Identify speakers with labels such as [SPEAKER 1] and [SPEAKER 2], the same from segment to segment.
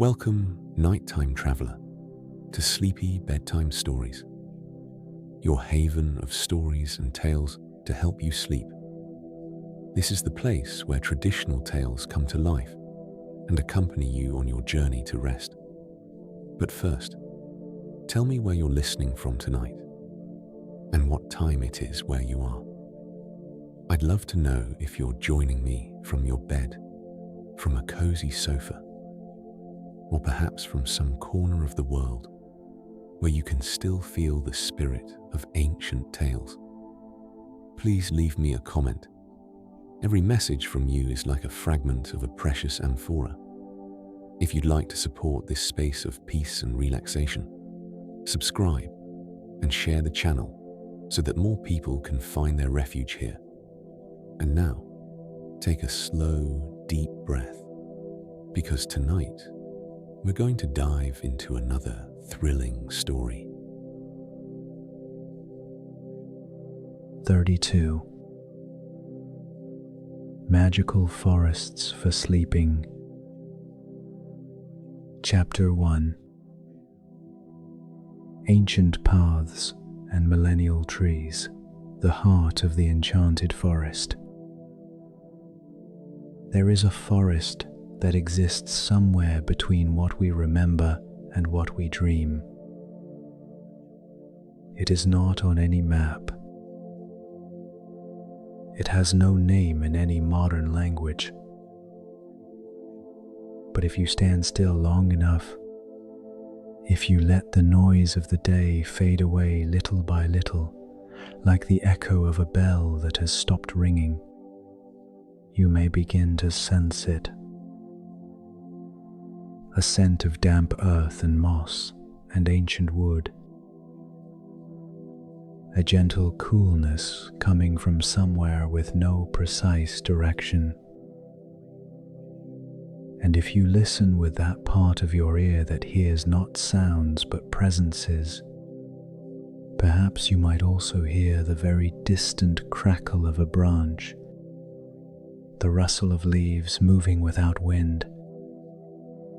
[SPEAKER 1] Welcome, nighttime traveler, to Sleepy Bedtime Stories, your haven of stories and tales to help you sleep. This is the place where traditional tales come to life and accompany you on your journey to rest. But first, tell me where you're listening from tonight and what time it is where you are. I'd love to know if you're joining me from your bed, from a cozy sofa, or perhaps from some corner of the world where you can still feel the spirit of ancient tales. Please leave me a comment. Every message from you is like a fragment of a precious amphora. If you'd like to support this space of peace and relaxation, subscribe and share the channel so that more people can find their refuge here. And now, take a slow, deep breath, because tonight we're going to dive into another thrilling story.
[SPEAKER 2] 32. Magical Forests for Sleeping. Chapter 1. Ancient Paths and Millennial Trees, the heart of the Enchanted Forest. There is a forest that exists somewhere between what we remember and what we dream. It is not on any map. It has no name in any modern language. But if you stand still long enough, if you let the noise of the day fade away little by little, like the echo of a bell that has stopped ringing, you may begin to sense it. A scent of damp earth and moss and ancient wood. A gentle coolness coming from somewhere with no precise direction. And if you listen with that part of your ear that hears not sounds but presences, perhaps you might also hear the very distant crackle of a branch, the rustle of leaves moving without wind,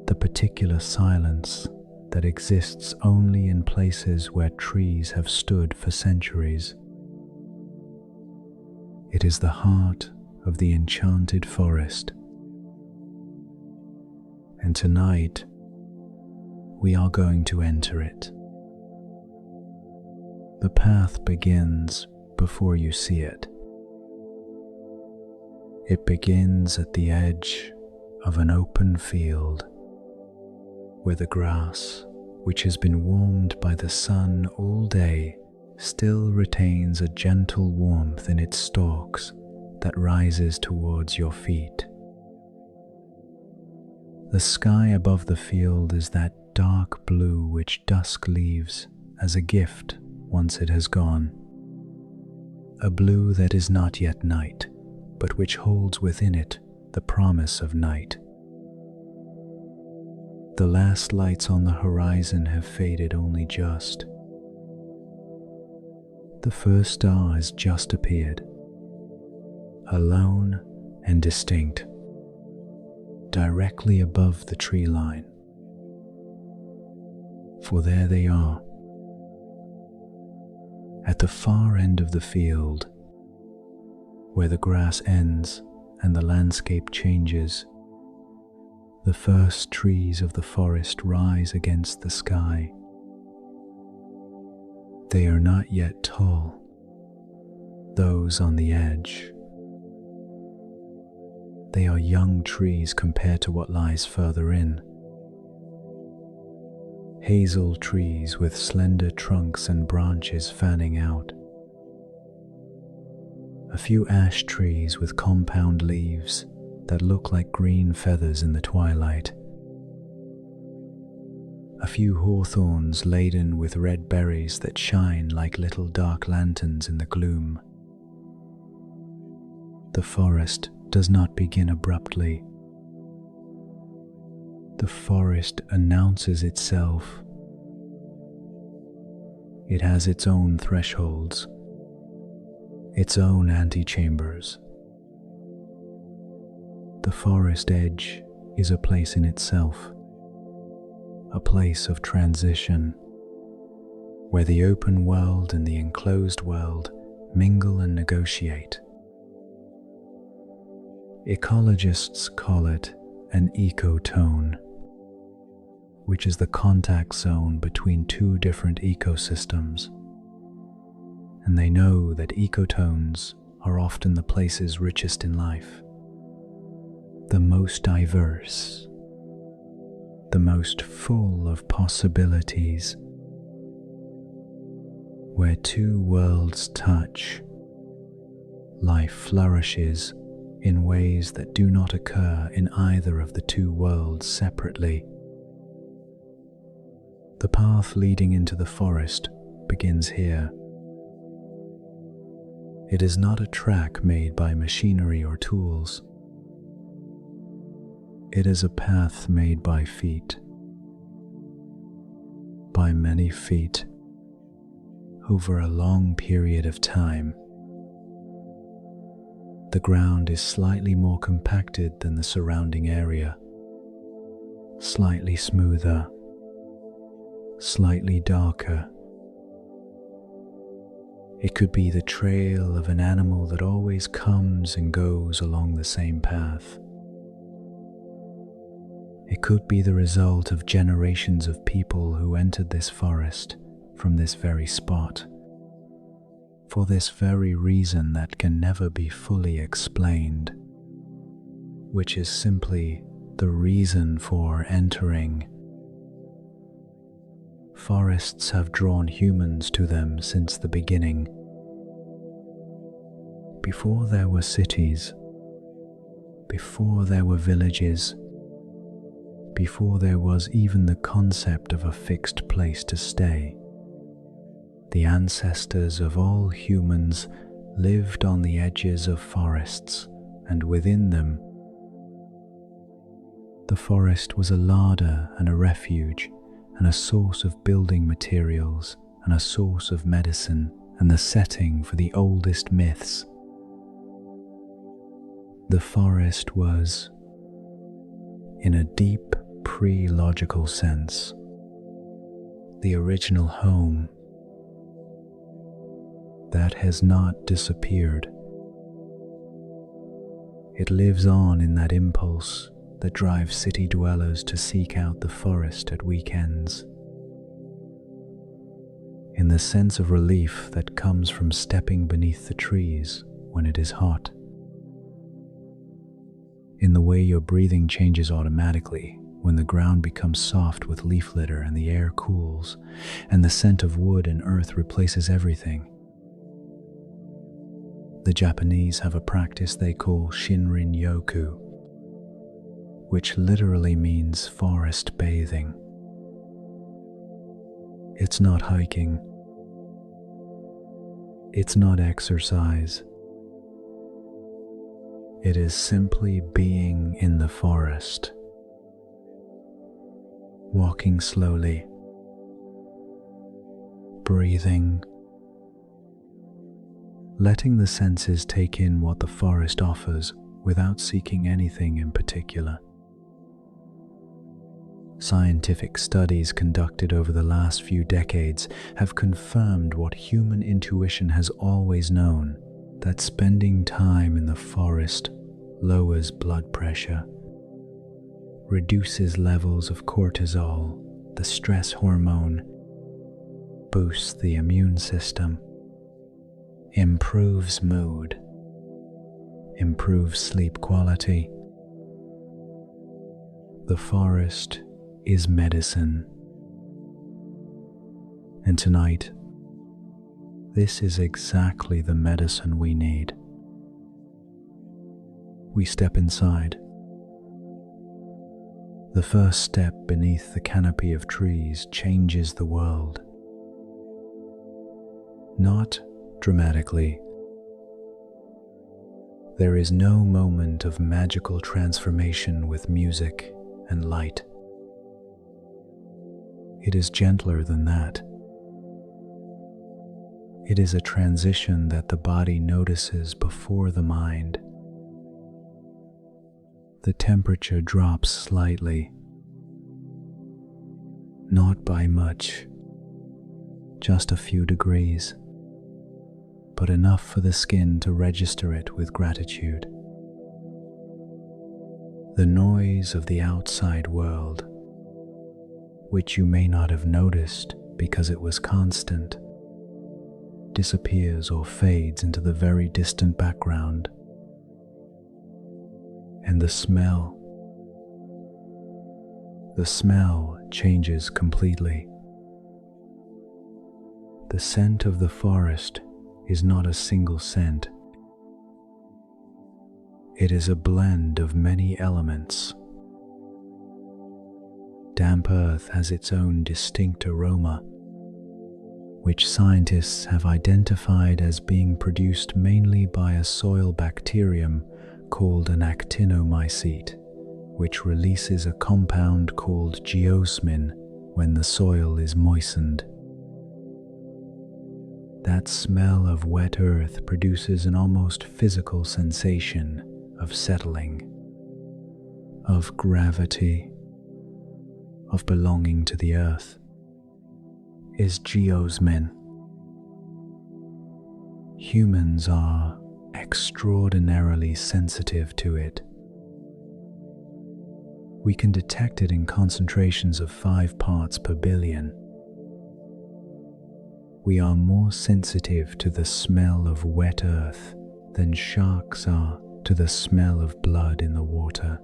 [SPEAKER 2] the particular silence that exists only in places where trees have stood for centuries. It is the heart of the Enchanted Forest. And tonight, we are going to enter it. The path begins before you see it. It begins at the edge of an open field, where the grass, which has been warmed by the sun all day, still retains a gentle warmth in its stalks that rises towards your feet. The sky above the field is that dark blue which dusk leaves as a gift once it has gone. A blue that is not yet night, but which holds within it the promise of night. The last lights on the horizon have faded only just. The first star has just appeared, alone and distinct, directly above the tree line. For there they are, at the far end of the field, where the grass ends and the landscape changes. The first trees of the forest rise against the sky. They are not yet tall, those on the edge. They are young trees compared to what lies further in. Hazel trees with slender trunks and branches fanning out. A few ash trees with compound leaves that look like green feathers in the twilight. A few hawthorns laden with red berries that shine like little dark lanterns in the gloom. The forest does not begin abruptly. The forest announces itself. It has its own thresholds, its own antechambers. The forest edge is a place in itself, a place of transition, where the open world and the enclosed world mingle and negotiate. Ecologists call it an ecotone, which is the contact zone between two different ecosystems. And they know that ecotones are often the places richest in life, the most diverse, the most full of possibilities. Where two worlds touch, life flourishes in ways that do not occur in either of the two worlds separately. The path leading into the forest begins here. It is not a track made by machinery or tools. It is a path made by feet, by many feet, over a long period of time. The ground is slightly more compacted than the surrounding area, slightly smoother, slightly darker. It could be the trail of an animal that always comes and goes along the same path. It could be the result of generations of people who entered this forest from this very spot, for this very reason that can never be fully explained, which is simply the reason for entering. Forests have drawn humans to them since the beginning. Before there were cities, before there were villages, before there was even the concept of a fixed place to stay, the ancestors of all humans lived on the edges of forests, and within them, the forest was a larder and a refuge, and a source of building materials, and a source of medicine, and the setting for the oldest myths. The forest was, in a deep pre-logical sense, the original home that has not disappeared. It lives on in that impulse that drives city dwellers to seek out the forest at weekends, in the sense of relief that comes from stepping beneath the trees when it is hot, in the way your breathing changes automatically when the ground becomes soft with leaf litter and the air cools, and the scent of wood and earth replaces everything. The Japanese have a practice they call Shinrin-yoku, which literally means forest bathing. It's not hiking. It's not exercise. It is simply being in the forest, walking slowly, breathing, letting the senses take in what the forest offers without seeking anything in particular. Scientific studies conducted over the last few decades have confirmed what human intuition has always known, that spending time in the forest lowers blood pressure, reduces levels of cortisol, the stress hormone, boosts the immune system, improves mood, improves sleep quality. The forest is medicine. And tonight, this is exactly the medicine we need. We step inside. The first step beneath the canopy of trees changes the world. Not dramatically. There is no moment of magical transformation with music and light. It is gentler than that. It is a transition that the body notices before the mind. The temperature drops slightly. not by much, just a few degrees, but enough for the skin to register it with gratitude. The noise of the outside world, which you may not have noticed because it was constant, disappears or fades into the very distant background. And the smell changes completely. The scent of the forest is not a single scent. It is a blend of many elements. Damp earth has its own distinct aroma, which scientists have identified as being produced mainly by a soil bacterium called an actinomycete, which releases a compound called geosmin when the soil is moistened. That smell of wet earth produces an almost physical sensation of settling, of gravity, of belonging to the earth. Is geosmin. Humans are extraordinarily sensitive to it. We can detect it in concentrations of 5 parts per billion. We are more sensitive to the smell of wet earth than sharks are to the smell of blood in the water.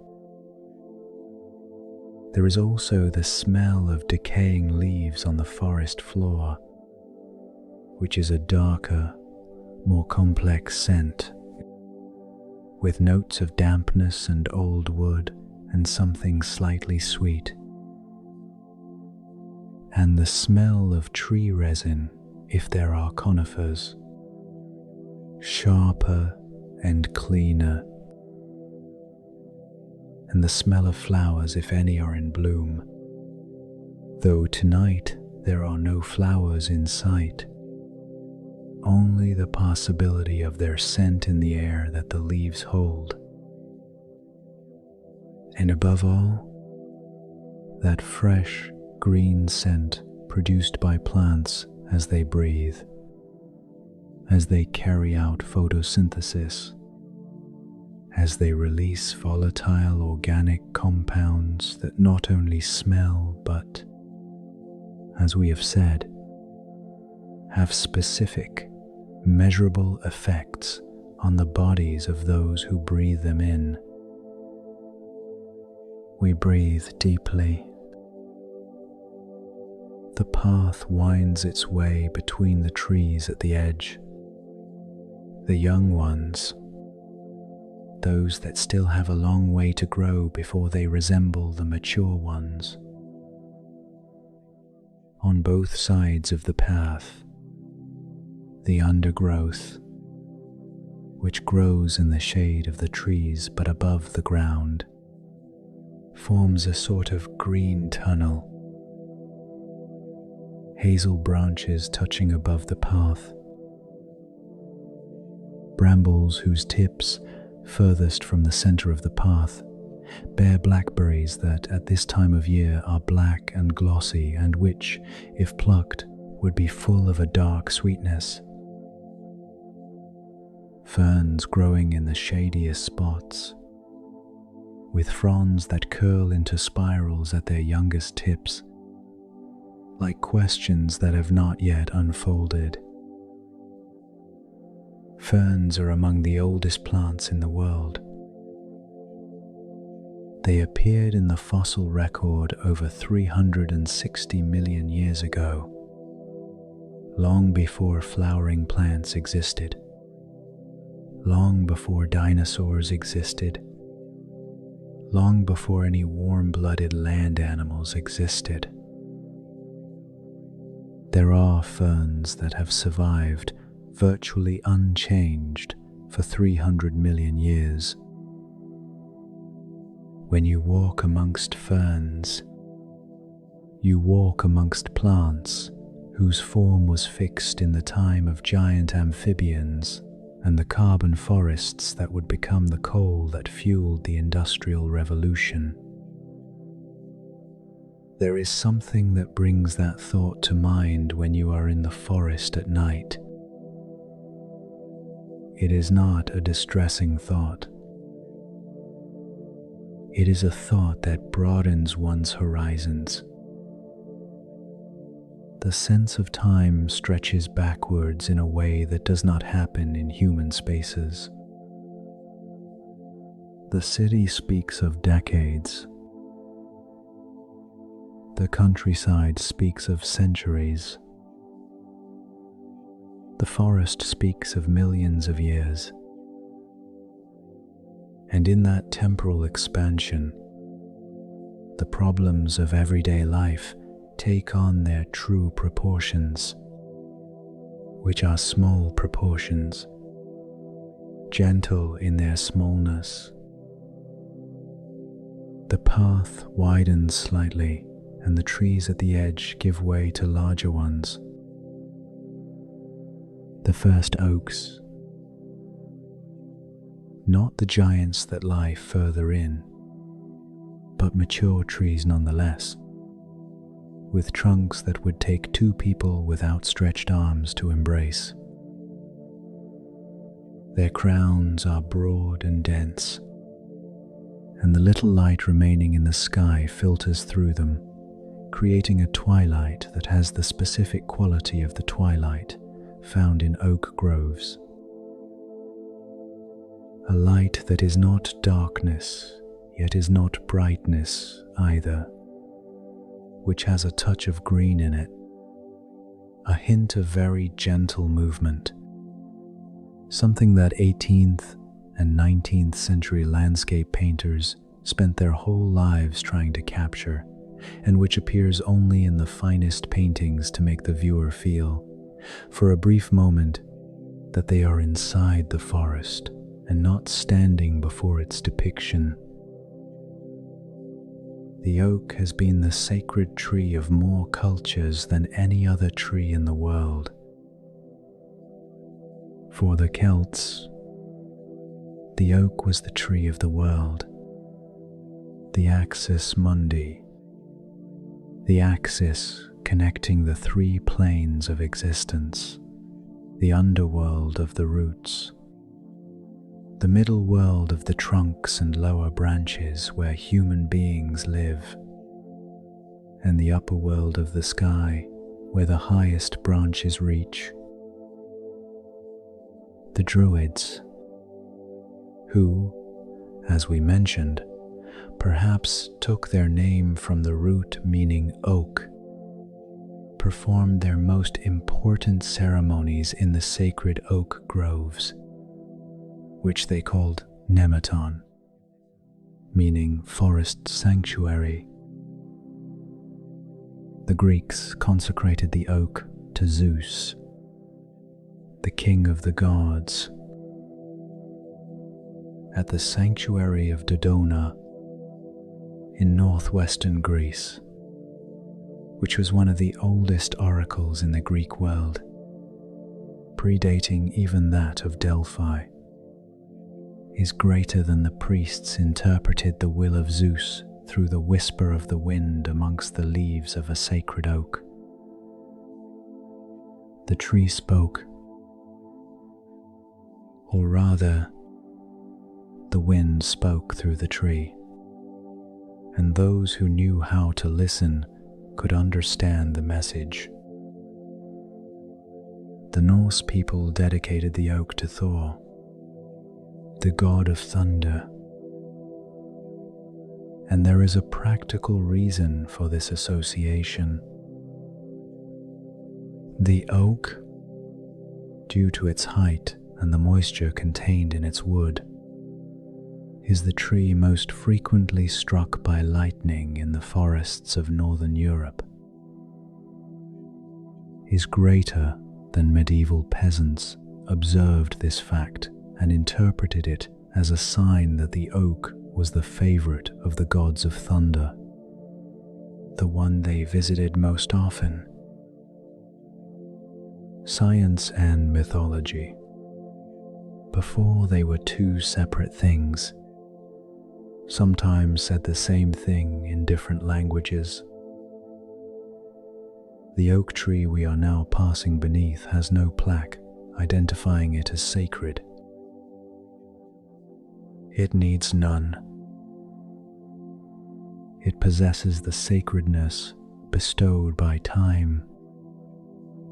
[SPEAKER 2] There is also the smell of decaying leaves on the forest floor, which is a darker, more complex scent, with notes of dampness and old wood and something slightly sweet. And the smell of tree resin, if there are conifers, sharper and cleaner. And the smell of flowers, if any are in bloom, though tonight there are no flowers in sight, only the possibility of their scent in the air that the leaves hold. And above all, that fresh green scent produced by plants as they breathe, as they carry out photosynthesis, as they release volatile organic compounds that not only smell but, as we have said, have specific, measurable effects on the bodies of those who breathe them in. We breathe deeply. The path winds its way between the trees at the edge. The young ones, those that still have a long way to grow before they resemble the mature ones. On both sides of the path, the undergrowth, which grows in the shade of the trees but above the ground, forms a sort of green tunnel. Hazel branches touching above the path, brambles whose tips, furthest from the center of the path, bear blackberries that at this time of year are black and glossy and which, if plucked, would be full of a dark sweetness. Ferns growing in the shadiest spots, with fronds that curl into spirals at their youngest tips, like questions that have not yet unfolded. Ferns are among the oldest plants in the world. They appeared in the fossil record over 360 million years ago, long before flowering plants existed, long before dinosaurs existed, long before any warm-blooded land animals existed. There are ferns that have survived virtually unchanged for 300 million years. When you walk amongst ferns, you walk amongst plants whose form was fixed in the time of giant amphibians and the carbon forests that would become the coal that fueled the Industrial Revolution. There is something that brings that thought to mind when you are in the forest at night. It is not a distressing thought. It is a thought that broadens one's horizons. The sense of time stretches backwards in a way that does not happen in human spaces. The city speaks of decades. The countryside speaks of centuries. The forest speaks of millions of years. And in that temporal expansion, the problems of everyday life take on their true proportions, which are small proportions, gentle in their smallness. The path widens slightly, and the trees at the edge give way to larger ones. The first oaks, not the giants that lie further in, but mature trees nonetheless, with trunks that would take two people with outstretched arms to embrace. Their crowns are broad and dense, and the little light remaining in the sky filters through them, creating a twilight that has the specific quality of the twilight found in oak groves. A light that is not darkness, yet is not brightness either, which has a touch of green in it, a hint of very gentle movement, something that 18th and 19th century landscape painters spent their whole lives trying to capture, and which appears only in the finest paintings to make the viewer feel, for a brief moment, that they are inside the forest and not standing before its depiction. The oak has been the sacred tree of more cultures than any other tree in the world. For the Celts, the oak was the tree of the world, the axis mundi, the axis connecting the three planes of existence, the underworld of the roots, the middle world of the trunks and lower branches where human beings live, and the upper world of the sky where the highest branches reach. The Druids, who, as we mentioned, perhaps took their name from the root meaning oak, performed their most important ceremonies in the sacred oak groves, which they called nematon, meaning forest sanctuary. The Greeks consecrated the oak to Zeus, the king of the gods. At the sanctuary of Dodona in northwestern Greece, which was one of the oldest oracles in the Greek world, predating even that of Delphi, is greater than the priests interpreted the will of Zeus through the whisper of the wind amongst the leaves of a sacred oak. The tree spoke, or rather, the wind spoke through the tree, and those who knew how to listen could understand the message. The Norse people dedicated the oak to Thor, the god of thunder, and there is a practical reason for this association. The oak, due to its height and the moisture contained in its wood, is the tree most frequently struck by lightning in the forests of northern Europe, is greater than medieval peasants observed this fact and interpreted it as a sign that the oak was the favorite of the gods of thunder, the one they visited most often. Science and mythology, before they were two separate things, sometimes said the same thing in different languages, The oak tree we are now passing beneath has no plaque identifying it as sacred. It needs none. It possesses the sacredness bestowed by time,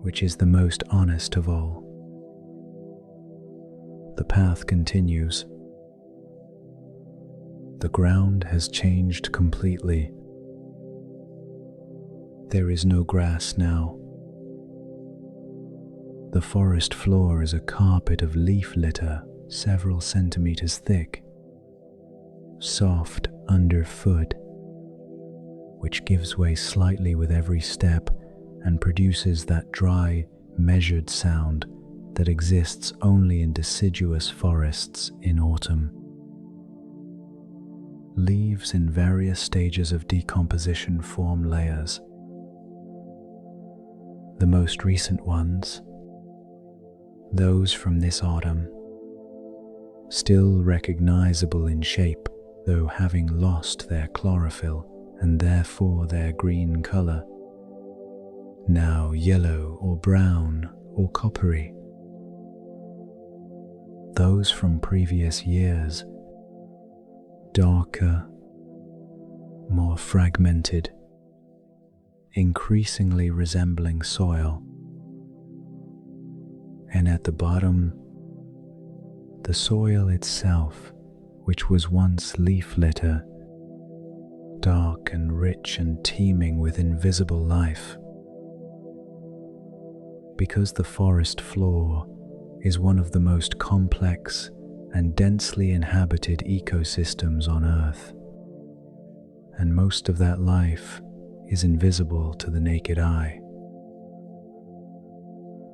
[SPEAKER 2] which is the most honest of all. The path continues. The ground has changed completely. There is no grass now. The forest floor is a carpet of leaf litter several centimeters thick, soft underfoot, which gives way slightly with every step and produces that dry, measured sound that exists only in deciduous forests in autumn. Leaves in various stages of decomposition form layers. The most recent ones, those from this autumn, still recognizable in shape, though having lost their chlorophyll and therefore their green color, now yellow or brown or coppery. Those from previous years, darker, more fragmented, increasingly resembling soil. And at the bottom, the soil itself, which was once leaf litter, dark and rich and teeming with invisible life. Because the forest floor is one of the most complex and densely inhabited ecosystems on Earth, and most of that life is invisible to the naked eye.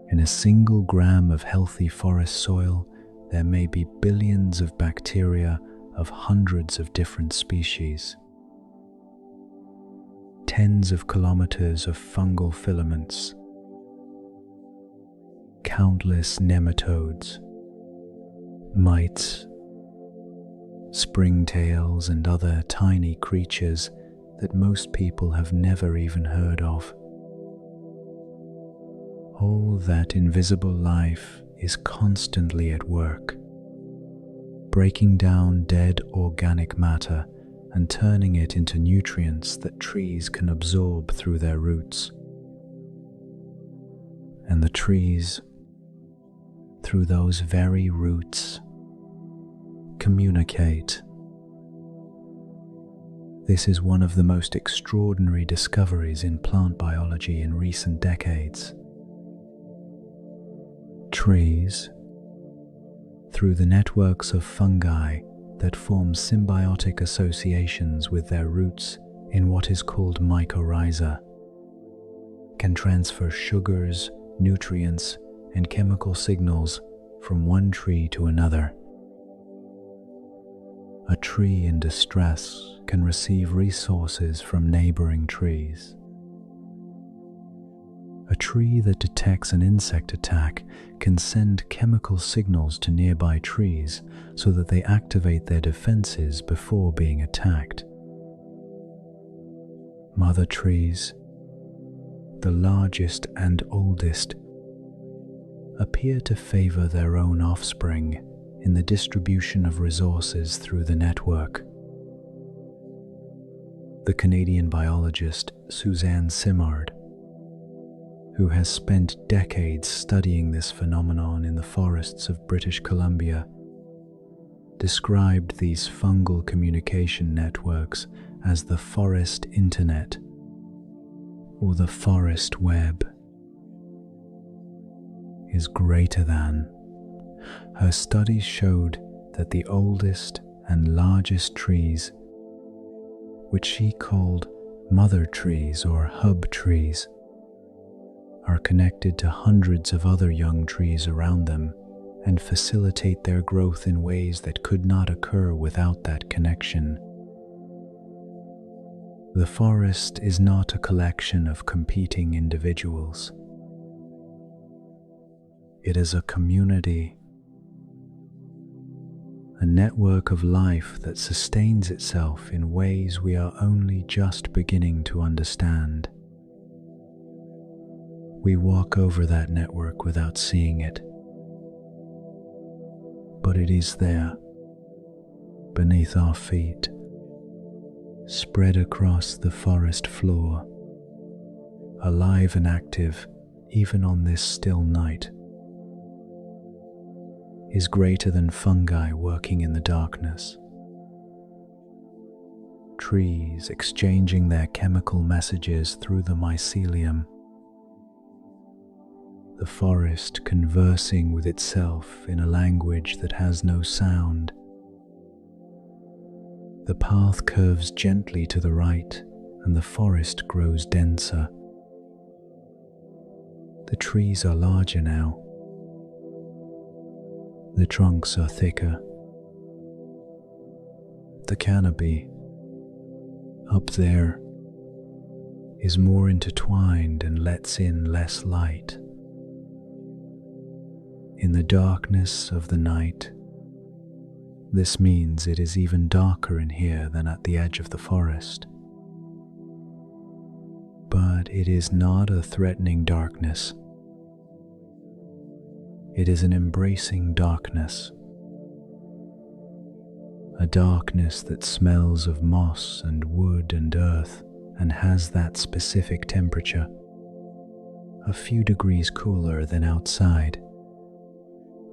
[SPEAKER 2] In a single gram of healthy forest soil, there may be billions of bacteria of hundreds of different species, tens of kilometers of fungal filaments, countless nematodes, mites, springtails, and other tiny creatures that most people have never even heard of. All that invisible life is constantly at work, breaking down dead organic matter and turning it into nutrients that trees can absorb through their roots. And the trees, through those very roots, communicate. This is one of the most extraordinary discoveries in plant biology in recent decades. Trees, through the networks of fungi that form symbiotic associations with their roots in what is called mycorrhiza, can transfer sugars, nutrients, and chemical signals from one tree to another. A tree in distress can receive resources from neighboring trees. A tree that detects an insect attack can send chemical signals to nearby trees so that they activate their defenses before being attacked. Mother trees, the largest and oldest, appear to favor their own offspring in the distribution of resources through the network. The Canadian biologist Suzanne Simard, who has spent decades studying this phenomenon in the forests of British Columbia, described these fungal communication networks as the forest internet, or the forest web. Is greater than. Her studies showed that the oldest and largest trees, which she called mother trees or hub trees, are connected to hundreds of other young trees around them and facilitate their growth in ways that could not occur without that connection. The forest is not a collection of competing individuals. It is a community, a network of life that sustains itself in ways we are only just beginning to understand. We walk over that network without seeing it, but it is there, beneath our feet, spread across the forest floor, alive and active even on this still night, is greater than fungi working in the darkness. Trees exchanging their chemical messages through the mycelium, the forest conversing with itself in a language that has no sound. The path curves gently to the right, and the forest grows denser. The trees are larger now. The trunks are thicker. The canopy, up there, is more intertwined and lets in less light. In the darkness of the night, this means it is even darker in here than at the edge of the forest. But it is not a threatening darkness. It is an embracing darkness. A darkness that smells of moss and wood and earth and has that specific temperature, a few degrees cooler than outside,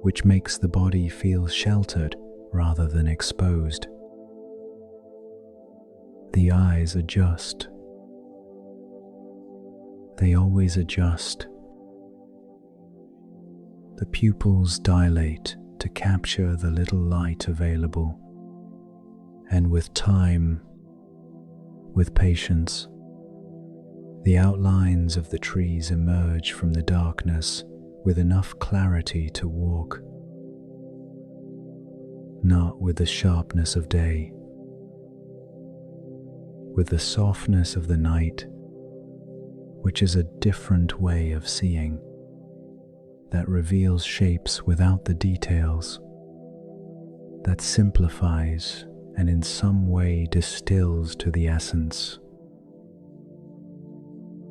[SPEAKER 2] which makes the body feel sheltered rather than exposed. The eyes adjust. They always adjust. The pupils dilate to capture the little light available, and with time, with patience, the outlines of the trees emerge from the darkness with enough clarity to walk, not with the sharpness of day, with the softness of the night, which is a different way of seeing, that reveals shapes without the details, that simplifies and in some way distills to the essence.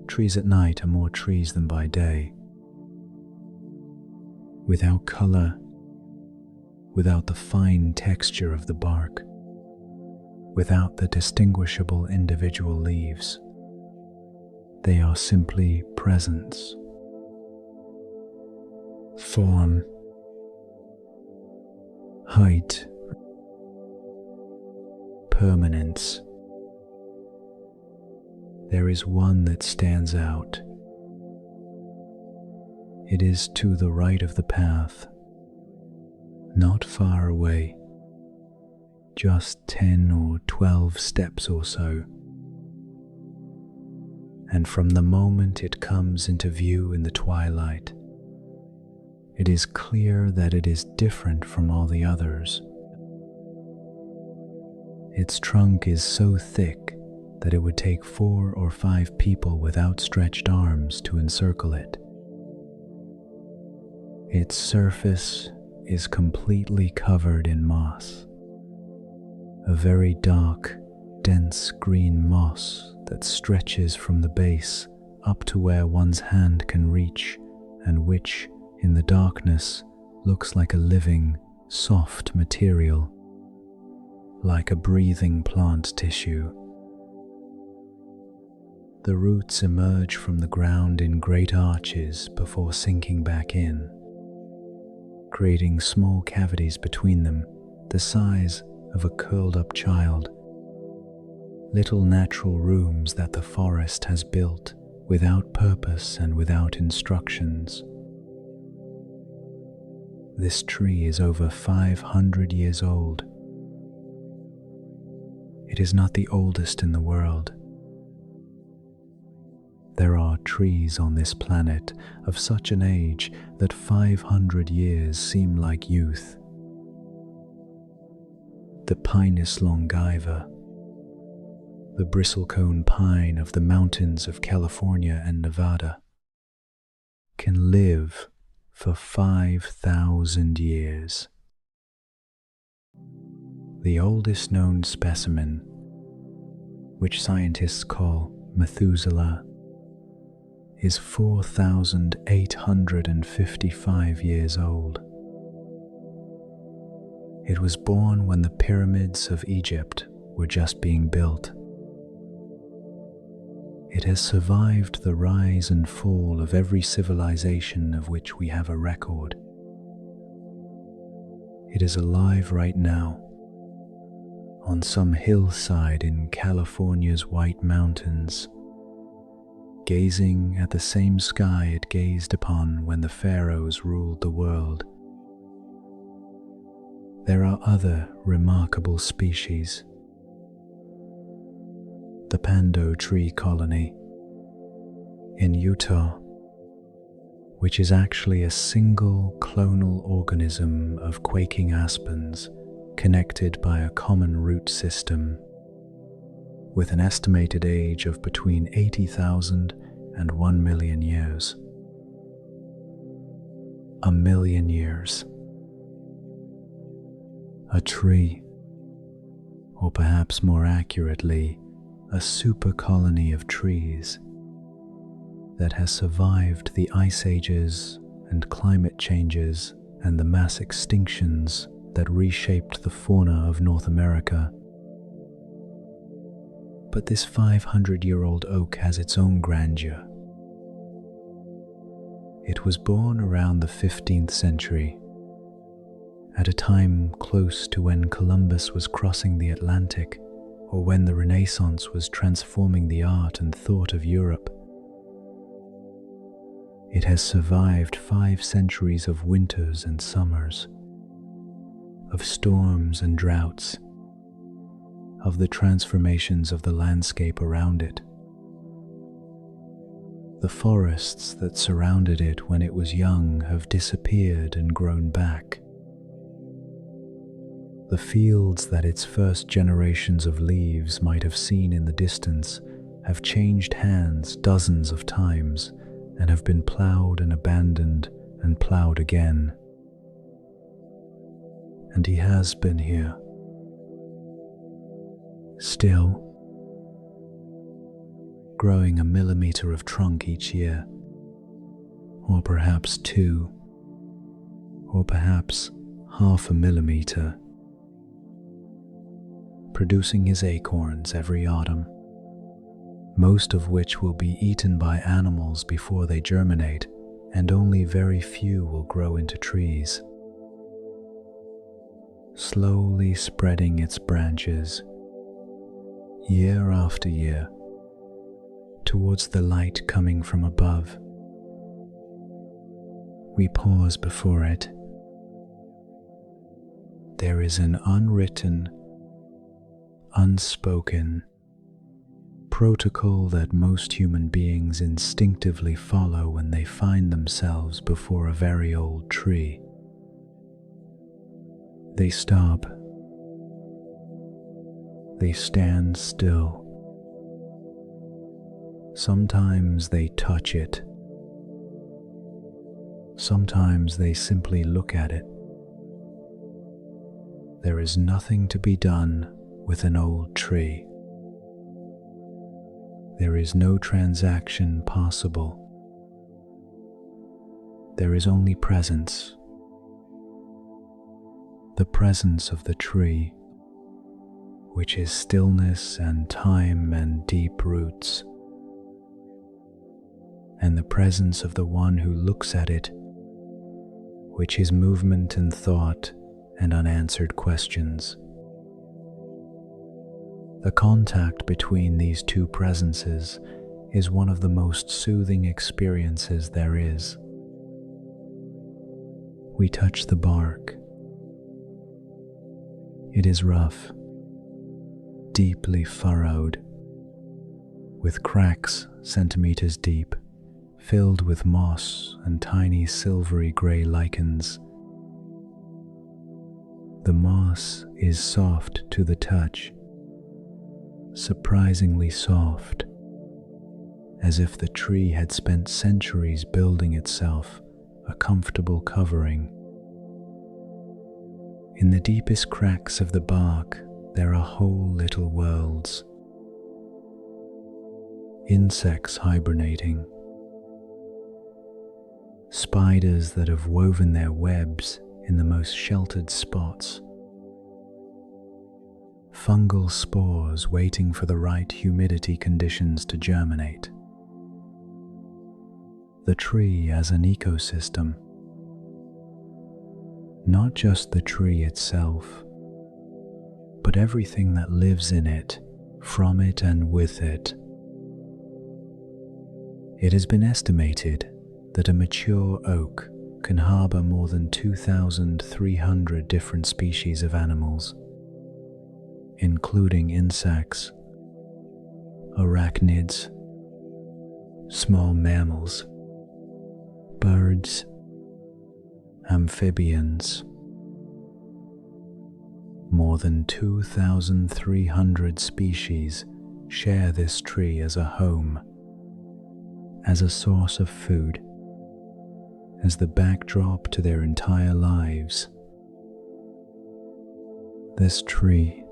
[SPEAKER 2] Trees at night are more trees than by day, without color, without the fine texture of the bark, without the distinguishable individual leaves. They are simply presence. Form, height, permanence. There is one that stands out. It is to the right of the path, not far away, just 10 or 12 steps or so. And from the moment it comes into view in the twilight, it is clear that it is different from all the others. Its trunk is so thick that it would take 4 or 5 people with outstretched arms to encircle it. Its surface is completely covered in moss, a very dark, dense green moss that stretches from the base up to where one's hand can reach, and which, in the darkness, looks like a living, soft material, like a breathing plant tissue. The roots emerge from the ground in great arches before sinking back in, creating small cavities between them, the size of a curled-up child. Little natural rooms that the forest has built without purpose and without instructions. This tree is over 500 years old. It is not the oldest in the world. There are trees on this planet of such an age that 500 years seem like youth. The Pinus longiva, the bristlecone pine of the mountains of California and Nevada, can live for 5,000 years. The oldest known specimen, which scientists call Methuselah, is 4,855 years old. It was born when the pyramids of Egypt were just being built. It has survived the rise and fall of every civilization of which we have a record. It is alive right now, on some hillside in California's White Mountains, gazing at the same sky it gazed upon when the pharaohs ruled the world. There are other remarkable species. The Pando tree colony in Utah, which is actually a single clonal organism of quaking aspens connected by a common root system, with an estimated age of between 80,000 and 1 million years. A million years. A tree, or perhaps more accurately, a super colony of trees that has survived the ice ages and climate changes and the mass extinctions that reshaped the fauna of North America. But this 500-year-old oak has its own grandeur. It was born around the 15th century, at a time close to when Columbus was crossing the Atlantic, or when the Renaissance was transforming the art and thought of Europe. It has survived 5 centuries of winters and summers, of storms and droughts, of the transformations of the landscape around it. The forests that surrounded it when it was young have disappeared and grown back. The fields that its first generations of leaves might have seen in the distance have changed hands dozens of times and have been plowed and abandoned and plowed again. And he has been here. Still, growing a millimeter of trunk each year, or perhaps 2, or perhaps half a millimeter, producing his acorns every autumn, most of which will be eaten by animals before they germinate, and only very few will grow into trees. Slowly spreading its branches, year after year, towards the light coming from above. We pause before it. There is an unwritten, unspoken protocol that most human beings instinctively follow when they find themselves before a very old tree. They stop. They stand still. Sometimes they touch it. Sometimes they simply look at it. There is nothing to be done with an old tree. There is no transaction possible. There is only presence. The presence of the tree, which is stillness and time and deep roots, and the presence of the one who looks at it, which is movement and thought and unanswered questions. The contact between these two presences is one of the most soothing experiences there is. We touch the bark. It is rough, deeply furrowed, with cracks centimeters deep, filled with moss and tiny silvery gray lichens. The moss is soft to the touch, surprisingly soft, as if the tree had spent centuries building itself a comfortable covering. In the deepest cracks of the bark, there are whole little worlds. Insects hibernating, spiders that have woven their webs in the most sheltered spots, fungal spores waiting for the right humidity conditions to germinate. The tree as an ecosystem, not just the tree itself, but everything that lives in it, from it and with it. It has been estimated that a mature oak can harbor more than 2,300 different species of animals, including insects, arachnids, small mammals, birds, amphibians. More than 2,300 species share this tree as a home, as a source of food, as the backdrop to their entire lives. This tree,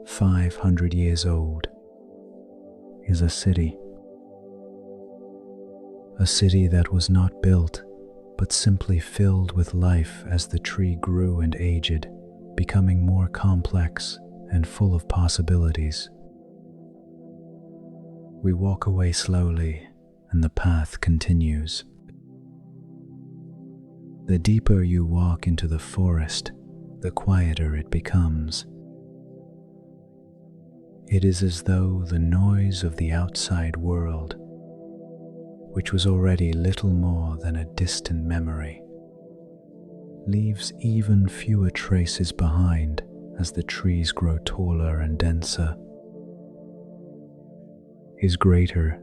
[SPEAKER 2] 500 years old, is a city. A city that was not built, but simply filled with life as the tree grew and aged, becoming more complex and full of possibilities. We walk away slowly, and the path continues. The deeper you walk into the forest, the quieter it becomes. It is as though the noise of the outside world, which was already little more than a distant memory, leaves even fewer traces behind as the trees grow taller and denser. Is greater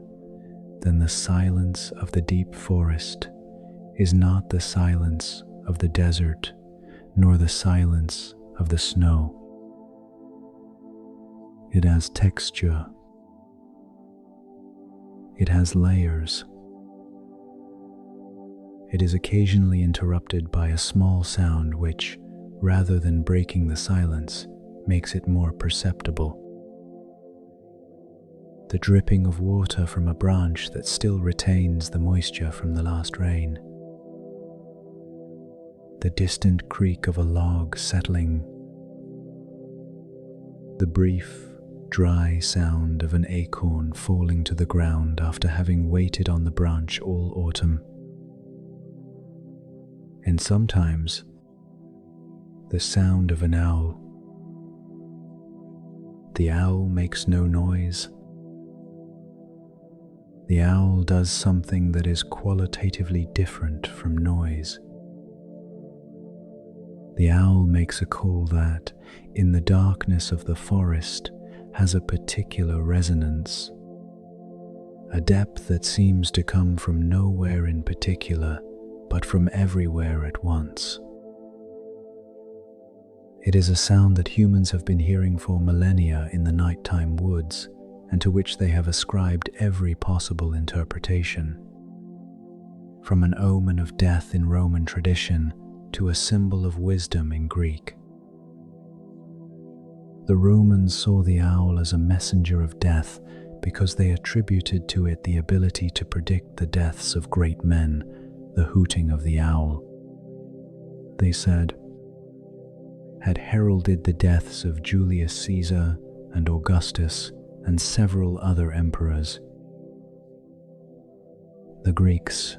[SPEAKER 2] than the silence of the deep forest is not the silence of the desert, nor the silence of the snow. It has texture. It has layers. It is occasionally interrupted by a small sound which, rather than breaking the silence, makes it more perceptible. The dripping of water from a branch that still retains the moisture from the last rain. The distant creak of a log settling. The brief, dry sound of an acorn falling to the ground after having waited on the branch all autumn. And sometimes, the sound of an owl. The owl makes no noise. The owl does something that is qualitatively different from noise. The owl makes a call that, in the darkness of the forest, has a particular resonance, a depth that seems to come from nowhere in particular, but from everywhere at once. It is a sound that humans have been hearing for millennia in the nighttime woods, and to which they have ascribed every possible interpretation. From an omen of death in Roman tradition to a symbol of wisdom in Greek. The Romans saw the owl as a messenger of death because they attributed to it the ability to predict the deaths of great men, the hooting of the owl, they said, had heralded the deaths of Julius Caesar and Augustus and several other emperors. The Greeks,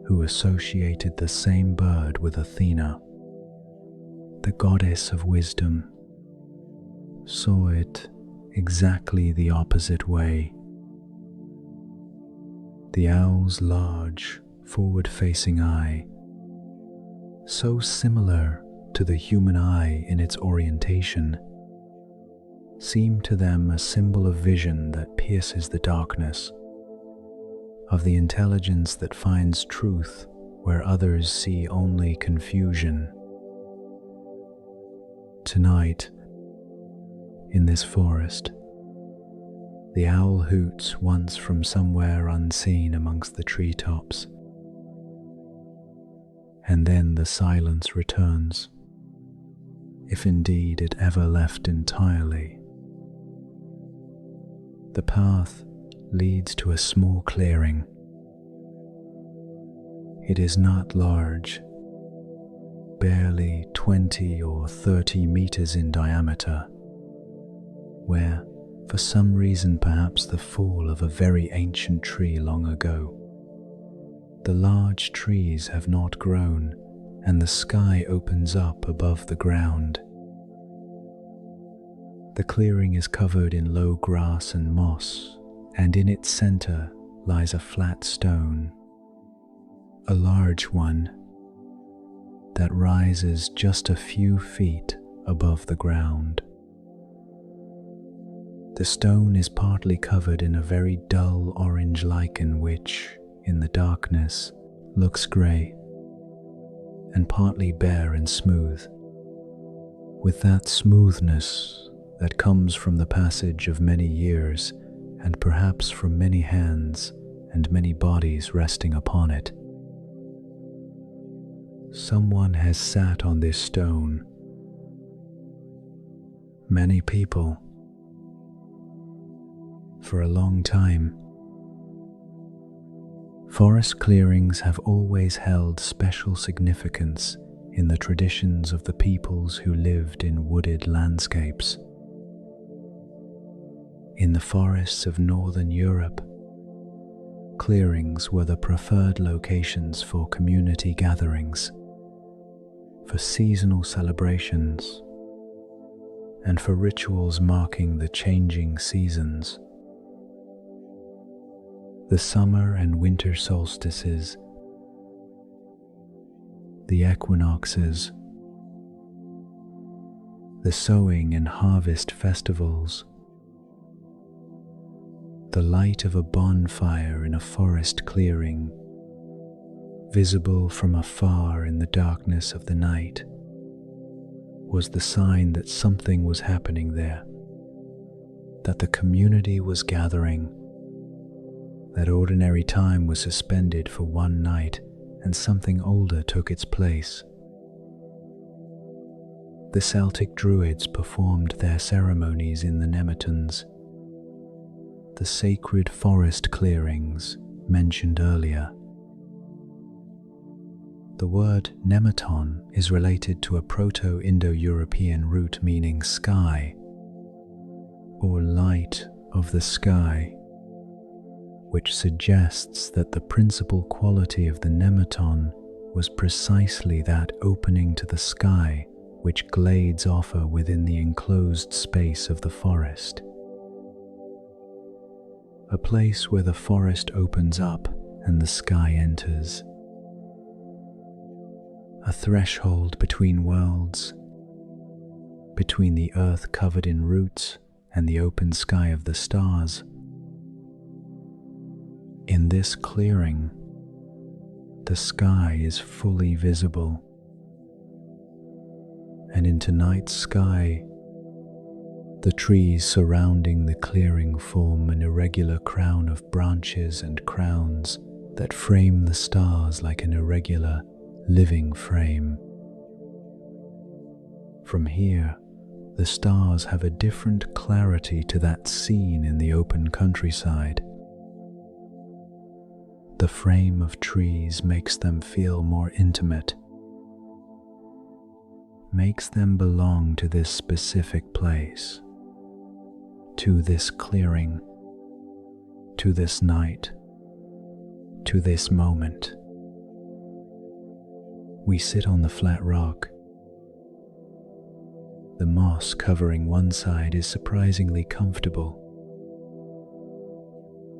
[SPEAKER 2] who associated the same bird with Athena, the goddess of wisdom, saw it exactly the opposite way. The owl's large, forward-facing eye, so similar to the human eye in its orientation, seemed to them a symbol of vision that pierces the darkness, of the intelligence that finds truth where others see only confusion. Tonight, in this forest, the owl hoots once from somewhere unseen amongst the treetops, and then the silence returns, if indeed it ever left entirely. The path leads to a small clearing, It is not large, barely 20 or 30 meters in diameter, where, for some reason perhaps the fall of a very ancient tree long ago, the large trees have not grown and the sky opens up above the ground. The clearing is covered in low grass and moss, and in its center lies a flat stone, a large one that rises just a few feet above the ground. The stone is partly covered in a very dull orange lichen which, in the darkness, looks grey, and partly bare and smooth, with that smoothness that comes from the passage of many years and perhaps from many hands and many bodies resting upon it. Someone has sat on this stone. Many people. For a long time. Forest clearings have always held special significance in the traditions of the peoples who lived in wooded landscapes. In the forests of northern Europe, clearings were the preferred locations for community gatherings, for seasonal celebrations, and for rituals marking the changing seasons. The summer and winter solstices, the equinoxes, the sowing and harvest festivals, the light of a bonfire in a forest clearing, visible from afar in the darkness of the night, was the sign that something was happening there, that the community was gathering, that ordinary time was suspended for one night and something older took its place. The Celtic Druids performed their ceremonies in the Nemetons, the sacred forest clearings mentioned earlier. The word Nemeton is related to a Proto-Indo-European root meaning sky, or light of the sky, which suggests that the principal quality of the Nemeton was precisely that opening to the sky which glades offer within the enclosed space of the forest. A place where the forest opens up and the sky enters. A threshold between worlds, between the earth covered in roots and the open sky of the stars. In this clearing, the sky is fully visible, and in tonight's sky, the trees surrounding the clearing form an irregular crown of branches and crowns that frame the stars like an irregular, living frame. From here, the stars have a different clarity to that seen in the open countryside. The frame of trees makes them feel more intimate, makes them belong to this specific place, to this clearing, to this night, to this moment. We sit on the flat rock. The moss covering one side is surprisingly comfortable.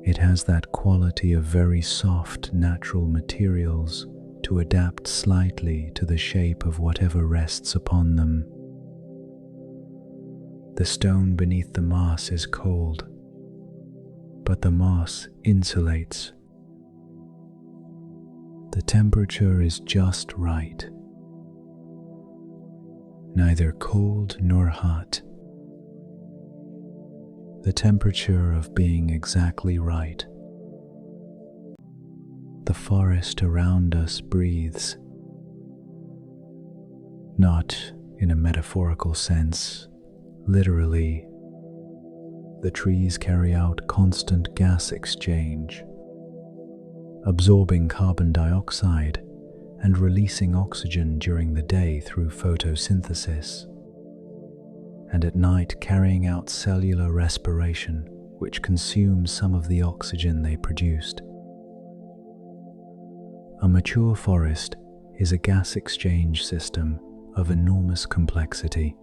[SPEAKER 2] It has that quality of very soft natural materials to adapt slightly to the shape of whatever rests upon them. The stone beneath the moss is cold, but the moss insulates. The temperature is just right, neither cold nor hot. The temperature of being exactly right. The forest around us breathes, not in a metaphorical sense, literally. The trees carry out constant gas exchange, absorbing carbon dioxide and releasing oxygen during the day through photosynthesis, and at night carrying out cellular respiration, which consumes some of the oxygen they produced. A mature forest is a gas exchange system of enormous complexity.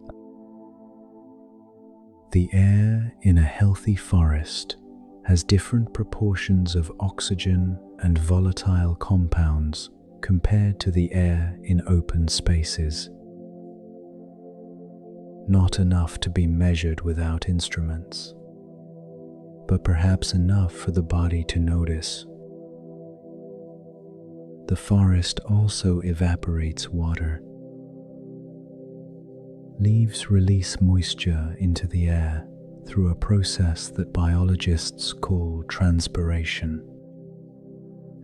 [SPEAKER 2] The air in a healthy forest has different proportions of oxygen and volatile compounds compared to the air in open spaces. Not enough to be measured without instruments, but perhaps enough for the body to notice. The forest also evaporates water. Leaves release moisture into the air through a process that biologists call transpiration.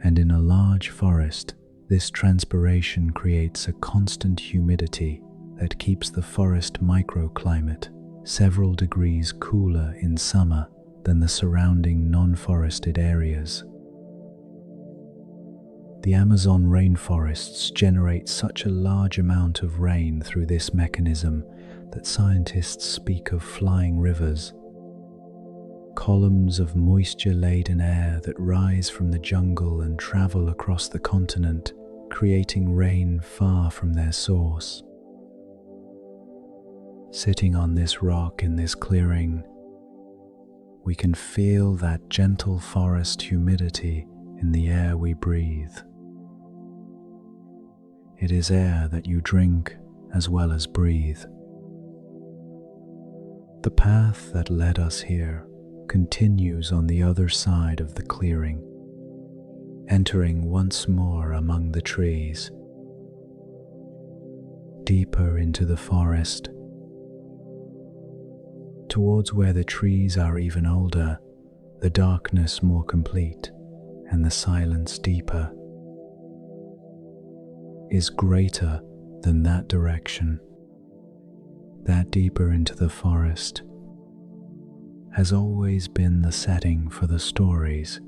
[SPEAKER 2] And in a large forest, this transpiration creates a constant humidity that keeps the forest microclimate several degrees cooler in summer than the surrounding non-forested areas. The Amazon rainforests generate such a large amount of rain through this mechanism that scientists speak of flying rivers, columns of moisture-laden air that rise from the jungle and travel across the continent, creating rain far from their source. Sitting on this rock in this clearing, we can feel that gentle forest humidity in the air we breathe. It is air that you drink as well as breathe. The path that led us here continues on the other side of the clearing, entering once more among the trees, deeper into the forest, towards where the trees are even older, the darkness more complete, and the silence deeper, is greater than that direction. That deeper into the forest has always been the setting for the stories.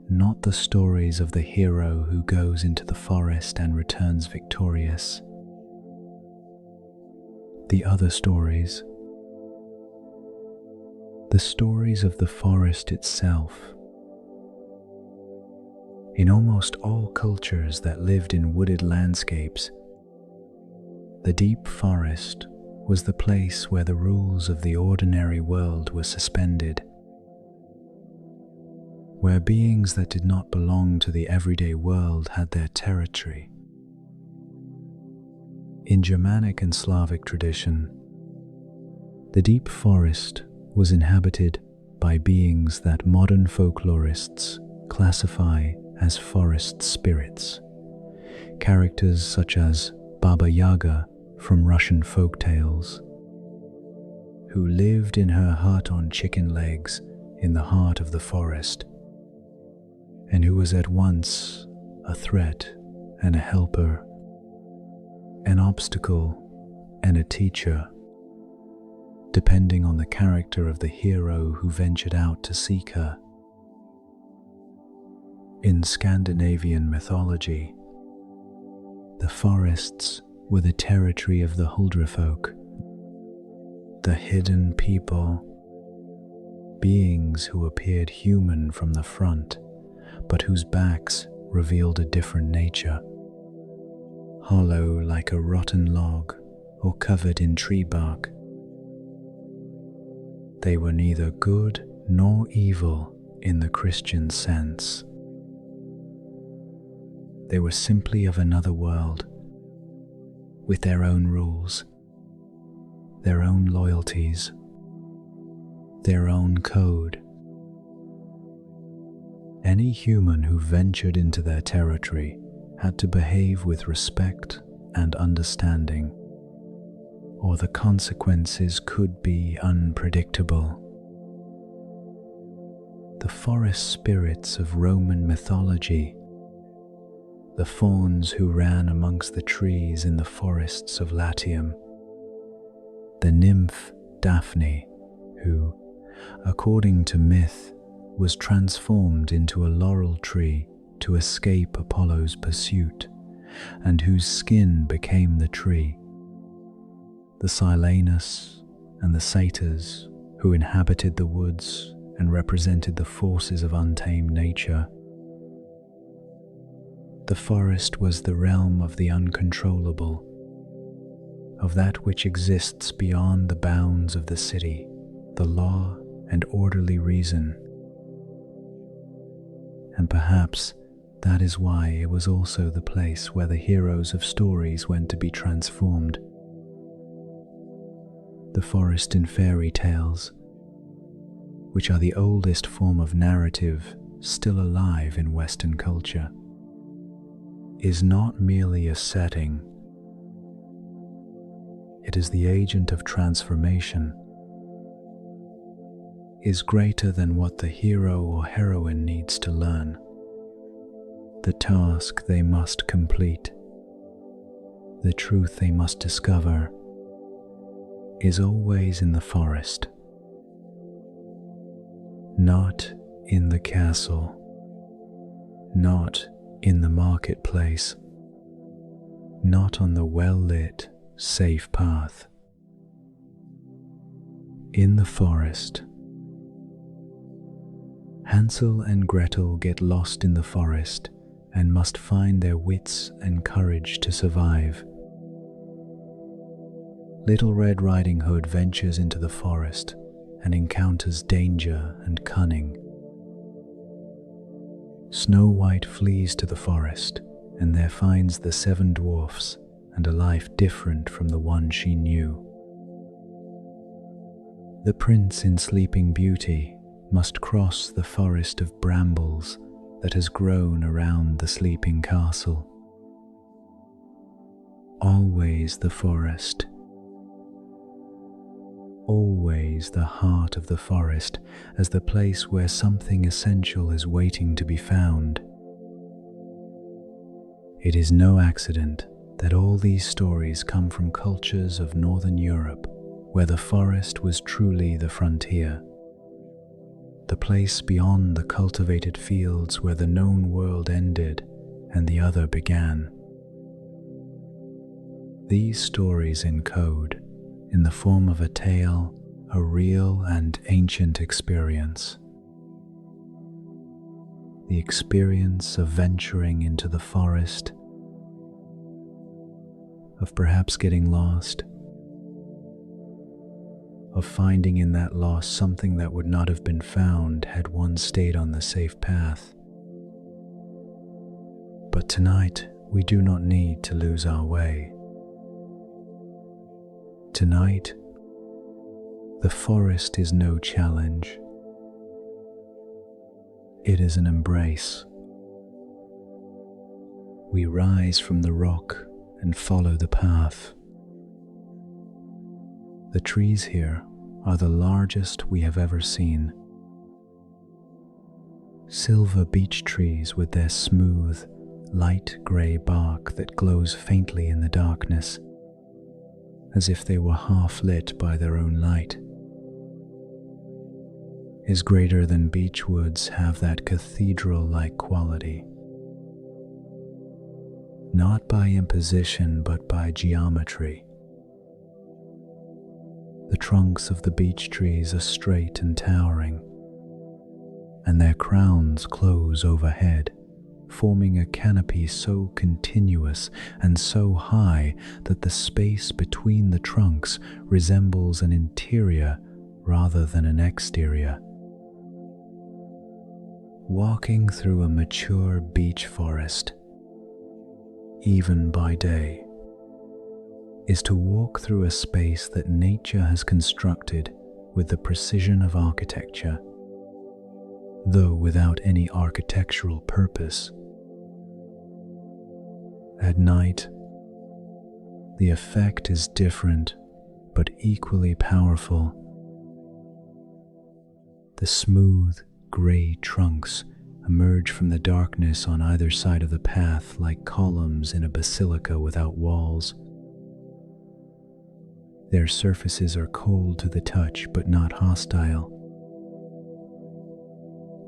[SPEAKER 2] Not the stories of the hero who goes into the forest and returns victorious. The other stories. The stories of the forest itself. In almost all cultures that lived in wooded landscapes, the deep forest was the place where the rules of the ordinary world were suspended, where beings that did not belong to the everyday world had their territory. In Germanic and Slavic tradition, the deep forest was inhabited by beings that modern folklorists classify as forest spirits, characters such as Baba Yaga from Russian folk tales, who lived in her hut on chicken legs in the heart of the forest, and who was at once a threat and a helper, an obstacle and a teacher, depending on the character of the hero who ventured out to seek her. In Scandinavian mythology, the forests were the territory of the Huldrefolk, the hidden people, beings who appeared human from the front, but whose backs revealed a different nature, hollow like a rotten log or covered in tree bark. They were neither good nor evil in the Christian sense. They were simply of another world, with their own rules, their own loyalties, their own code. Any human who ventured into their territory had to behave with respect and understanding, or the consequences could be unpredictable. The forest spirits of Roman mythology, the fauns who ran amongst the trees in the forests of Latium, the nymph Daphne, who, according to myth, was transformed into a laurel tree to escape Apollo's pursuit, and whose skin became the tree. The Silenus and the satyrs, who inhabited the woods and represented the forces of untamed nature. The forest was the realm of the uncontrollable, of that which exists beyond the bounds of the city, the law and orderly reason. And perhaps that is why it was also the place where the heroes of stories went to be transformed. The forest in fairy tales, which are the oldest form of narrative still alive in Western culture, is not merely a setting. It is the agent of transformation, is greater than what the hero or heroine needs to learn, the task they must complete, the truth they must discover, is always in the forest, not in the castle, not in the marketplace, not on the well-lit, safe path. In the forest. Hansel and Gretel get lost in the forest and must find their wits and courage to survive. Little Red Riding Hood ventures into the forest and encounters danger and cunning. Snow White flees to the forest and there finds the 7 dwarfs and a life different from the one she knew. The prince in Sleeping Beauty must cross the forest of brambles that has grown around the sleeping castle. Always the forest. Always the heart of the forest as the place where something essential is waiting to be found. It is no accident that all these stories come from cultures of Northern Europe, where the forest was truly the frontier, the place beyond the cultivated fields where the known world ended and the other began. These stories encode, in the form of a tale, a real and ancient experience. The experience of venturing into the forest, of perhaps getting lost, of finding in that loss something that would not have been found had one stayed on the safe path. But tonight, we do not need to lose our way. Tonight, the forest is no challenge. It is an embrace. We rise from the rock and follow the path. The trees here are the largest we have ever seen. Silver beech trees with their smooth, light grey bark that glows faintly in the darkness, as if they were half lit by their own light, is greater than beech woods have that cathedral-like quality. Not by imposition, but by geometry. The trunks of the beech trees are straight and towering, and their crowns close overhead, forming a canopy so continuous and so high that the space between the trunks resembles an interior rather than an exterior. Walking through a mature beech forest, even by day, is to walk through a space that nature has constructed with the precision of architecture, though without any architectural purpose. At night, the effect is different but equally powerful. The smooth, grey trunks emerge from the darkness on either side of the path like columns in a basilica without walls. Their surfaces are cold to the touch but not hostile.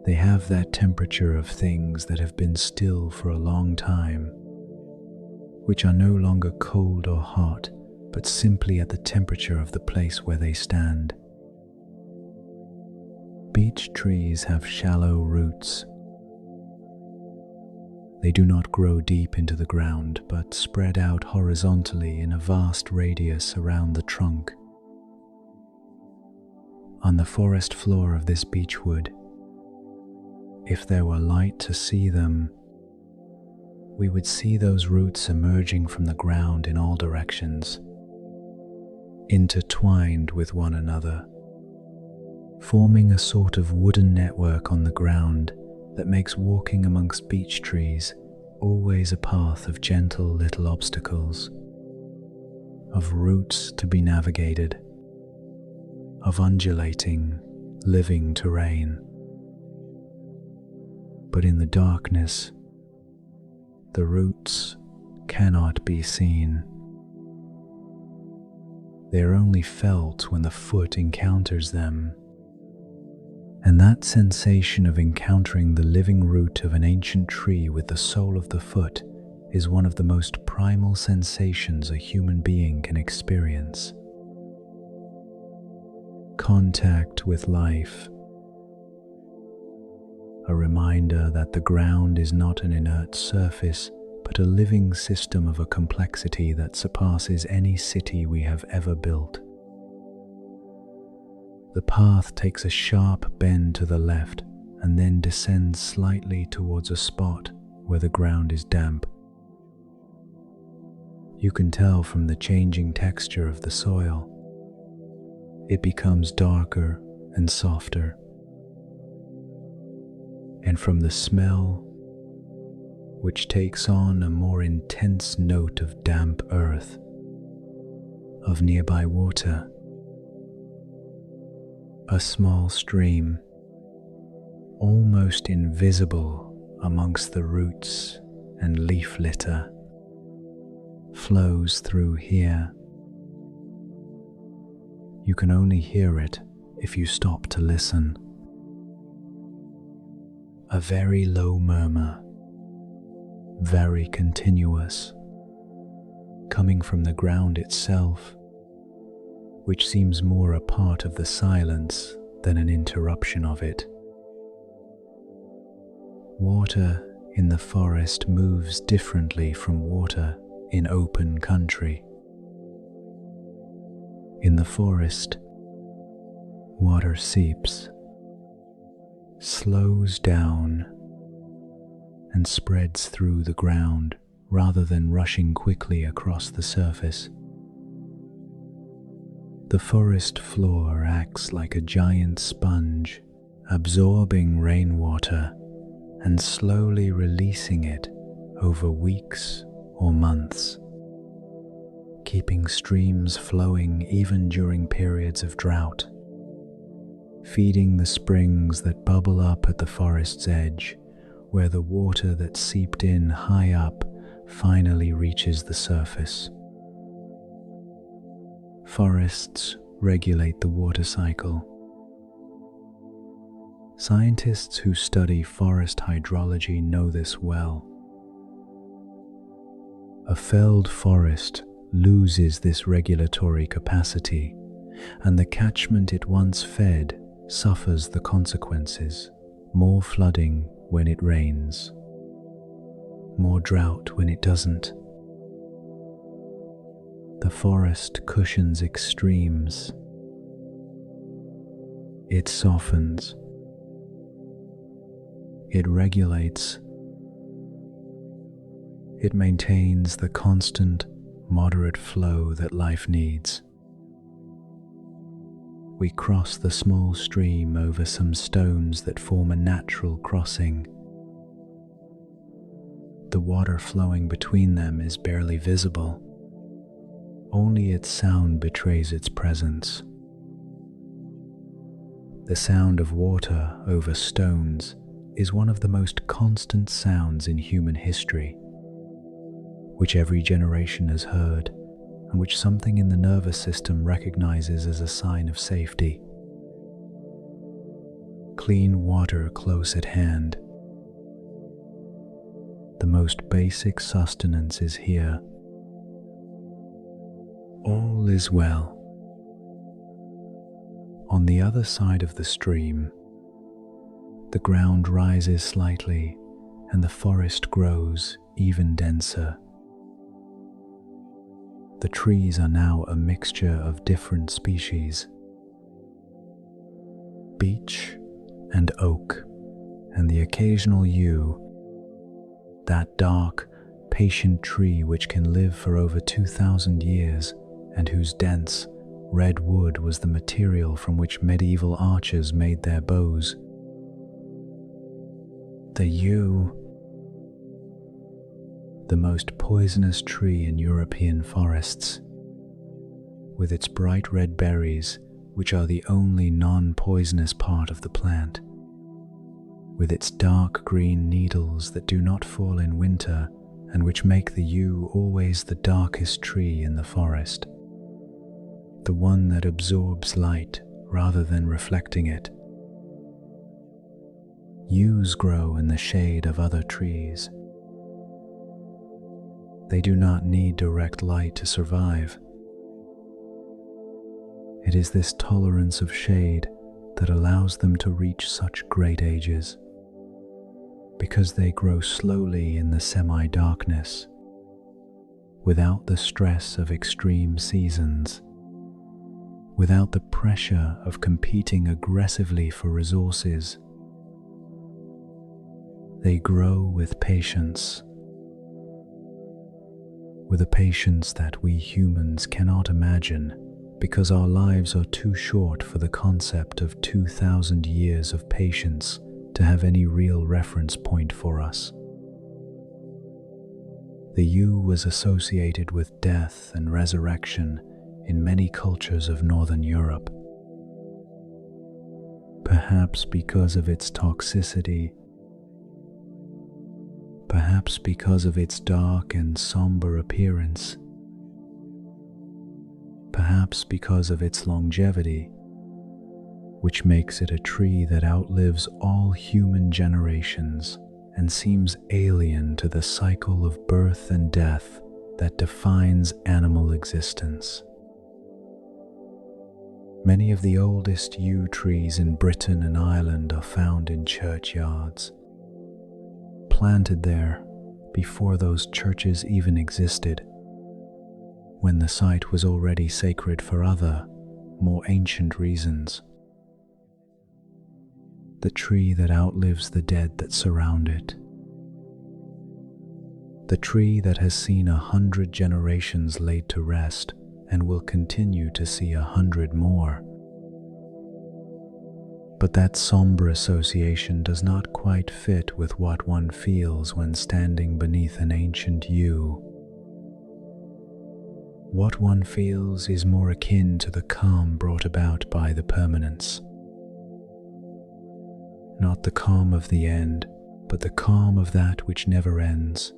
[SPEAKER 2] They have that temperature of things that have been still for a long time, which are no longer cold or hot, but simply at the temperature of the place where they stand. Beech trees have shallow roots. They do not grow deep into the ground, but spread out horizontally in a vast radius around the trunk. On the forest floor of this beechwood, if there were light to see them, we would see those roots emerging from the ground in all directions, intertwined with one another, forming a sort of wooden network on the ground that makes walking amongst beech trees always a path of gentle little obstacles, of routes to be navigated, of undulating, living terrain. But in the darkness, the roots cannot be seen. They are only felt when the foot encounters them. And that sensation of encountering the living root of an ancient tree with the sole of the foot is one of the most primal sensations a human being can experience. Contact with life. A reminder that the ground is not an inert surface, but a living system of a complexity that surpasses any city we have ever built. The path takes a sharp bend to the left and then descends slightly towards a spot where the ground is damp. You can tell from the changing texture of the soil. It becomes darker and softer. And from the smell, which takes on a more intense note of damp earth, of nearby water, a small stream, almost invisible amongst the roots and leaf litter, flows through here. You can only hear it if you stop to listen. A very low murmur, very continuous, coming from the ground itself, which seems more a part of the silence than an interruption of it. Water in the forest moves differently from water in open country. In the forest, water seeps, slows down, and spreads through the ground rather than rushing quickly across the surface. The forest floor acts like a giant sponge, absorbing rainwater and slowly releasing it over weeks or months, keeping streams flowing even during periods of drought, feeding the springs that bubble up at the forest's edge, where the water that seeped in high up finally reaches the surface. Forests regulate the water cycle. Scientists who study forest hydrology know this well. A felled forest loses this regulatory capacity, and the catchment it once fed suffers the consequences: more flooding when it rains, more drought when it doesn't. The forest cushions extremes. It softens. It regulates. It maintains the constant, moderate flow that life needs. We cross the small stream over some stones that form a natural crossing. The water flowing between them is barely visible. Only its sound betrays its presence. The sound of water over stones is one of the most constant sounds in human history, which every generation has heard, and which something in the nervous system recognizes as a sign of safety. clean water close at hand. The most basic sustenance is here. All is well. On the other side of the stream, the ground rises slightly and the forest grows even denser. The trees are now a mixture of different species: beech and oak, and the occasional yew, that dark, patient tree which can live for over 2,000 years and whose dense, red wood was the material from which medieval archers made their bows. The yew, the most poisonous tree in European forests, with its bright red berries, which are the only non-poisonous part of the plant, with its dark green needles that do not fall in winter and which make the yew always the darkest tree in the forest, the one that absorbs light rather than reflecting it. Yews grow in the shade of other trees. They do not need direct light to survive. It is this tolerance of shade that allows them to reach such great ages, because they grow slowly in the semi-darkness, without the stress of extreme seasons, without the pressure of competing aggressively for resources. They grow with patience, with a patience that we humans cannot imagine, because our lives are too short for the concept of 2,000 years of patience to have any real reference point for us. The yew was associated with death and resurrection in many cultures of Northern Europe. Perhaps because of its toxicity, perhaps because of its dark and somber appearance, perhaps because of its longevity, which makes it a tree that outlives all human generations and seems alien to the cycle of birth and death that defines animal existence. Many of the oldest yew trees in Britain and Ireland are found in churchyards, planted there before those churches even existed, when the site was already sacred for other, more ancient reasons. The tree that outlives the dead that surround it. The tree that has seen 100 generations laid to rest and will continue to see 100 more. But that somber association does not quite fit with what one feels when standing beneath an ancient yew. What one feels is more akin to the calm brought about by the permanence. Not the calm of the end, but the calm of that which never ends.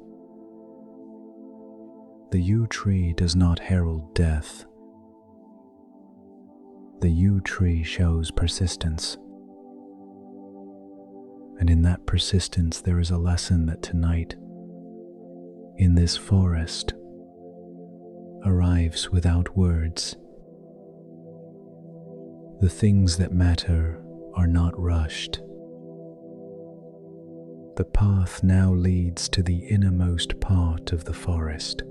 [SPEAKER 2] The yew tree does not herald death. The yew tree shows persistence. And in that persistence there is a lesson that tonight, in this forest, arrives without words. The things that matter are not rushed. The path now leads to the innermost part of the forest,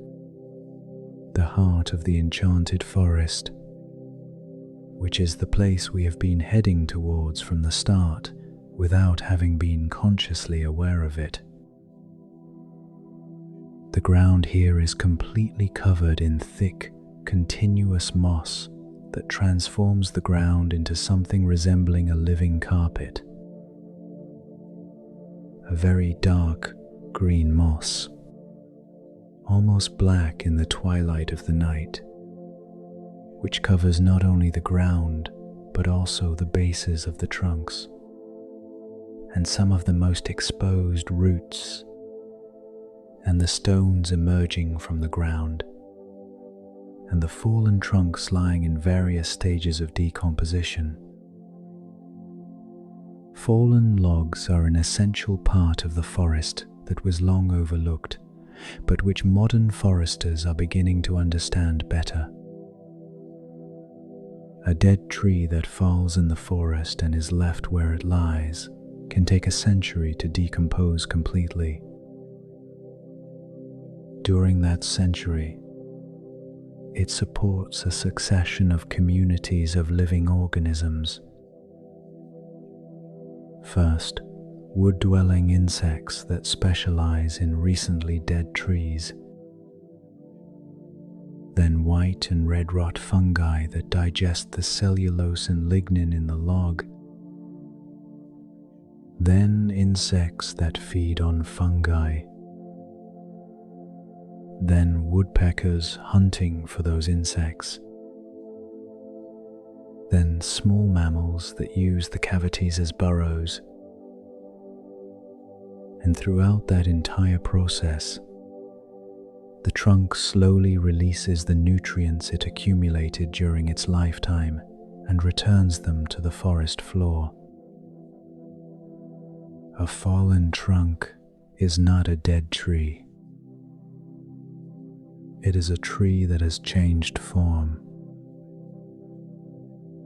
[SPEAKER 2] the heart of the enchanted forest, which is the place we have been heading towards from the start without having been consciously aware of it. The ground here is completely covered in thick, continuous moss that transforms the ground into something resembling a living carpet. A very dark green moss, almost black in the twilight of the night, which covers not only the ground but also the bases of the trunks and some of the most exposed roots and the stones emerging from the ground and the fallen trunks lying in various stages of decomposition. Fallen logs are an essential part of the forest that was long overlooked, but which modern foresters are beginning to understand better. A dead tree that falls in the forest and is left where it lies can take a century to decompose completely. During that century, it supports a succession of communities of living organisms. First, wood-dwelling insects that specialize in recently dead trees. Then white and red rot fungi that digest the cellulose and lignin in the log. Then insects that feed on fungi. Then woodpeckers hunting for those insects. Then small mammals that use the cavities as burrows. And throughout that entire process, the trunk slowly releases the nutrients it accumulated during its lifetime and returns them to the forest floor. A fallen trunk is not a dead tree. It is a tree that has changed form,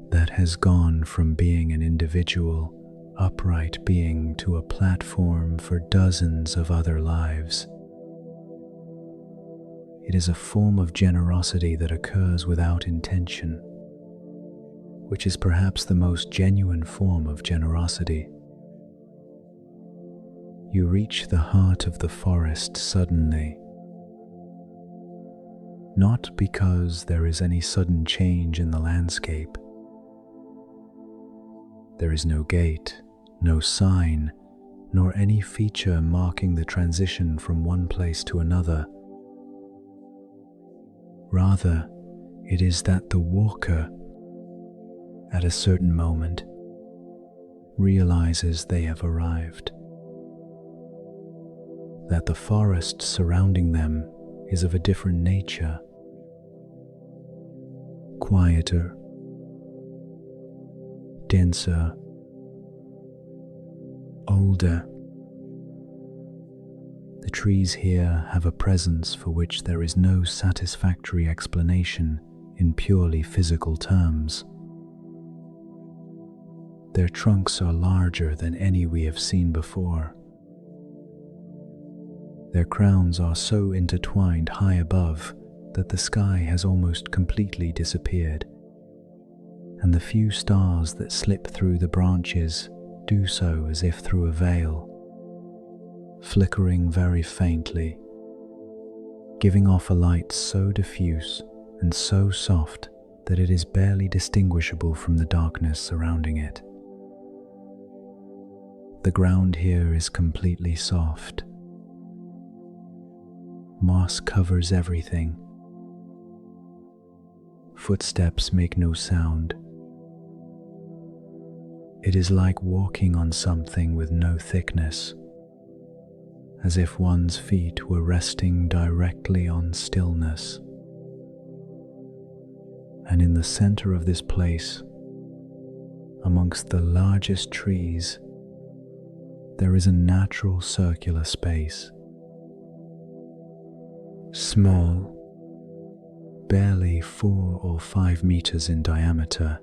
[SPEAKER 2] that has gone from being an individual, upright being to a platform for dozens of other lives. It is a form of generosity that occurs without intention, which is perhaps the most genuine form of generosity. You reach the heart of the forest suddenly, not because there is any sudden change in the landscape. There is no gate, no sign, nor any feature marking the transition from one place to another. Rather, it is that the walker, at a certain moment, realizes they have arrived, that the forest surrounding them is of a different nature, quieter, denser, older. The trees here have a presence for which there is no satisfactory explanation in purely physical terms. Their trunks are larger than any we have seen before. Their crowns are so intertwined high above that the sky has almost completely disappeared, and the few stars that slip through the branches do so as if through a veil, flickering very faintly, giving off a light so diffuse and so soft that it is barely distinguishable from the darkness surrounding it. The ground here is completely soft. Moss covers everything. Footsteps make no sound. It is like walking on something with no thickness, as if one's feet were resting directly on stillness. And in the center of this place, amongst the largest trees, there is a natural circular space. Small, barely 4 or 5 meters in diameter,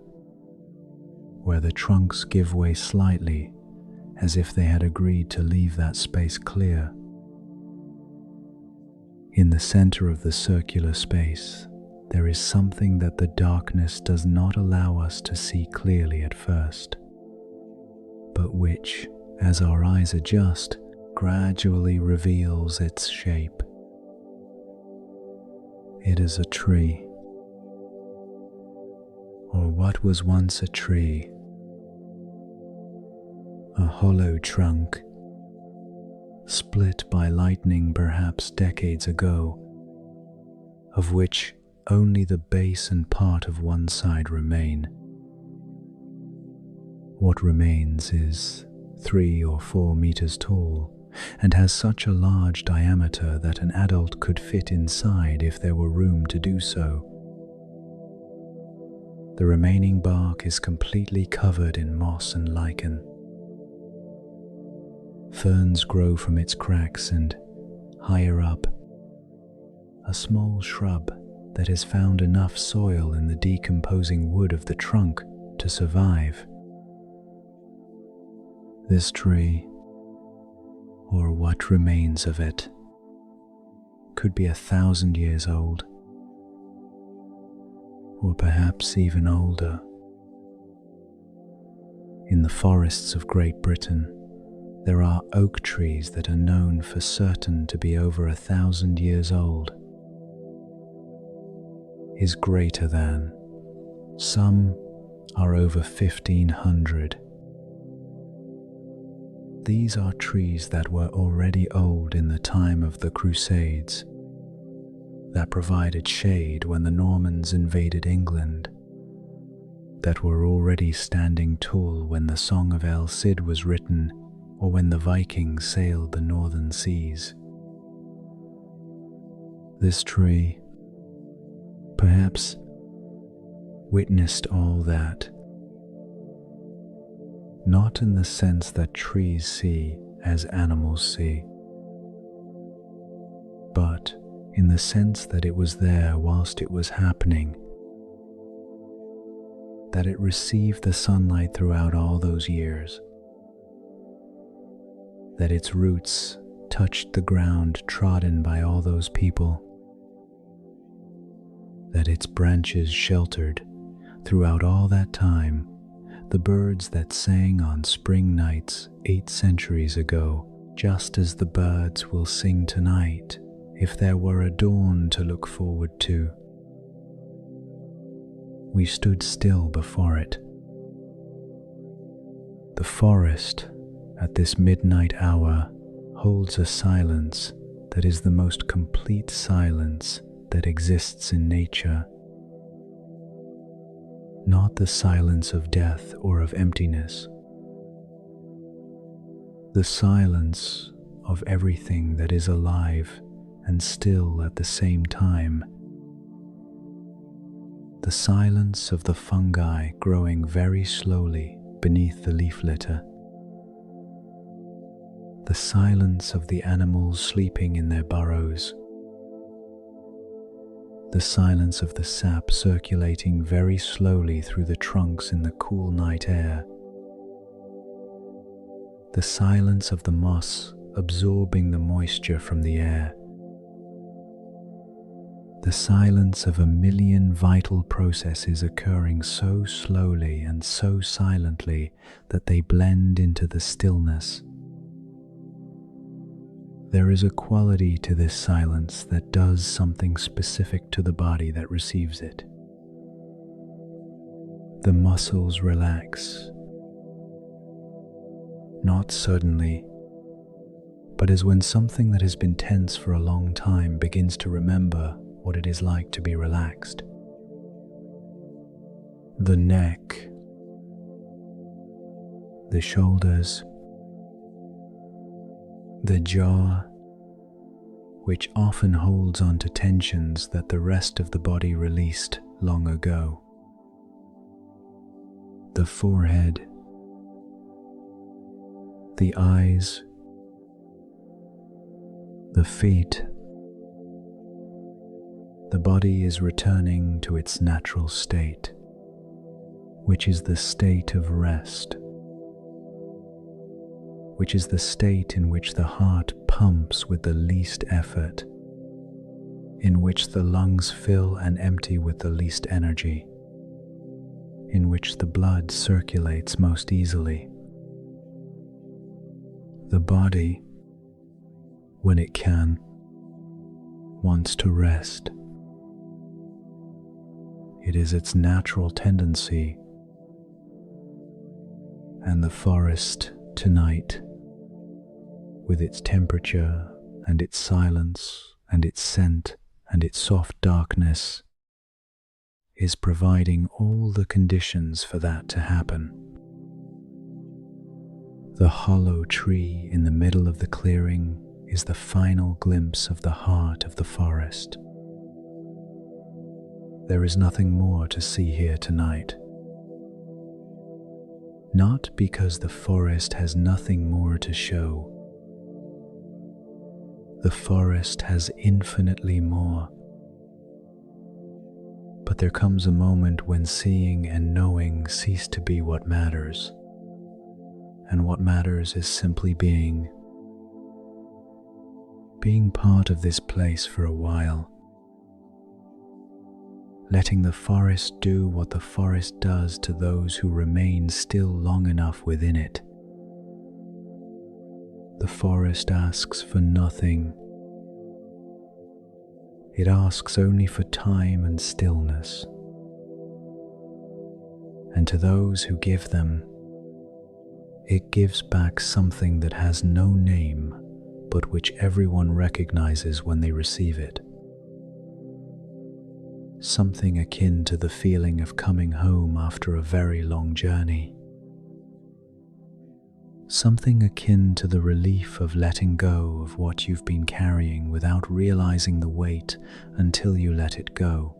[SPEAKER 2] where the trunks give way slightly as if they had agreed to leave that space clear. In the center of the circular space, there is something that the darkness does not allow us to see clearly at first, but which, as our eyes adjust, gradually reveals its shape. It is a tree, or what was once a tree, a hollow trunk, split by lightning perhaps decades ago, of which only the base and part of one side remain. What remains is 3 or 4 meters tall, and has such a large diameter that an adult could fit inside if there were room to do so. The remaining bark is completely covered in moss and lichen. ferns grow from its cracks, and higher up, a small shrub that has found enough soil in the decomposing wood of the trunk to survive. This tree, or what remains of it, could be 1,000 years old, or perhaps even older. In the forests of Great Britain, there are oak trees that are known for certain to be over 1,000 years old. Is greater than. Some are over 1,500. These are trees that were already old in the time of the Crusades, that provided shade when the Normans invaded England, that were already standing tall when the Song of El Cid was written, or when the Vikings sailed the northern seas. This tree, perhaps, witnessed all that, not in the sense that trees see as animals see, but in the sense that it was there whilst it was happening, that it received the sunlight throughout all those years, that its roots touched the ground trodden by all those people, that its branches sheltered, throughout all that time, the birds that sang on spring nights 8 centuries ago, just as the birds will sing tonight if there were a dawn to look forward to. We stood still before it. The forest at this midnight hour holds a silence that is the most complete silence that exists in nature. Not the silence of death or of emptiness. The silence of everything that is alive and still at the same time. The silence of the fungi growing very slowly beneath the leaf litter. The silence of the animals sleeping in their burrows. The silence of the sap circulating very slowly through the trunks in the cool night air. The silence of the moss absorbing the moisture from the air. The silence of 1,000,000 vital processes occurring so slowly and so silently that they blend into the stillness. There is a quality to this silence that does something specific to the body that receives it. The muscles relax, not suddenly, but as when something that has been tense for a long time begins to remember what it is like to be relaxed. The neck, the shoulders, the jaw, which often holds on to tensions that the rest of the body released long ago. The forehead, the eyes, the feet. The body is returning to its natural state, which is the state of rest, which is the state in which the heart pumps with the least effort, in which the lungs fill and empty with the least energy, in which the blood circulates most easily. The body, when it can, wants to rest. It is its natural tendency, and the forest tonight, with its temperature and its silence and its scent and its soft darkness, is providing all the conditions for that to happen. The hollow tree in the middle of the clearing is the final glimpse of the heart of the forest. There is nothing more to see here tonight. Not because the forest has nothing more to show, The forest has infinitely more. But there comes a moment when seeing and knowing cease to be what matters, and what matters is simply being part of this place for a while, letting the forest do what the forest does to those who remain still long enough within it. The forest asks for nothing. It asks only for time and stillness. And to those who give them, it gives back something that has no name, but which everyone recognizes when they receive it. Something akin to the feeling of coming home after a very long journey. Something akin to the relief of letting go of what you've been carrying without realizing the weight until you let it go.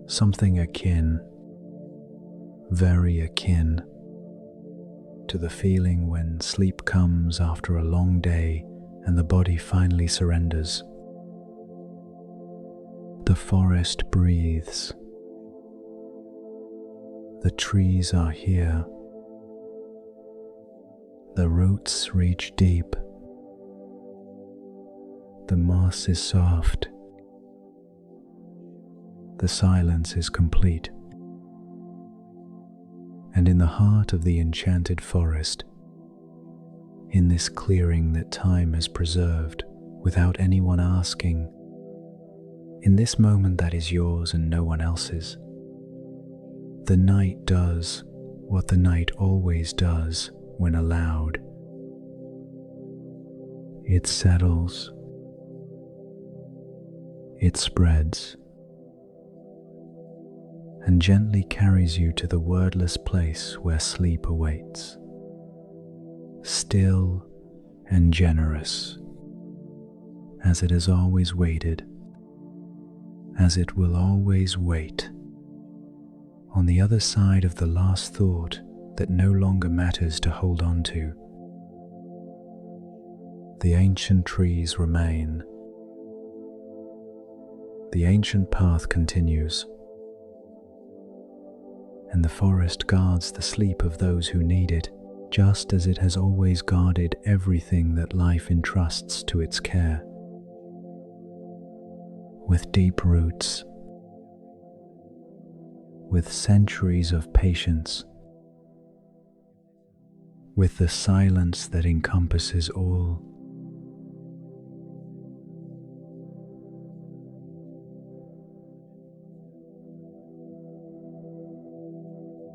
[SPEAKER 2] Something akin, very akin, to the feeling when sleep comes after a long day and the body finally surrenders. The forest breathes. The trees are here. The roots reach deep. The moss is soft. The silence is complete. And in the heart of the enchanted forest, in this clearing that time has preserved without anyone asking, in this moment that is yours and no one else's, the night does what the night always does when allowed. It settles. It spreads. And gently carries you to the wordless place where sleep awaits. Still and generous, as it has always waited, as it will always wait, on the other side of the last thought that no longer matters to hold on to. The ancient trees remain. The ancient path continues. And the forest guards the sleep of those who need it, just as it has always guarded everything that life entrusts to its care. With deep roots, with centuries of patience, with the silence that encompasses all.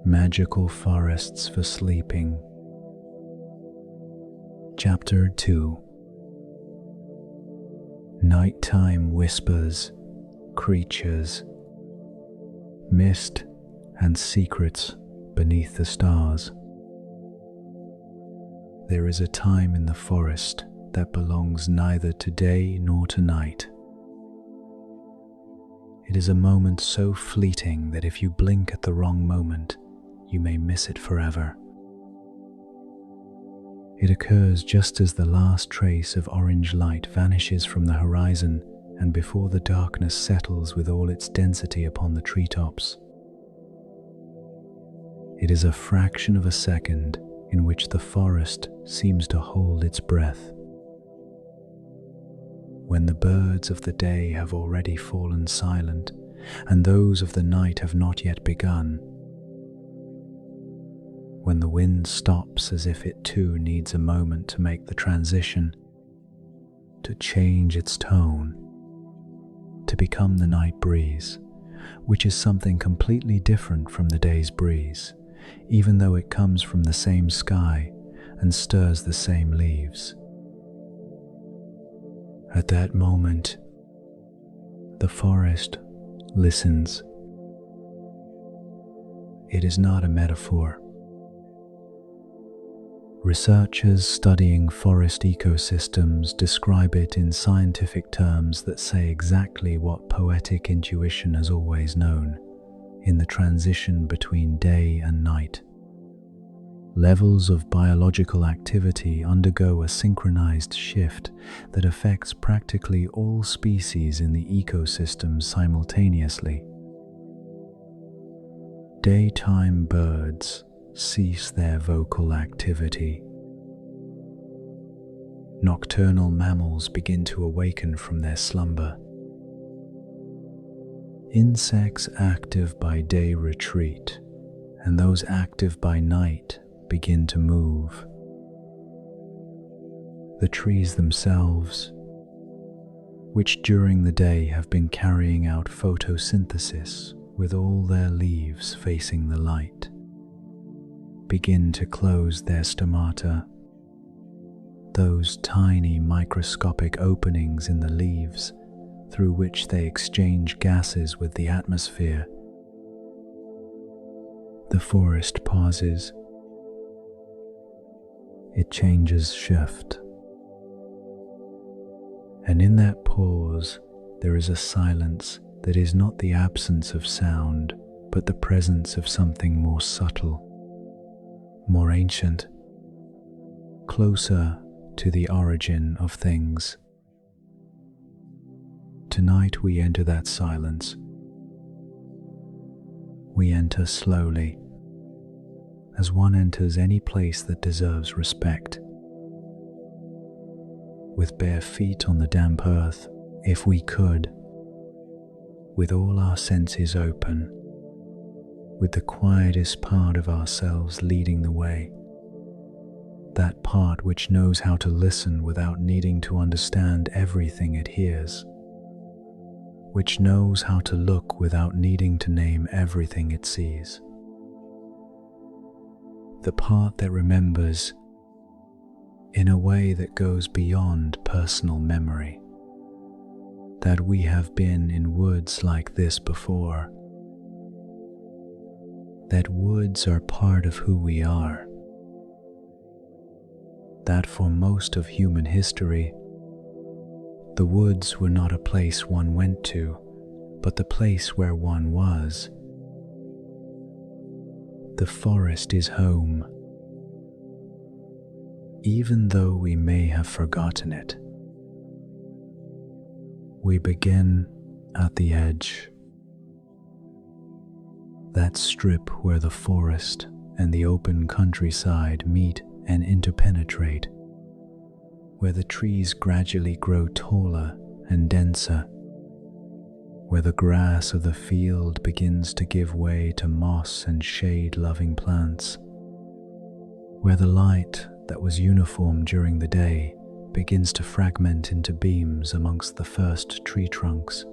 [SPEAKER 2] Magical Forests for Sleeping. Chapter 2. Nighttime whispers, creatures, mist and secrets beneath the stars. There is a time in the forest that belongs neither to day nor to night. It is a moment so fleeting that if you blink at the wrong moment, you may miss it forever. It occurs just as the last trace of orange light vanishes from the horizon and before the darkness settles with all its density upon the treetops. It is a fraction of a second in which the forest seems to hold its breath. When the birds of the day have already fallen silent and those of the night have not yet begun, when the wind stops as if it too needs a moment to make the transition, to change its tone, to become the night breeze, which is something completely different from the day's breeze, even though it comes from the same sky and stirs the same leaves. At that moment, the forest listens. It is not a metaphor. Researchers studying forest ecosystems describe it in scientific terms that say exactly what poetic intuition has always known, in the transition between day and night. levels of biological activity undergo a synchronized shift that affects practically all species in the ecosystem simultaneously. Daytime birds cease their vocal activity. Nocturnal mammals begin to awaken from their slumber. Insects active by day retreat, and those active by night begin to move. The trees themselves, which during the day have been carrying out photosynthesis with all their leaves facing the light, begin to close their stomata, those tiny microscopic openings in the leaves through which they exchange gases with the atmosphere. The forest pauses. It changes shift. And in that pause, there is a silence that is not the absence of sound, but the presence of something more subtle, more ancient, closer to the origin of things. Tonight we enter that silence. We enter slowly, as one enters any place that deserves respect. With bare feet on the damp earth, if we could, with all our senses open, with the quietest part of ourselves leading the way, that part which knows how to listen without needing to understand everything it hears, which knows how to look without needing to name everything it sees. The part that remembers in a way that goes beyond personal memory, that we have been in woods like this before, that woods are part of who we are, that for most of human history, the woods were not a place one went to, but the place where one was. The forest is home, even though we may have forgotten it. We begin at the edge, that strip where the forest and the open countryside meet and interpenetrate, where the trees gradually grow taller and denser, where the grass of the field begins to give way to moss and shade-loving plants, where the light that was uniform during the day begins to fragment into beams amongst the first tree trunks.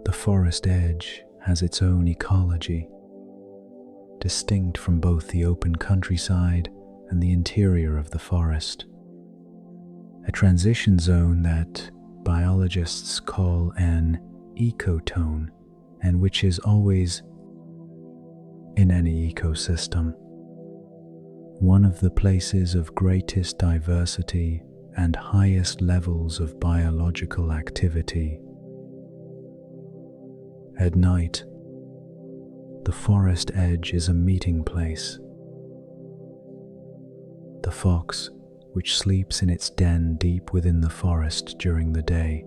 [SPEAKER 2] The forest edge has its own ecology, distinct from both the open countryside and the interior of the forest, a transition zone that biologists call an ecotone, and which is always, in any ecosystem, one of the places of greatest diversity and highest levels of biological activity. At night, the forest edge is a meeting place. The fox, which sleeps in its den deep within the forest during the day,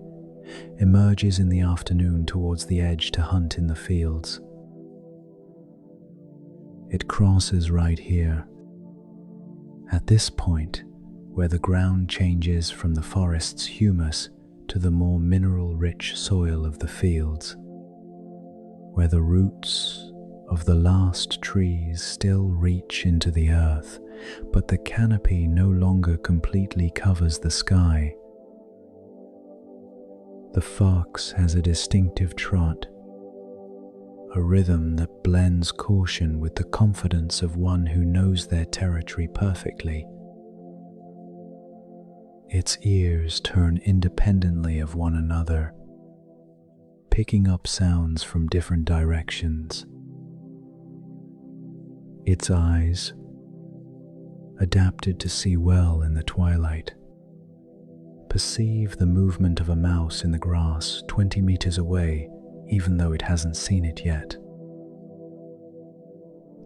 [SPEAKER 2] emerges in the afternoon towards the edge to hunt in the fields. It crosses right here, at this point where the ground changes from the forest's humus to the more mineral-rich soil of the fields, where the roots of the last trees still reach into the earth, but the canopy no longer completely covers the sky. The fox has a distinctive trot, a rhythm that blends caution with the confidence of one who knows their territory perfectly. Its ears turn independently of one another, picking up sounds from different directions. Its eyes, adapted to see well in the twilight, perceive the movement of a mouse in the grass 20 meters away, even though it hasn't seen it yet.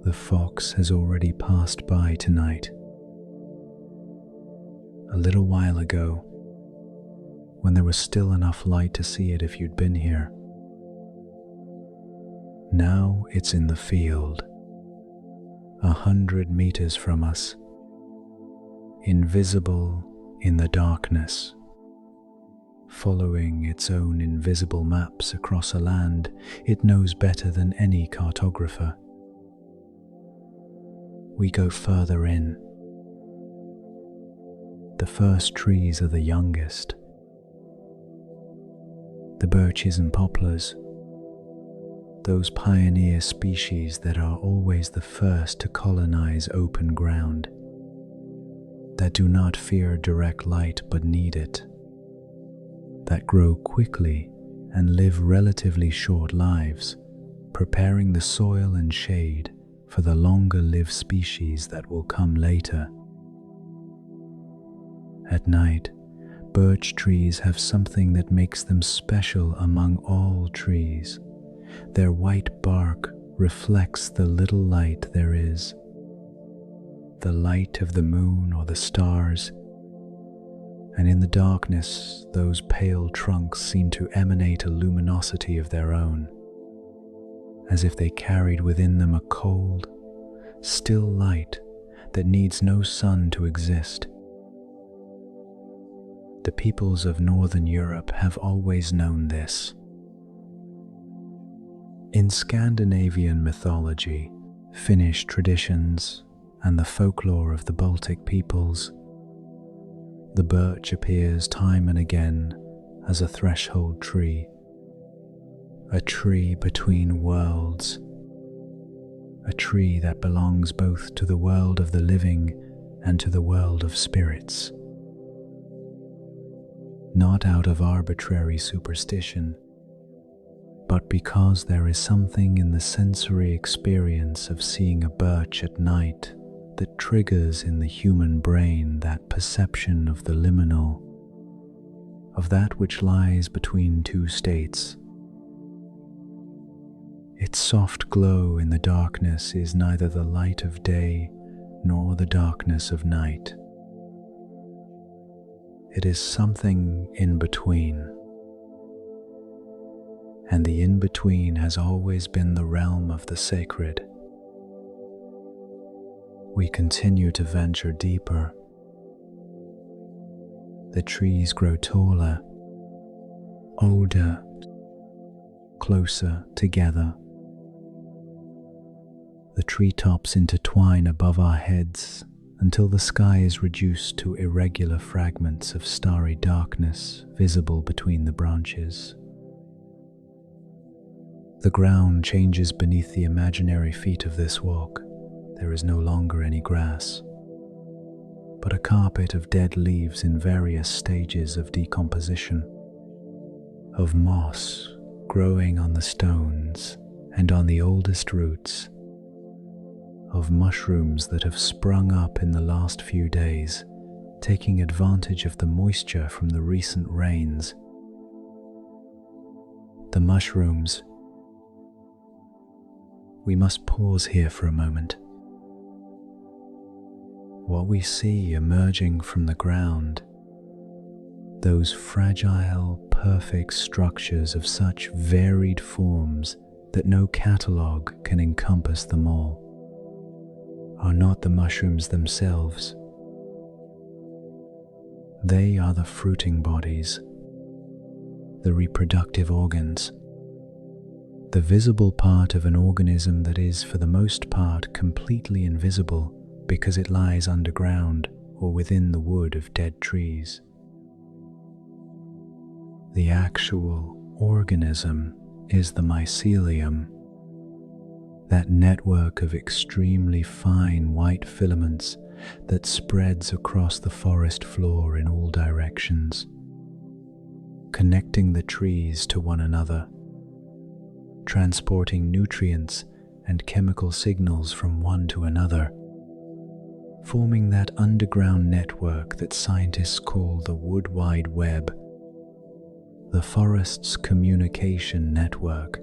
[SPEAKER 2] The fox has already passed by tonight. A little while ago, when there was still enough light to see it if you'd been here. Now it's in the field, 100 meters from us, invisible in the darkness, following its own invisible maps across a land it knows better than any cartographer. We go further in. The first trees are the youngest. The birches and poplars, those pioneer species that are always the first to colonize open ground, that do not fear direct light but need it, that grow quickly and live relatively short lives, preparing the soil and shade for the longer-lived species that will come later. At night, birch trees have something that makes them special among all trees. Their white bark reflects the little light there is, the light of the moon or the stars, and in the darkness those pale trunks seem to emanate a luminosity of their own, as if they carried within them a cold, still light that needs no sun to exist. The peoples of Northern Europe have always known this. In Scandinavian mythology, Finnish traditions, and the folklore of the Baltic peoples, the birch appears time and again as a threshold tree, a tree between worlds, a tree that belongs both to the world of the living and to the world of spirits. Not out of arbitrary superstition, but because there is something in the sensory experience of seeing a birch at night that triggers in the human brain that perception of the liminal, of that which lies between two states. Its soft glow in the darkness is neither the light of day nor the darkness of night. It is something in between, and the in-between has always been the realm of the sacred. We continue to venture deeper. The trees grow taller, older, closer together. The treetops intertwine above our heads until the sky is reduced to irregular fragments of starry darkness visible between the branches. The ground changes beneath the imaginary feet of this walk. There is no longer any grass, but a carpet of dead leaves in various stages of decomposition, of moss growing on the stones and on the oldest roots, of mushrooms that have sprung up in the last few days, taking advantage of the moisture from the recent rains. The mushrooms. We must pause here for a moment. What we see emerging from the ground, those fragile, perfect structures of such varied forms that no catalogue can encompass them all, are not the mushrooms themselves. They are the fruiting bodies, the reproductive organs, the visible part of an organism that is for the most part completely invisible because it lies underground or within the wood of dead trees. The actual organism is the mycelium, that network of extremely fine white filaments that spreads across the forest floor in all directions, connecting the trees to one another, transporting nutrients and chemical signals from one to another, forming that underground network that scientists call the Wood Wide Web, the forest's communication network.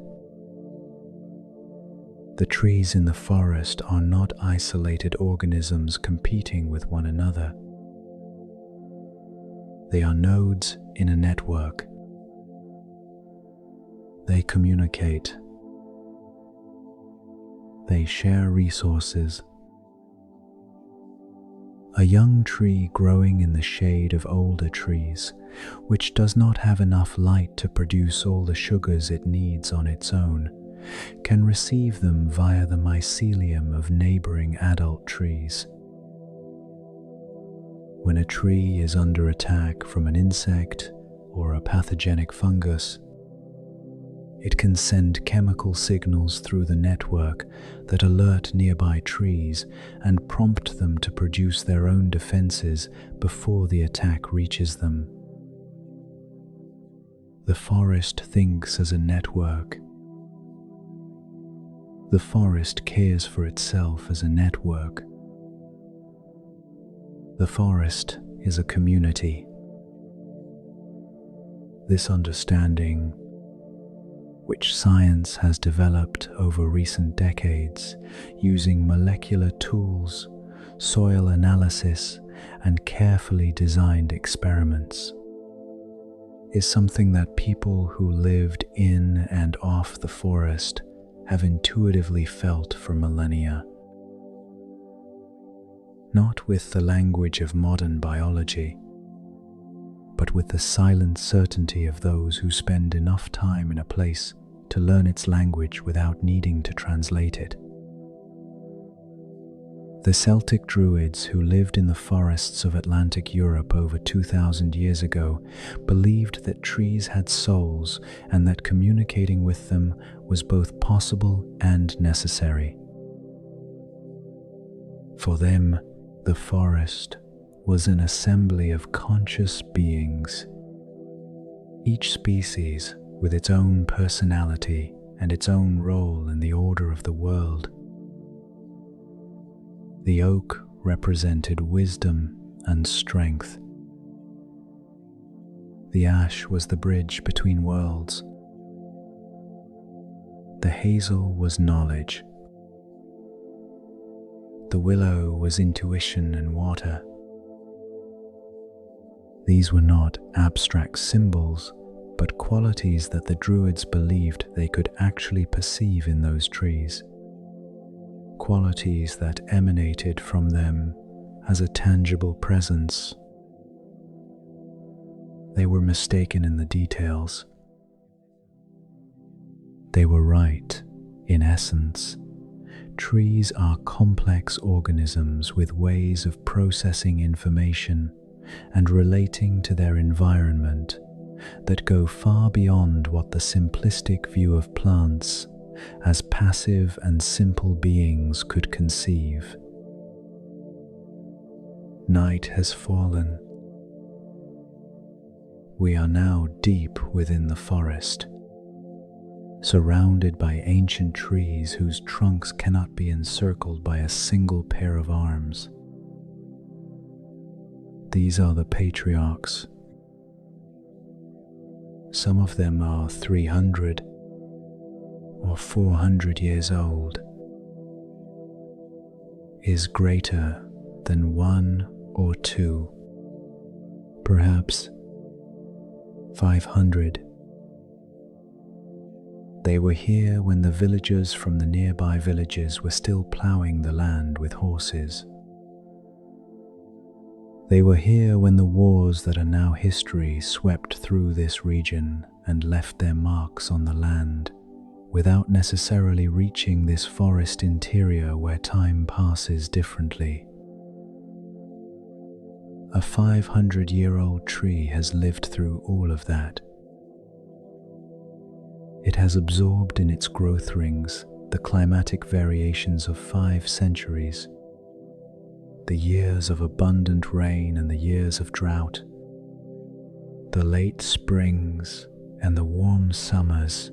[SPEAKER 2] The trees in the forest are not isolated organisms competing with one another. They are nodes in a network. They communicate. They share resources. A young tree growing in the shade of older trees, which does not have enough light to produce all the sugars it needs on its own, can receive them via the mycelium of neighboring adult trees. When a tree is under attack from an insect or a pathogenic fungus, it can send chemical signals through the network that alert nearby trees and prompt them to produce their own defenses before the attack reaches them. The forest thinks as a network. The forest cares for itself as a network. The forest is a community. This understanding, which science has developed over recent decades using molecular tools, soil analysis, and carefully designed experiments, is something that people who lived in and off the forest have intuitively felt for millennia. Not with the language of modern biology, but with the silent certainty of those who spend enough time in a place to learn its language without needing to translate it. The Celtic Druids who lived in the forests of Atlantic Europe over 2,000 years ago believed that trees had souls and that communicating with them was both possible and necessary. For them, the forest was an assembly of conscious beings, each species with its own personality and its own role in the order of the world. The oak represented wisdom and strength. The ash was the bridge between worlds. The hazel was knowledge. The willow was intuition and water. These were not abstract symbols, but qualities that the Druids believed they could actually perceive in those trees. Qualities that emanated from them as a tangible presence. They were mistaken in the details. They were right, in essence. Trees are complex organisms with ways of processing information and relating to their environment that go far beyond what the simplistic view of plants as passive and simple beings could conceive. Night has fallen. We are now deep within the forest, surrounded by ancient trees whose trunks cannot be encircled by a single pair of arms. These are the patriarchs. Some of them are 300 or 400 years old. Is greater than 1 or 2, perhaps 500. They were here when the villagers from the nearby villages were still ploughing the land with horses. They were here when the wars that are now history swept through this region and left their marks on the land, without necessarily reaching this forest interior where time passes differently. A 500-year-old tree has lived through all of that. It has absorbed in its growth rings the climatic variations of 5 centuries, the years of abundant rain and the years of drought, the late springs and the warm summers.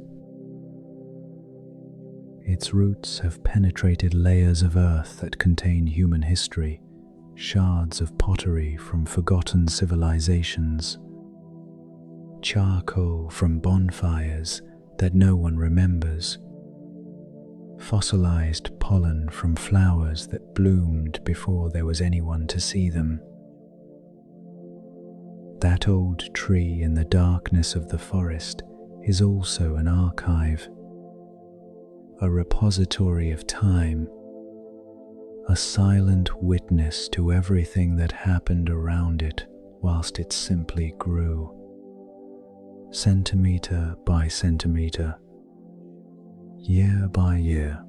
[SPEAKER 2] Its roots have penetrated layers of earth that contain human history, shards of pottery from forgotten civilizations, charcoal from bonfires that no one remembers, fossilized pollen from flowers that bloomed before there was anyone to see them. That old tree in the darkness of the forest is also an archive, a repository of time, a silent witness to everything that happened around it whilst it simply grew, centimeter by centimeter, year by year,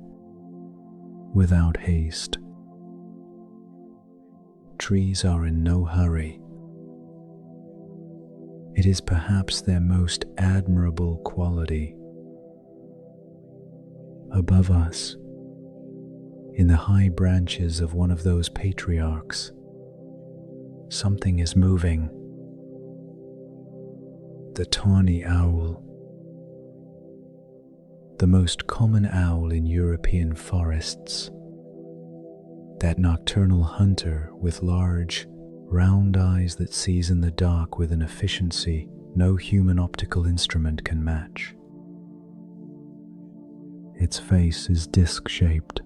[SPEAKER 2] without haste. Trees are in no hurry. It is perhaps their most admirable quality. Above us, in the high branches of one of those patriarchs, something is moving. The tawny owl, the most common owl in European forests, that nocturnal hunter with large, round eyes that sees in the dark with an efficiency no human optical instrument can match. Its face is disc-shaped,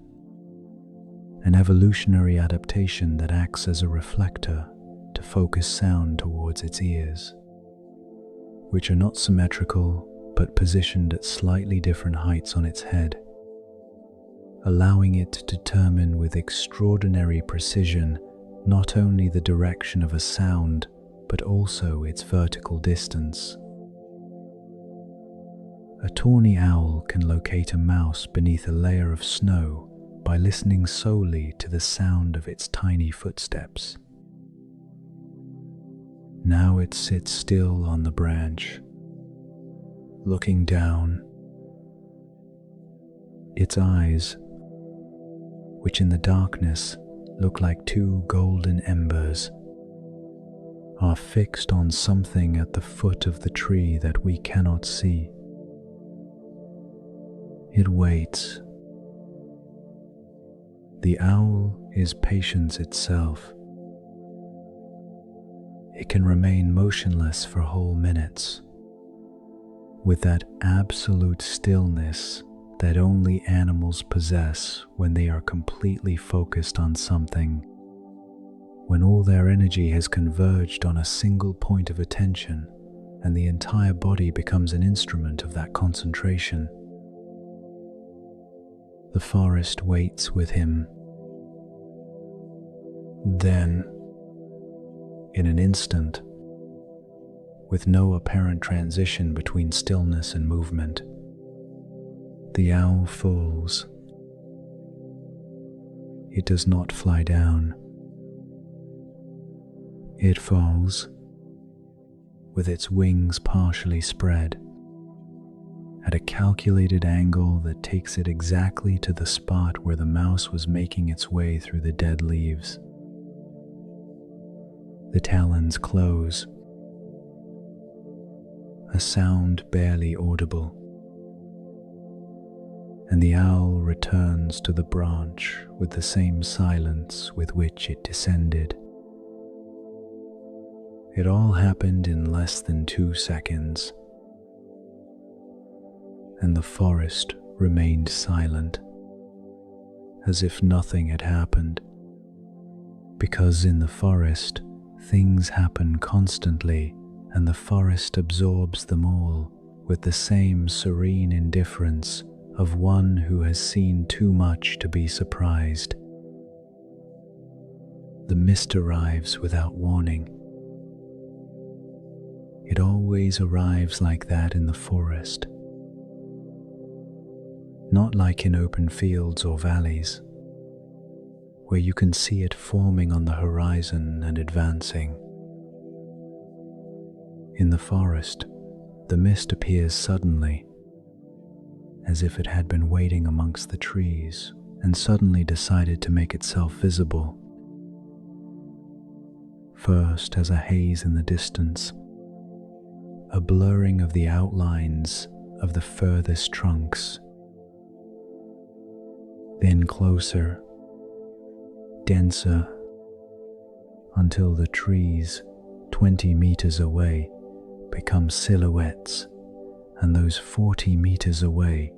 [SPEAKER 2] an evolutionary adaptation that acts as a reflector to focus sound towards its ears, which are not symmetrical but positioned at slightly different heights on its head, allowing it to determine with extraordinary precision not only the direction of a sound but also its vertical distance. A tawny owl can locate a mouse beneath a layer of snow by listening solely to the sound of its tiny footsteps. Now it sits still on the branch, looking down. Its eyes, which in the darkness look like two golden embers, are fixed on something at the foot of the tree that we cannot see. It waits. The owl is patience itself. It can remain motionless for whole minutes, with that absolute stillness that only animals possess when they are completely focused on something, when all their energy has converged on a single point of attention and the entire body becomes an instrument of that concentration. The forest waits with him. Then, in an instant, with no apparent transition between stillness and movement, the owl falls. It does not fly down. It falls, with its wings partially spread, at a calculated angle that takes it exactly to the spot where the mouse was making its way through the dead leaves. The talons close, a sound barely audible, and the owl returns to the branch with the same silence with which it descended. It all happened in less than 2 seconds, and the forest remained silent, as if nothing had happened, because in the forest things happen constantly, and the forest absorbs them all with the same serene indifference of one who has seen too much to be surprised. The mist arrives without warning. It always arrives like that in the forest, not like in open fields or valleys, where you can see it forming on the horizon and advancing. In the forest, the mist appears suddenly, as if it had been waiting amongst the trees and suddenly decided to make itself visible. First as a haze in the distance, a blurring of the outlines of the furthest trunks, then closer, denser, until the trees 20 meters away become silhouettes, and those 40 meters away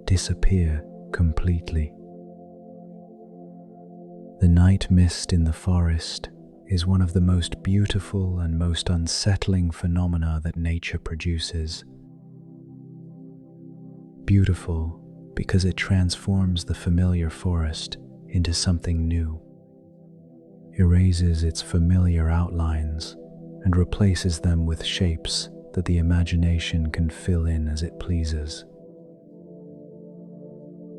[SPEAKER 2] disappear completely. The night mist in the forest is one of the most beautiful and most unsettling phenomena that nature produces. Beautiful because it transforms the familiar forest into something new, erases its familiar outlines, and replaces them with shapes that the imagination can fill in as it pleases.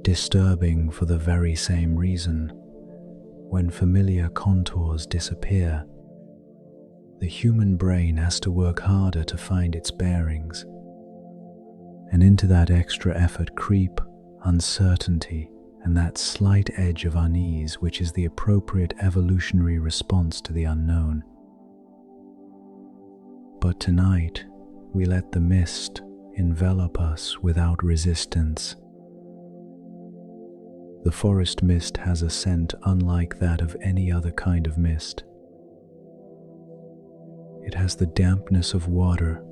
[SPEAKER 2] Disturbing for the very same reason. When familiar contours disappear, the human brain has to work harder to find its bearings, and into that extra effort creep uncertainty and that slight edge of unease which is the appropriate evolutionary response to the unknown. But tonight, we let the mist envelop us without resistance. The forest mist has a scent unlike that of any other kind of mist. It has the dampness of water,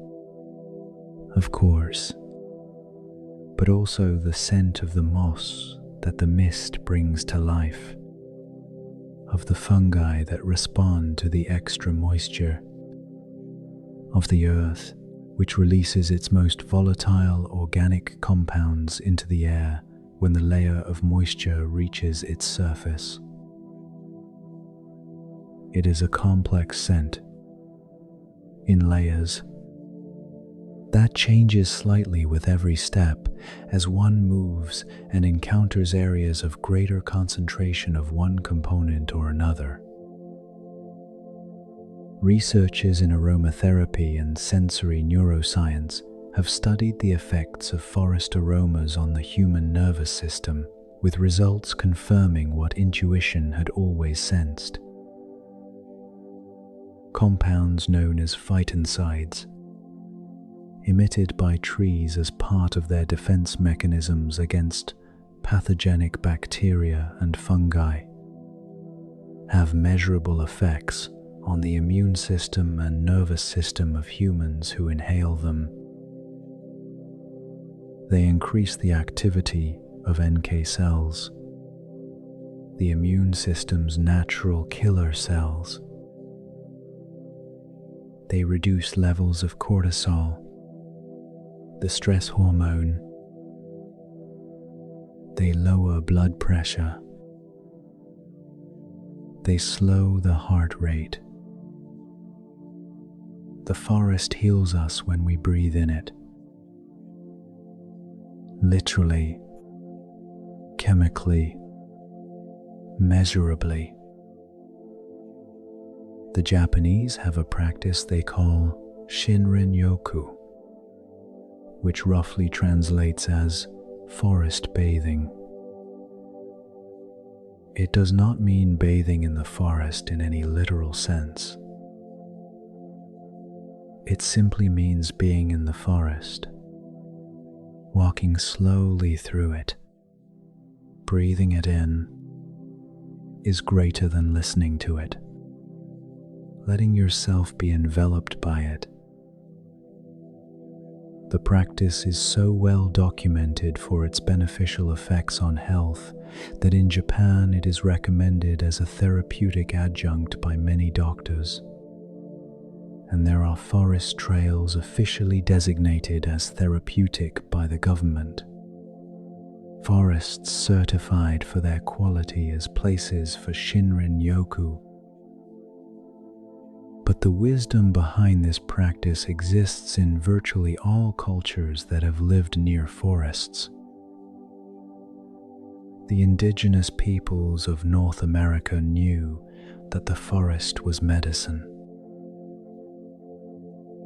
[SPEAKER 2] of course, but also the scent of the moss that the mist brings to life, of the fungi that respond to the extra moisture, of the earth which releases its most volatile organic compounds into the air when the layer of moisture reaches its surface. It is a complex scent, in layers, that changes slightly with every step as one moves and encounters areas of greater concentration of one component or another. Researchers in aromatherapy and sensory neuroscience have studied the effects of forest aromas on the human nervous system, with results confirming what intuition had always sensed. Compounds known as phytoncides, emitted by trees as part of their defense mechanisms against pathogenic bacteria and fungi, have measurable effects on the immune system and nervous system of humans who inhale them. They increase the activity of NK cells, the immune system's natural killer cells. They reduce levels of cortisol, the stress hormone. They lower blood pressure. They slow the heart rate. The forest heals us when we breathe in it. Literally, chemically, measurably. The Japanese have a practice they call Shinrin-yoku, which roughly translates as forest bathing. It does not mean bathing in the forest in any literal sense. It simply means being in the forest, walking slowly through it. Breathing it in is greater than listening to it. Letting yourself be enveloped by it. The practice is so well documented for its beneficial effects on health that in Japan it is recommended as a therapeutic adjunct by many doctors. And there are forest trails officially designated as therapeutic by the government. Forests certified for their quality as places for Shinrin-yoku. But the wisdom behind this practice exists in virtually all cultures that have lived near forests. The indigenous peoples of North America knew that the forest was medicine.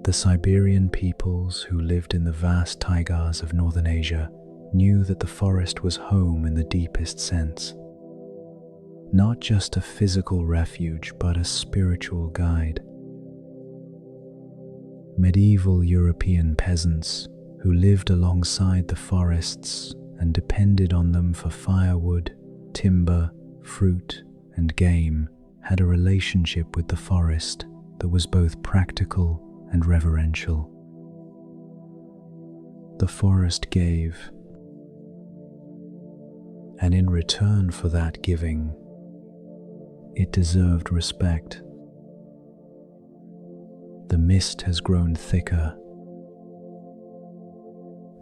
[SPEAKER 2] The Siberian peoples who lived in the vast taigas of northern Asia knew that the forest was home in the deepest sense. Not just a physical refuge, but a spiritual guide. Medieval European peasants who lived alongside the forests and depended on them for firewood, timber, fruit, and game had a relationship with the forest that was both practical and reverential. The forest gave. and in return for that giving, it deserved respect. The mist has grown thicker.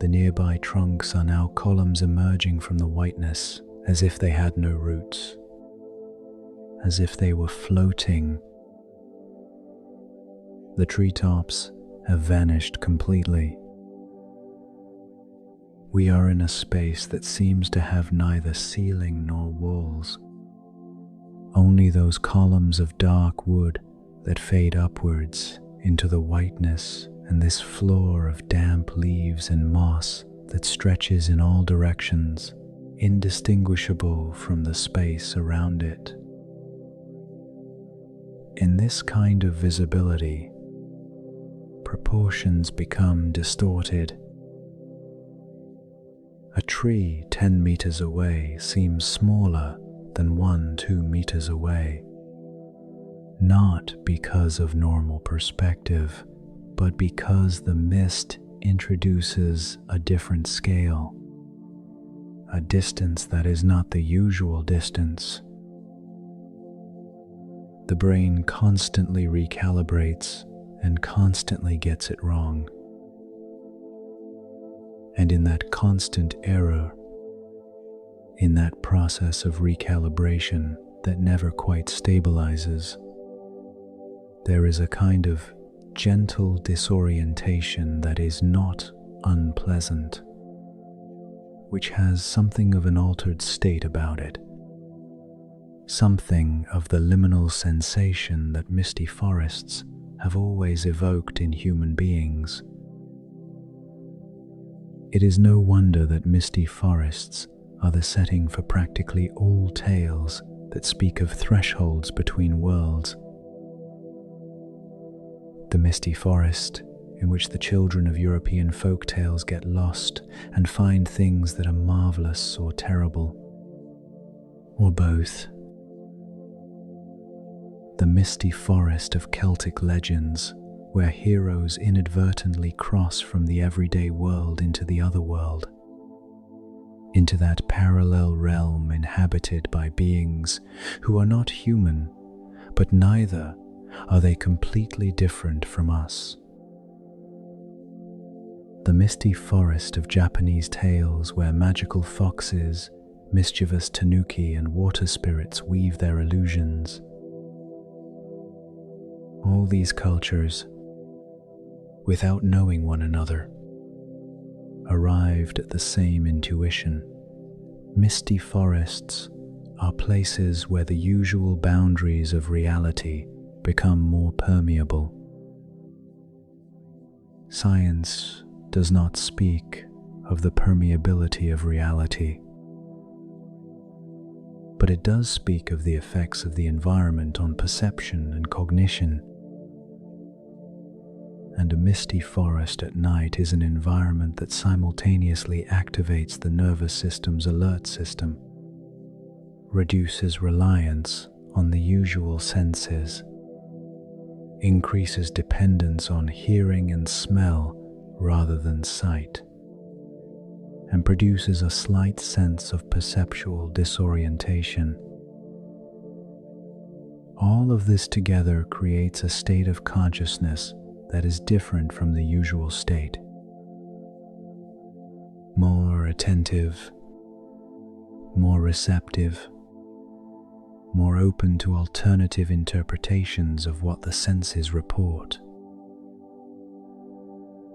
[SPEAKER 2] The nearby trunks are now columns emerging from the whiteness, as if they had no roots, as if they were floating. The treetops have vanished completely. We are in a space that seems to have neither ceiling nor walls, only those columns of dark wood that fade upwards into the whiteness, and this floor of damp leaves and moss that stretches in all directions, indistinguishable from the space around it. In this kind of visibility, proportions become distorted. A tree 10 meters away seems smaller than 1-2 meters away, not because of normal perspective, but because the mist introduces a different scale, a distance that is not the usual distance. The brain constantly recalibrates and constantly gets it wrong. And in that constant error, in that process of recalibration that never quite stabilizes, there is a kind of gentle disorientation that is not unpleasant, which has something of an altered state about it, something of the liminal sensation that misty forests have always evoked in human beings. It is no wonder that misty forests are the setting for practically all tales that speak of thresholds between worlds. The misty forest in which the children of European folk tales get lost and find things that are marvelous or terrible, or both. The misty forest of Celtic legends, where heroes inadvertently cross from the everyday world into the other world, into that parallel realm inhabited by beings who are not human, but neither are they completely different from us. The misty forest of Japanese tales where magical foxes, mischievous tanuki, and water spirits weave their illusions. All these cultures, without knowing one another, arrived at the same intuition. Misty forests are places where the usual boundaries of reality become more permeable. Science does not speak of the permeability of reality, but it does speak of the effects of the environment on perception and cognition. And a misty forest at night is an environment that simultaneously activates the nervous system's alert system, reduces reliance on the usual senses, increases dependence on hearing and smell rather than sight, and produces a slight sense of perceptual disorientation. All of this together creates a state of consciousness that is different from the usual state. More attentive, more receptive, more open to alternative interpretations of what the senses report.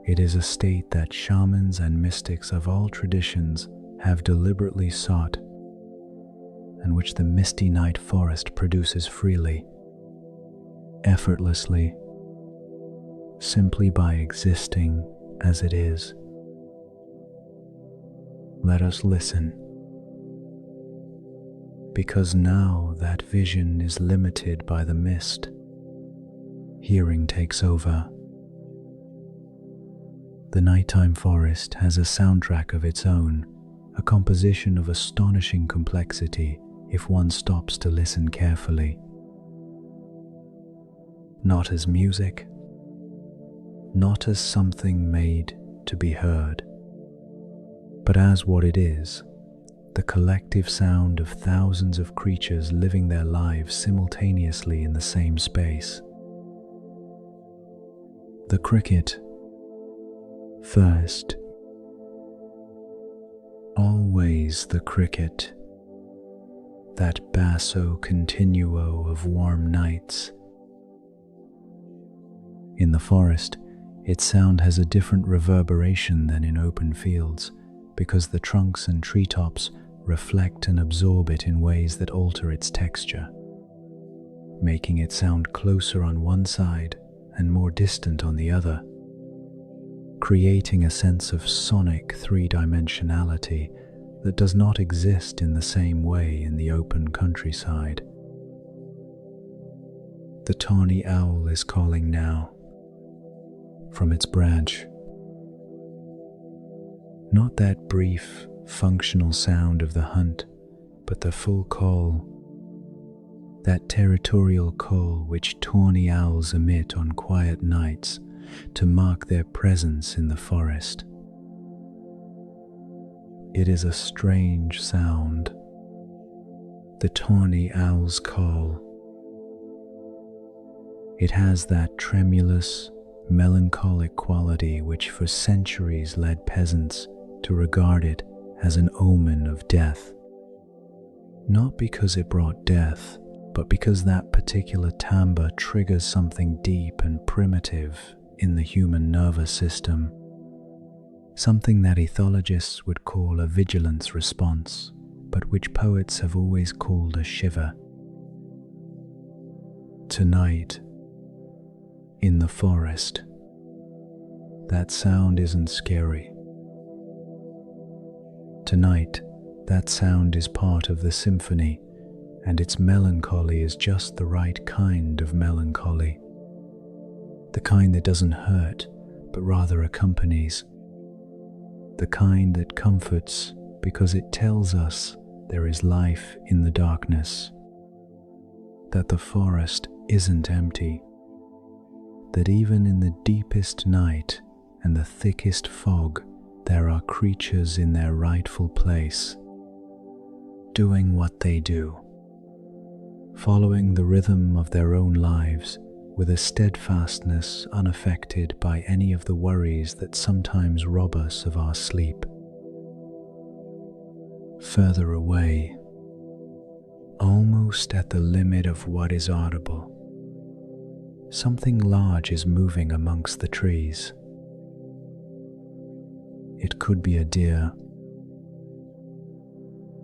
[SPEAKER 2] It is a state that shamans and mystics of all traditions have deliberately sought, and which the misty night forest produces freely, effortlessly, simply by existing as it is. Let us listen, because now that vision is limited by the mist. Hearing takes over. The nighttime forest has a soundtrack of its own, a composition of astonishing complexity if one stops to listen carefully. Not as music, not as something made to be heard, but as what it is, the collective sound of thousands of creatures living their lives simultaneously in the same space. The cricket. First, always the cricket, that basso continuo of warm nights. In the forest, its sound has a different reverberation than in open fields, because the trunks and treetops reflect and absorb it in ways that alter its texture, making it sound closer on one side and more distant on the other, creating a sense of sonic three-dimensionality that does not exist in the same way in the open countryside. The tawny owl is calling now from its branch. Not that brief, functional sound of the hunt, but the full call, that territorial call which tawny owls emit on quiet nights to mark their presence in the forest. It is a strange sound, the tawny owl's call. It has that tremulous, melancholic quality which for centuries led peasants to regard it as an omen of death. Not because it brought death, but because that particular timbre triggers something deep and primitive in the human nervous system, something that ethologists would call a vigilance response, but which poets have always called a shiver. Tonight, in the forest, that sound isn't scary. Tonight, that sound is part of the symphony, and its melancholy is just the right kind of melancholy. The kind that doesn't hurt, but rather accompanies. The kind that comforts because it tells us there is life in the darkness, that the forest isn't empty, that even in the deepest night and the thickest fog, there are creatures in their rightful place, doing what they do, following the rhythm of their own lives with a steadfastness unaffected by any of the worries that sometimes rob us of our sleep. Further away, almost at the limit of what is audible, something large is moving amongst the trees. It could be a deer.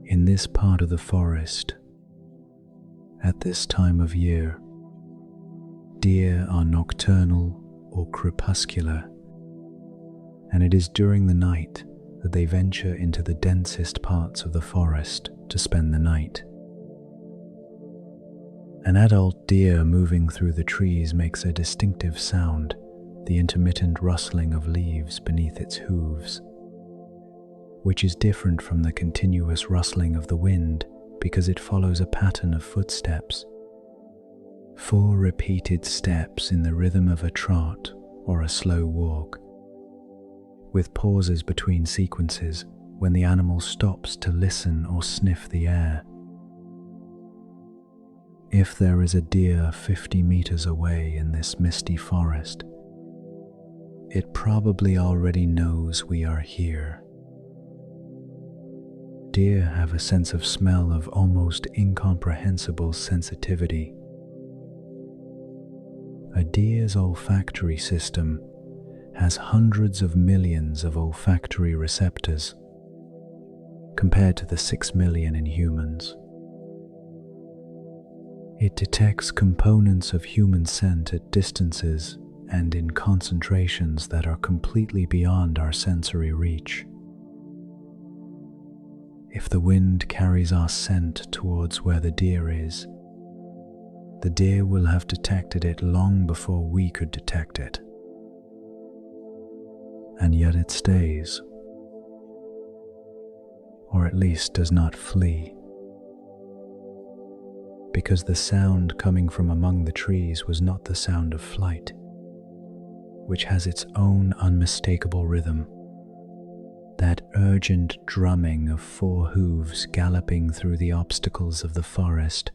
[SPEAKER 2] In this part of the forest, at this time of year, deer are nocturnal or crepuscular, and it is during the night that they venture into the densest parts of the forest to spend the night. An adult deer moving through the trees makes a distinctive sound, the intermittent rustling of leaves beneath its hooves, which is different from the continuous rustling of the wind because it follows a pattern of footsteps. 4 repeated steps in the rhythm of a trot or a slow walk, with pauses between sequences when the animal stops to listen or sniff the air. If there is a deer 50 meters away in this misty forest, it probably already knows we are here. Deer have a sense of smell of almost incomprehensible sensitivity. A deer's olfactory system has hundreds of millions of olfactory receptors, compared to the 6 million in humans. It detects components of human scent at distances and in concentrations that are completely beyond our sensory reach. If the wind carries our scent towards where the deer is, the deer will have detected it long before we could detect it. And yet it stays, or at least does not flee, because the sound coming from among the trees was not the sound of flight, which has its own unmistakable rhythm. that urgent drumming of 4 hooves galloping through the obstacles of the forest.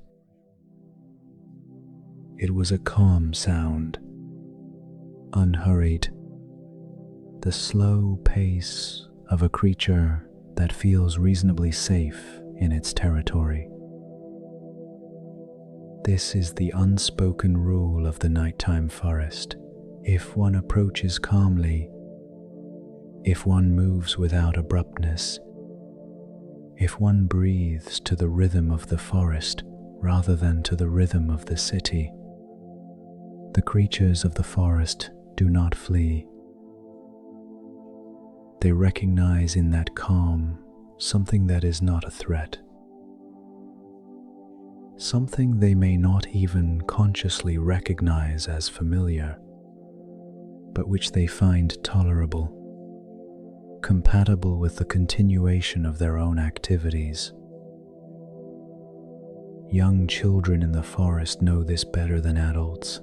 [SPEAKER 2] It was a calm sound, unhurried, the slow pace of a creature that feels reasonably safe in its territory. This is the unspoken rule of the nighttime forest. If one approaches calmly, if one moves without abruptness, if one breathes to the rhythm of the forest rather than to the rhythm of the city, the creatures of the forest do not flee. They recognize in that calm something that is not a threat, something they may not even consciously recognize as familiar, but which they find tolerable, compatible with the continuation of their own activities. Young children in the forest know this better than adults.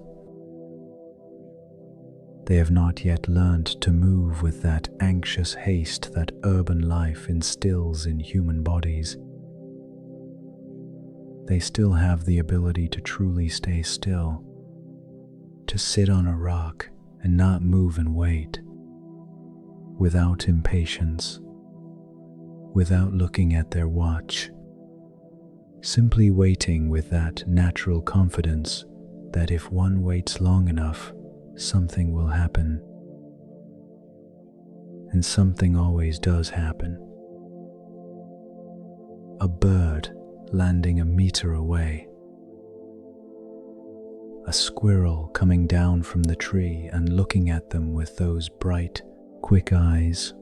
[SPEAKER 2] They have not yet learned to move with that anxious haste that urban life instills in human bodies. They still have the ability to truly stay still, to sit on a rock and not move and wait, without impatience, without looking at their watch, simply waiting with that natural confidence that if one waits long enough, something will happen. And something always does happen. A bird landing a meter away, a squirrel coming down from the tree and looking at them with those bright, quick eyes,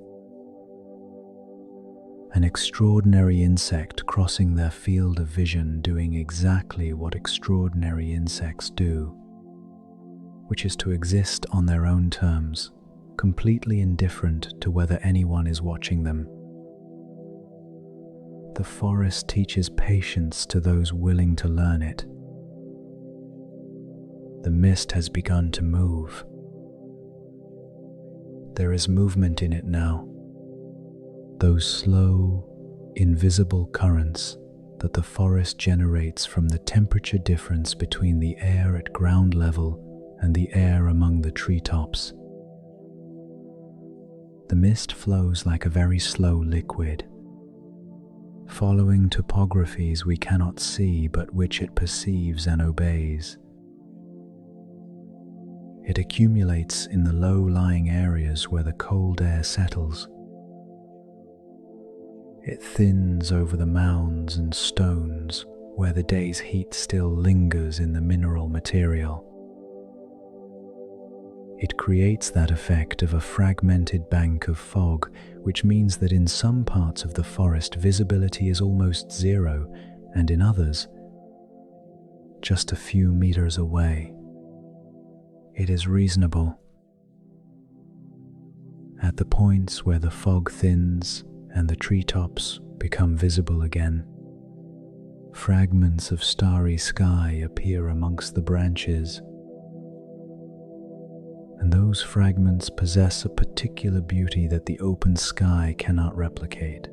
[SPEAKER 2] an extraordinary insect crossing their field of vision doing exactly what extraordinary insects do, which is to exist on their own terms, completely indifferent to whether anyone is watching them. The forest teaches patience to those willing to learn it. The mist has begun to move. There is movement in it now. Those slow, invisible currents that the forest generates from the temperature difference between the air at ground level and the air among the treetops. The mist flows like a very slow liquid, following topographies we cannot see but which it perceives and obeys. It accumulates in the low-lying areas where the cold air settles. It thins over the mounds and stones where the day's heat still lingers in the mineral material. It creates that effect of a fragmented bank of fog, which means that in some parts of the forest visibility is almost zero, and in others, just a few meters away. It is reasonable. At the points where the fog thins and the treetops become visible again, fragments of starry sky appear amongst the branches, and those fragments possess a particular beauty that the open sky cannot replicate,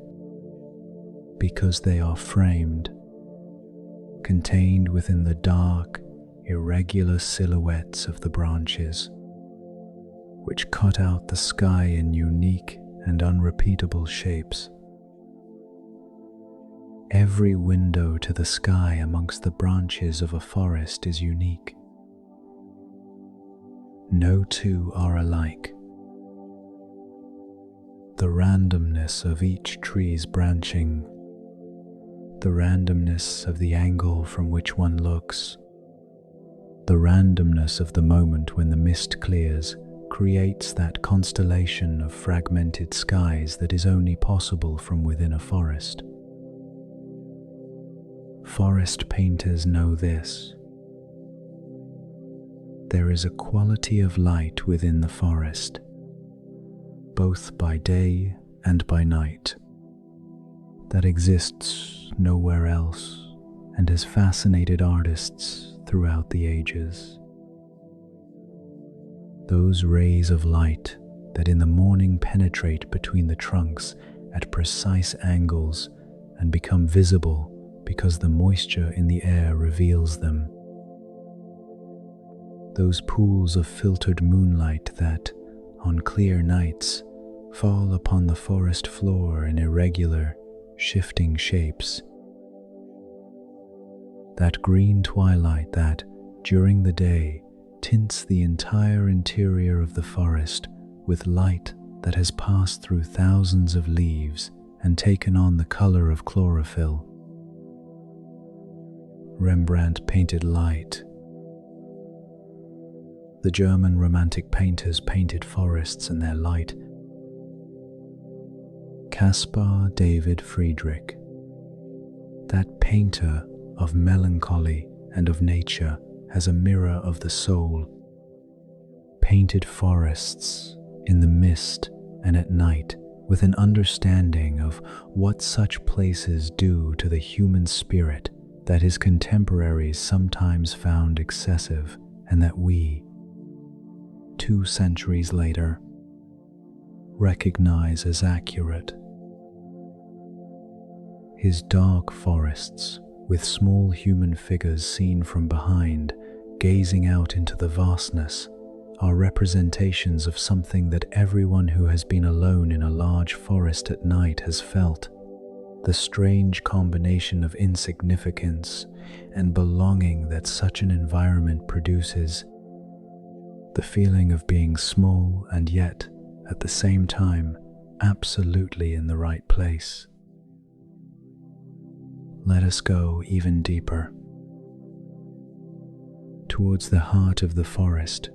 [SPEAKER 2] because they are framed, contained within the dark, irregular silhouettes of the branches, which cut out the sky in unique and unrepeatable shapes. Every window to the sky amongst the branches of a forest is unique. No two are alike. The randomness of each tree's branching, the randomness of the angle from which one looks, the randomness of the moment when the mist clears creates that constellation of fragmented skies that is only possible from within a forest. Forest painters know this. There is a quality of light within the forest, both by day and by night, that exists nowhere else and has fascinated artists throughout the ages. Those rays of light that in the morning penetrate between the trunks at precise angles and become visible because the moisture in the air reveals them. Those pools of filtered moonlight that, on clear nights, fall upon the forest floor in irregular, shifting shapes. That green twilight that, during the day, tints the entire interior of the forest with light that has passed through thousands of leaves and taken on the color of chlorophyll. Rembrandt painted light. The German Romantic painters painted forests in their light. Caspar David Friedrich, that painter of melancholy and of nature as a mirror of the soul, painted forests in the mist and at night with an understanding of what such places do to the human spirit that his contemporaries sometimes found excessive and that we, 2 centuries later, recognize as accurate. His dark forests, with small human figures seen from behind, gazing out into the vastness, are representations of something that everyone who has been alone in a large forest at night has felt: the strange combination of insignificance and belonging that such an environment produces, the feeling of being small and yet, at the same time, absolutely in the right place. Let us go even deeper, towards the heart of the forest.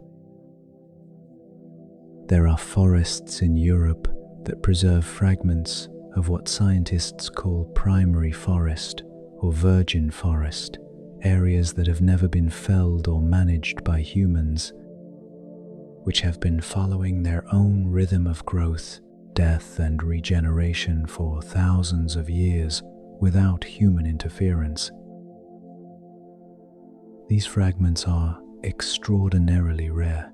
[SPEAKER 2] There are forests in Europe that preserve fragments of what scientists call primary forest or virgin forest, areas that have never been felled or managed by humans, which have been following their own rhythm of growth, death, and regeneration for thousands of years without human interference. These fragments are extraordinarily rare.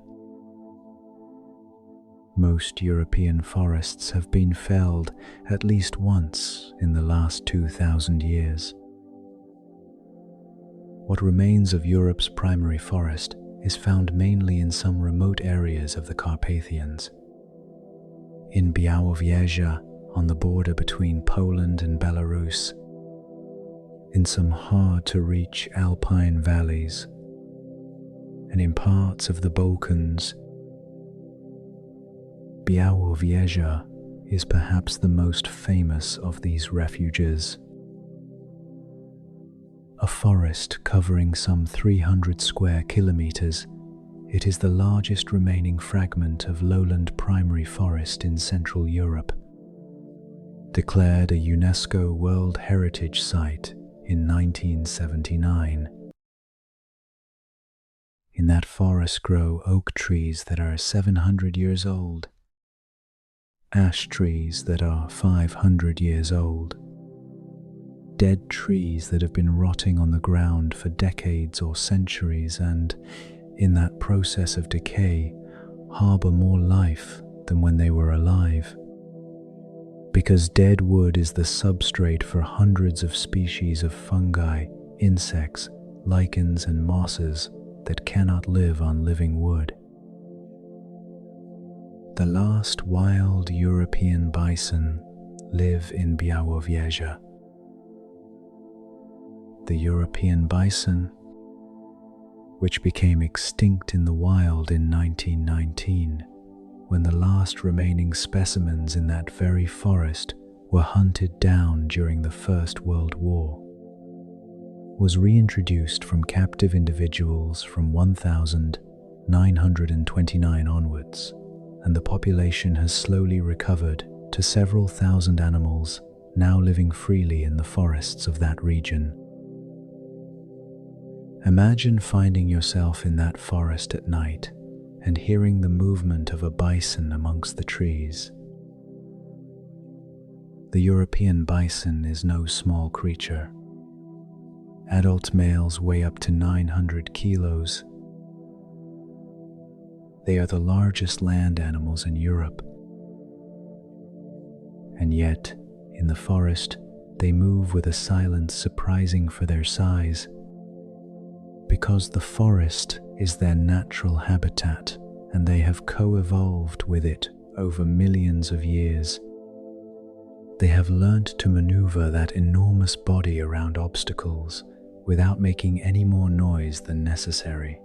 [SPEAKER 2] Most European forests have been felled at least once in the last 2,000 years. What remains of Europe's primary forest is found mainly in some remote areas of the Carpathians. In Białowieża, on the border between Poland and Belarus, in some hard-to-reach alpine valleys, and in parts of the Balkans. Białowieża is perhaps the most famous of these refuges. A forest covering some 300 square kilometers, it is the largest remaining fragment of lowland primary forest in Central Europe. Declared a UNESCO World Heritage Site in 1979. In that forest grow oak trees that are 700 years old, ash trees that are 500 years old, dead trees that have been rotting on the ground for decades or centuries and, in that process of decay, harbor more life than when they were alive. Because dead wood is the substrate for hundreds of species of fungi, insects, lichens, and mosses that cannot live on living wood. The last wild European bison live in Białowieża. The European bison, which became extinct in the wild in 1919, when the last remaining specimens in that very forest were hunted down during the First World War, was reintroduced from captive individuals from 1929 onwards, and the population has slowly recovered to several thousand animals now living freely in the forests of that region. Imagine finding yourself in that forest at night and hearing the movement of a bison amongst the trees. The European bison is no small creature. Adult males weigh up to 900 kilos. They are the largest land animals in Europe. And yet, in the forest, they move with a silence surprising for their size. Because the forest is their natural habitat, and they have co-evolved with it over millions of years. They have learned to maneuver that enormous body around obstacles without making any more noise than necessary.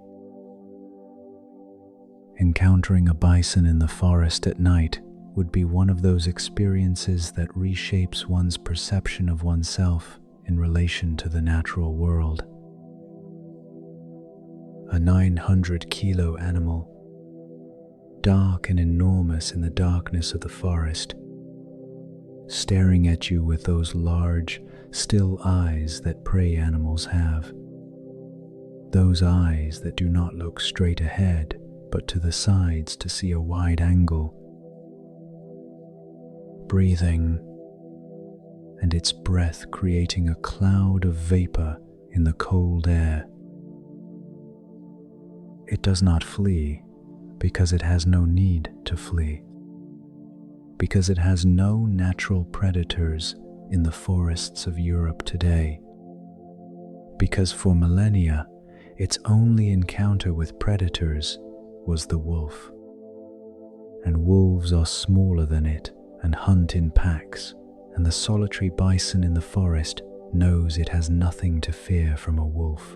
[SPEAKER 2] Encountering a bison in the forest at night would be one of those experiences that reshapes one's perception of oneself in relation to the natural world. A 900-kilo animal, dark and enormous in the darkness of the forest, staring at you with those large, still eyes that prey animals have. Those eyes that do not look straight ahead, but to the sides to see a wide angle. Breathing, and its breath creating a cloud of vapor in the cold air. It does not flee because it has no need to flee, because it has no natural predators in the forests of Europe today, because for millennia its only encounter with predators was the wolf, and wolves are smaller than it and hunt in packs, and the solitary bison in the forest knows it has nothing to fear from a wolf.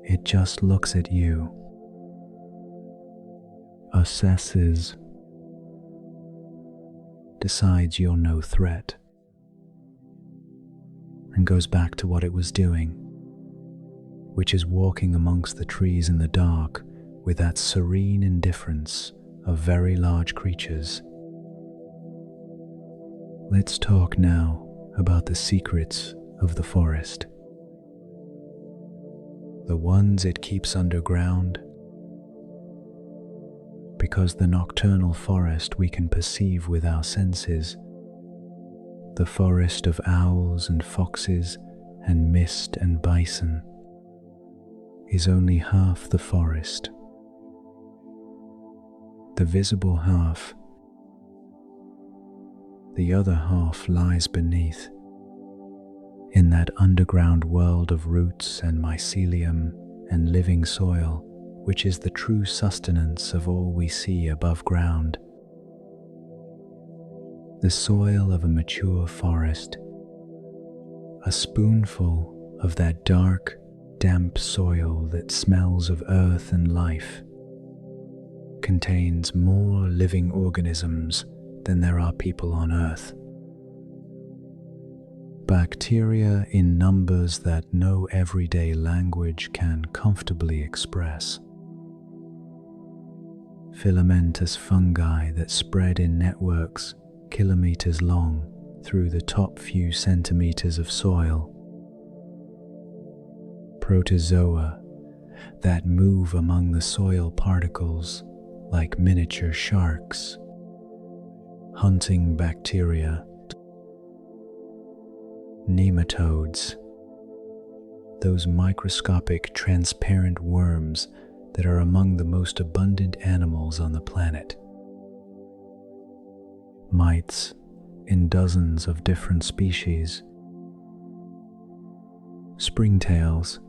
[SPEAKER 2] It just looks at you, assesses, decides you're no threat, and goes back to what it was doing, which is walking amongst the trees in the dark with that serene indifference of very large creatures. Let's talk now about the secrets of the forest. The ones it keeps underground, because the nocturnal forest we can perceive with our senses, the forest of owls and foxes and mist and bison, is only half the forest. The visible half, the other half lies beneath, in that underground world of roots and mycelium and living soil, which is the true sustenance of all we see above ground. The soil of a mature forest, a spoonful of that dark, damp soil that smells of earth and life, contains more living organisms than there are people on earth. Bacteria in numbers that no everyday language can comfortably express. Filamentous fungi that spread in networks kilometers long through the top few centimeters of soil. Protozoa that move among the soil particles like miniature sharks, hunting bacteria. Nematodes, those microscopic transparent worms that are among the most abundant animals on the planet. Mites in dozens of different species. Springtails,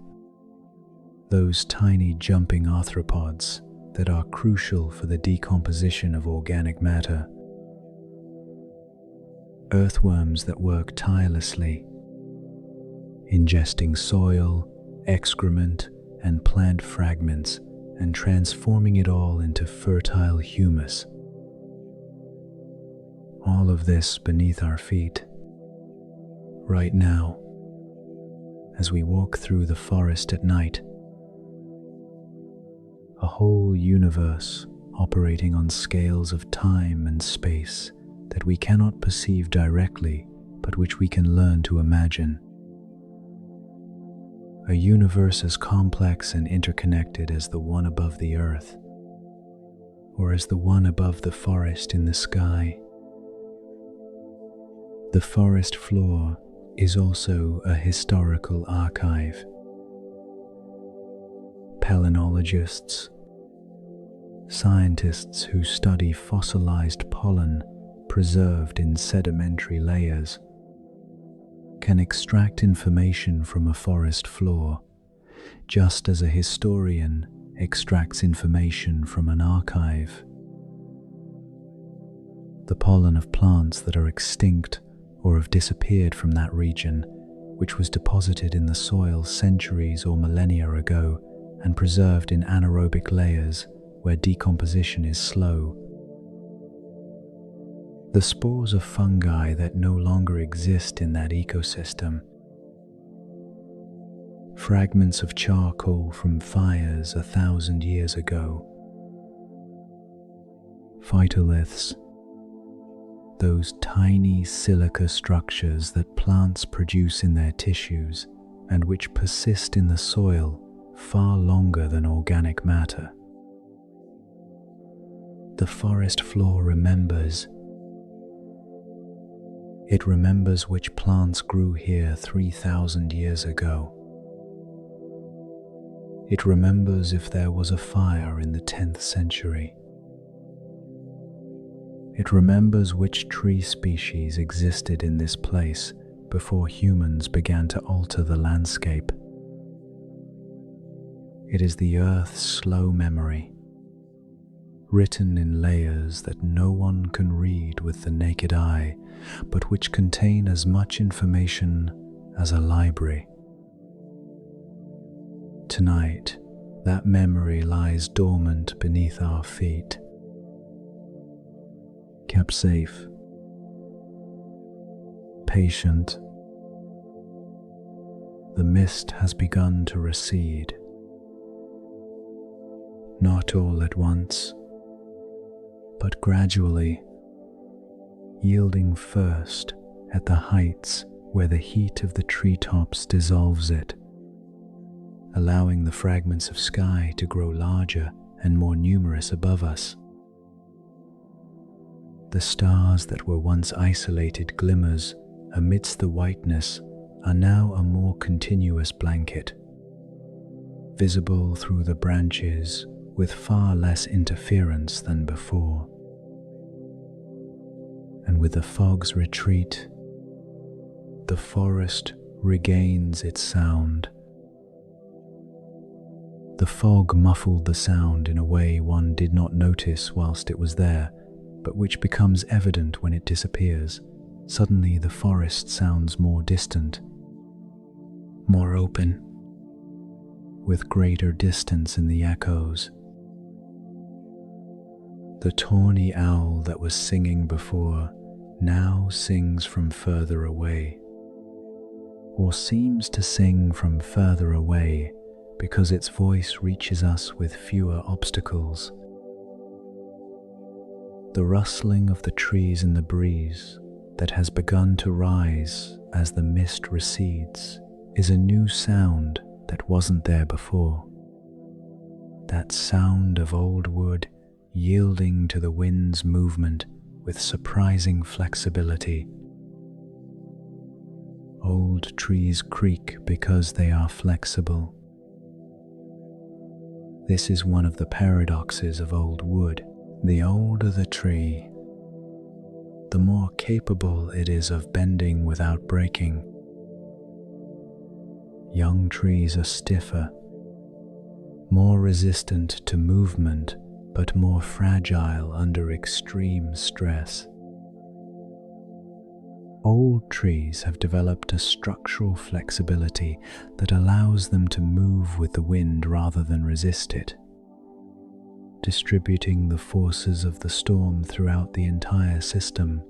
[SPEAKER 2] those tiny jumping arthropods that are crucial for the decomposition of organic matter. Earthworms that work tirelessly, ingesting soil, excrement, and plant fragments and transforming it all into fertile humus. All of this beneath our feet, right now, as we walk through the forest at night. A whole universe operating on scales of time and space that we cannot perceive directly, but which we can learn to imagine. A universe as complex and interconnected as the one above the earth, or as the one above the forest in the sky. The forest floor is also a historical archive. Palynologists, Scientists who study fossilized pollen preserved in sedimentary layers can extract information from a forest floor, just as a historian extracts information from an archive. The pollen of plants that are extinct or have disappeared from that region, which was deposited in the soil centuries or millennia ago and preserved in anaerobic layers where decomposition is slow. The spores of fungi that no longer exist in that ecosystem, fragments of charcoal from fires 1,000 years ago, phytoliths, those tiny silica structures that plants produce in their tissues and which persist in the soil far longer than organic matter. The forest floor remembers. It remembers which plants grew here 3,000 years ago. It remembers if there was a fire in the 10th century. It remembers which tree species existed in this place before humans began to alter the landscape. It is the Earth's slow memory, written in layers that no one can read with the naked eye, but which contain as much information as a library. Tonight, that memory lies dormant beneath our feet, kept safe, patient. The mist has begun to recede. Not all at once, but gradually, yielding first at the heights where the heat of the treetops dissolves it, allowing the fragments of sky to grow larger and more numerous above us. The stars that were once isolated glimmers amidst the whiteness are now a more continuous blanket, visible through the branches with far less interference than before. And with the fog's retreat, the forest regains its sound. The fog muffled the sound in a way one did not notice whilst it was there, but which becomes evident when it disappears. Suddenly the forest sounds more distant, more open, with greater distance in the echoes. The tawny owl that was singing before now sings from further away, or seems to sing from further away because its voice reaches us with fewer obstacles. The rustling of the trees in the breeze that has begun to rise as the mist recedes is a new sound that wasn't there before. That sound of old wood yielding to the wind's movement with surprising flexibility. Old trees creak because they are flexible. This is one of the paradoxes of old wood. The older the tree, the more capable it is of bending without breaking. Young trees are stiffer, more resistant to movement, but more fragile under extreme stress. Old trees have developed a structural flexibility that allows them to move with the wind rather than resist it, distributing the forces of the storm throughout the entire system,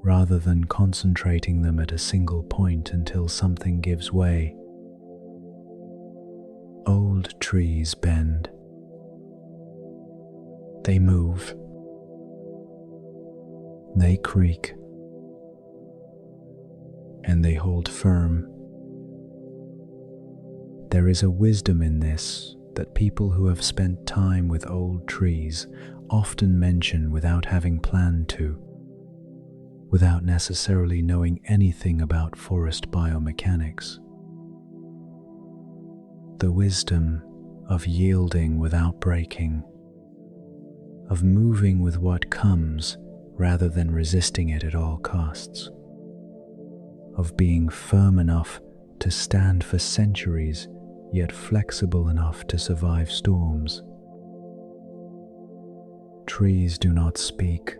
[SPEAKER 2] rather than concentrating them at a single point until something gives way. Old trees bend. They move. They creak. And they hold firm. There is a wisdom in this that people who have spent time with old trees often mention without having planned to, without necessarily knowing anything about forest biomechanics. The wisdom of yielding without breaking, of moving with what comes rather than resisting it at all costs, of being firm enough to stand for centuries, yet flexible enough to survive storms. Trees do not speak,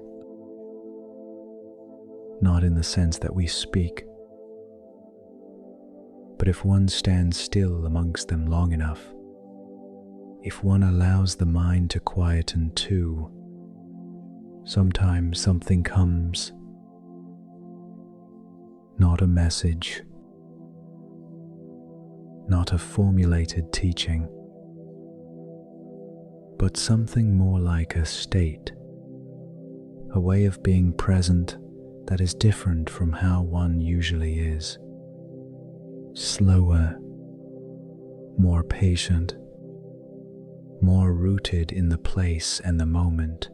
[SPEAKER 2] not in the sense that we speak, but if one stands still amongst them long enough, if one allows the mind to quieten too, sometimes something comes, not a message, not a formulated teaching, but something more like a state, a way of being present that is different from how one usually is. Slower, more patient, more rooted in the place and the moment,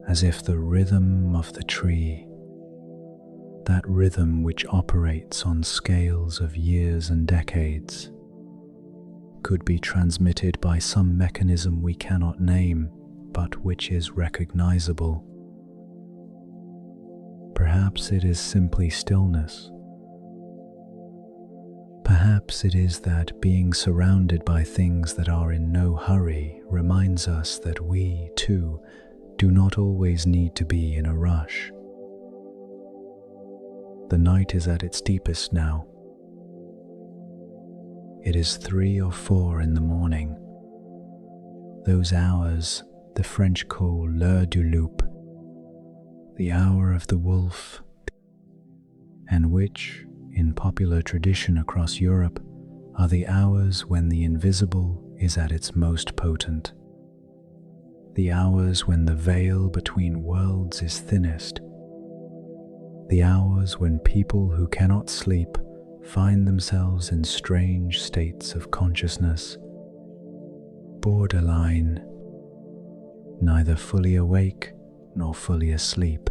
[SPEAKER 2] as if the rhythm of the tree, that rhythm which operates on scales of years and decades, could be transmitted by some mechanism we cannot name, but which is recognizable. Perhaps it is simply stillness. Perhaps it is that being surrounded by things that are in no hurry reminds us that we, too, do not always need to be in a rush. The night is at its deepest now. It is 3 or 4 in the morning. Those hours the French call l'heure du loup, the hour of the wolf, and which, in popular tradition across Europe, are the hours when the invisible is at its most potent, the hours when the veil between worlds is thinnest, the hours when people who cannot sleep find themselves in strange states of consciousness, borderline, neither fully awake nor fully asleep.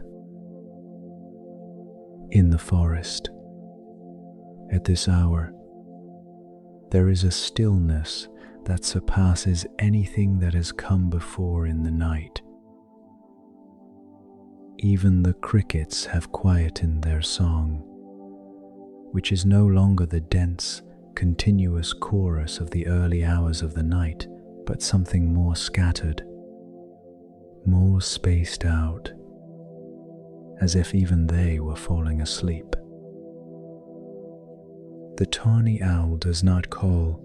[SPEAKER 2] In the forest, at this hour, there is a stillness that surpasses anything that has come before in the night. Even the crickets have quietened their song, which is no longer the dense, continuous chorus of the early hours of the night, but something more scattered, more spaced out, as if even they were falling asleep. The tawny owl does not call.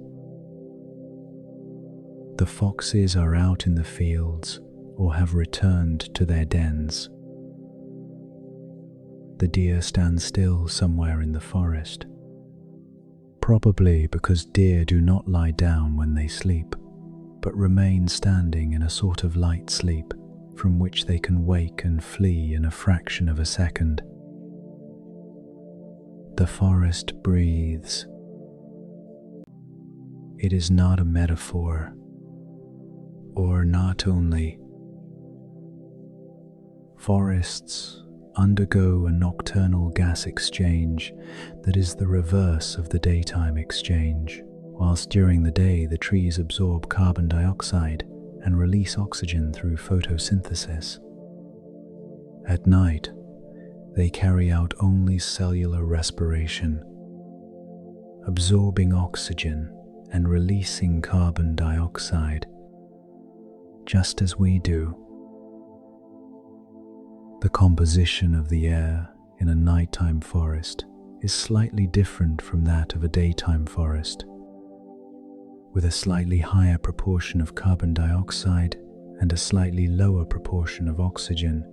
[SPEAKER 2] The foxes are out in the fields or have returned to their dens. The deer stand still somewhere in the forest, probably because deer do not lie down when they sleep, but remain standing in a sort of light sleep from which they can wake and flee in a fraction of a second. The forest breathes. It is not a metaphor, or not only. Forests undergo a nocturnal gas exchange that is the reverse of the daytime exchange, whilst during the day the trees absorb carbon dioxide and release oxygen through photosynthesis. At night, they carry out only cellular respiration, absorbing oxygen and releasing carbon dioxide, just as we do. The composition of the air in a nighttime forest is slightly different from that of a daytime forest, with a slightly higher proportion of carbon dioxide and a slightly lower proportion of oxygen.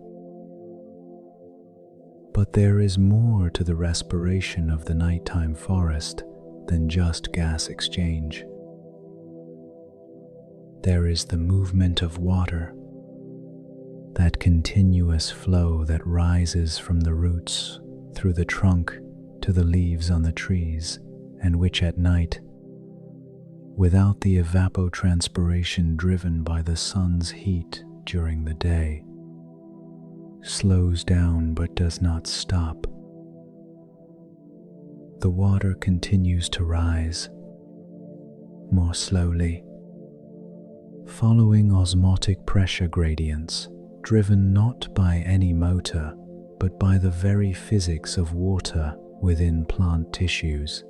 [SPEAKER 2] But there is more to the respiration of the nighttime forest than just gas exchange. There is the movement of water, that continuous flow that rises from the roots through the trunk to the leaves on the trees, and which at night, without the evapotranspiration driven by the sun's heat during the day, slows down but does not stop. The water continues to rise, more slowly, following osmotic pressure gradients driven not by any motor, but by the very physics of water within plant tissues.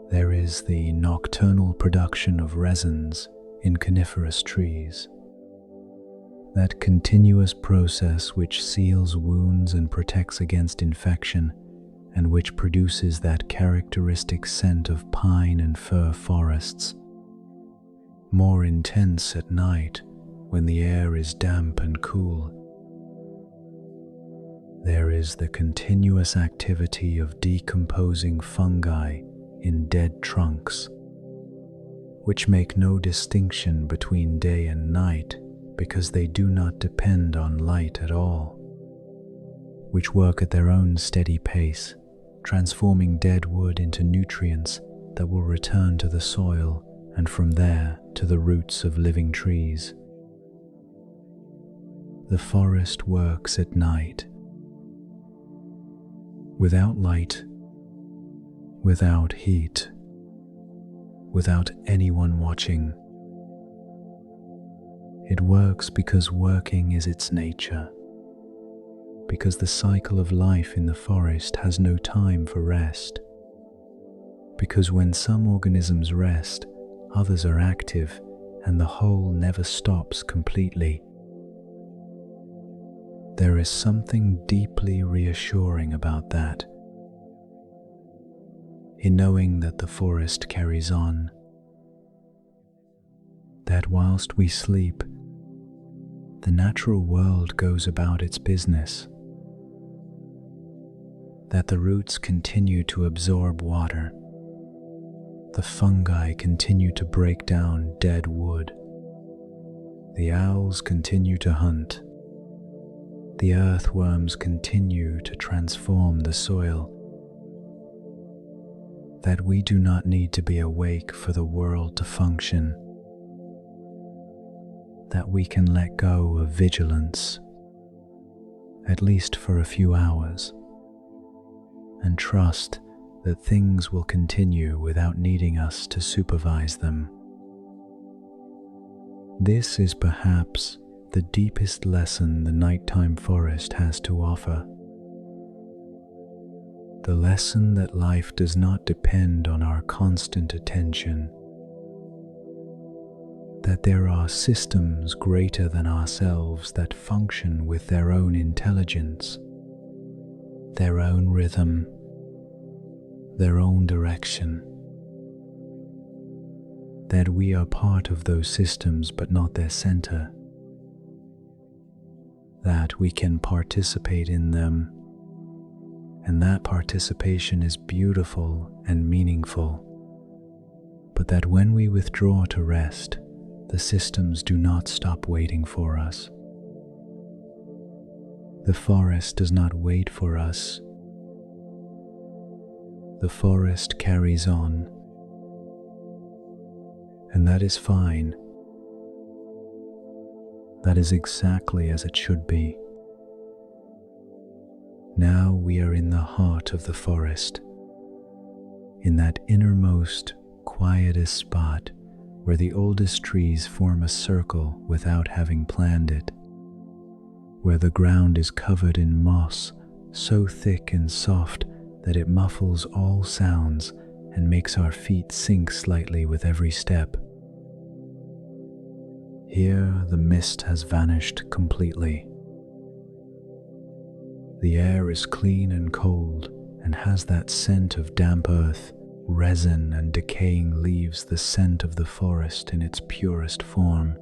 [SPEAKER 2] There is the nocturnal production of resins in coniferous trees, that continuous process which seals wounds and protects against infection, and which produces that characteristic scent of pine and fir forests, more intense at night when the air is damp and cool. There is the continuous activity of decomposing fungi in dead trunks, which make no distinction between day and night because they do not depend on light at all, which work at their own steady pace, transforming dead wood into nutrients that will return to the soil and from there to the roots of living trees. The forest works at night, without light, without heat, without anyone watching. It works because working is its nature, because the cycle of life in the forest has no time for rest, because when some organisms rest, others are active, and the whole never stops completely. There is something deeply reassuring about that, in knowing that the forest carries on, that whilst we sleep, the natural world goes about its business, that the roots continue to absorb water, the fungi continue to break down dead wood, the owls continue to hunt, the earthworms continue to transform the soil, that we do not need to be awake for the world to function, that we can let go of vigilance, at least for a few hours, and trust that things will continue without needing us to supervise them. This is perhaps the deepest lesson the nighttime forest has to offer. The lesson that life does not depend on our constant attention, that there are systems greater than ourselves that function with their own intelligence, their own rhythm, their own direction, that we are part of those systems but not their center, that we can participate in them, and that participation is beautiful and meaningful, but that when we withdraw to rest, the systems do not stop waiting for us. The forest does not wait for us. The forest carries on, and that is fine. That is exactly as it should be. Now we are in the heart of the forest, in that innermost, quietest spot where the oldest trees form a circle without having planned it, where the ground is covered in moss so thick and soft that it muffles all sounds and makes our feet sink slightly with every step. Here the mist has vanished completely. The air is clean and cold and has that scent of damp earth, resin and decaying leaves, the scent of the forest in its purest form.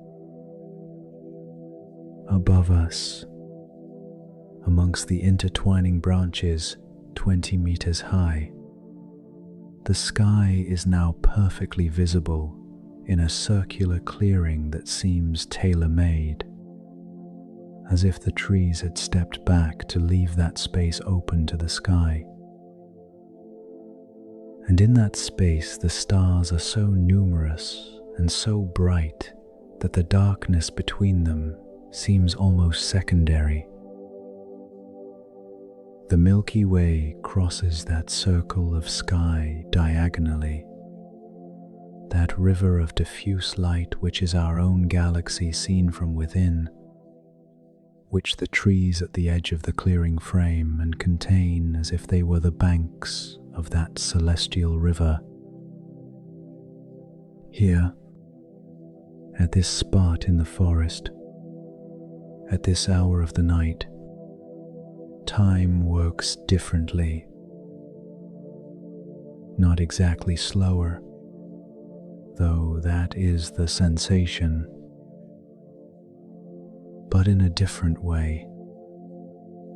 [SPEAKER 2] Above us, amongst the intertwining branches 20 meters high, the sky is now perfectly visible in a circular clearing that seems tailor-made, as if the trees had stepped back to leave that space open to the sky. And in that space the stars are so numerous and so bright that the darkness between them seems almost secondary. The Milky Way crosses that circle of sky diagonally, that river of diffuse light which is our own galaxy seen from within, which the trees at the edge of the clearing frame and contain as if they were the banks of that celestial river. Here, at this spot in the forest, at this hour of the night, time works differently. Not exactly slower, though that is the sensation, but in a different way,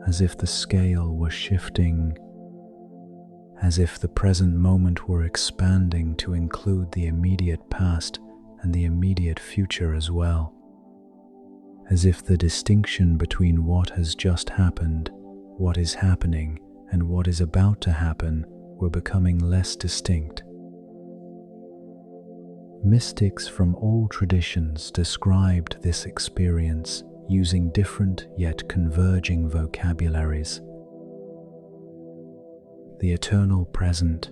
[SPEAKER 2] as if the scale were shifting, as if the present moment were expanding to include the immediate past and the immediate future as well, as if the distinction between what has just happened, what is happening, and what is about to happen were becoming less distinct. Mystics from all traditions described this experience using different yet converging vocabularies. The eternal present,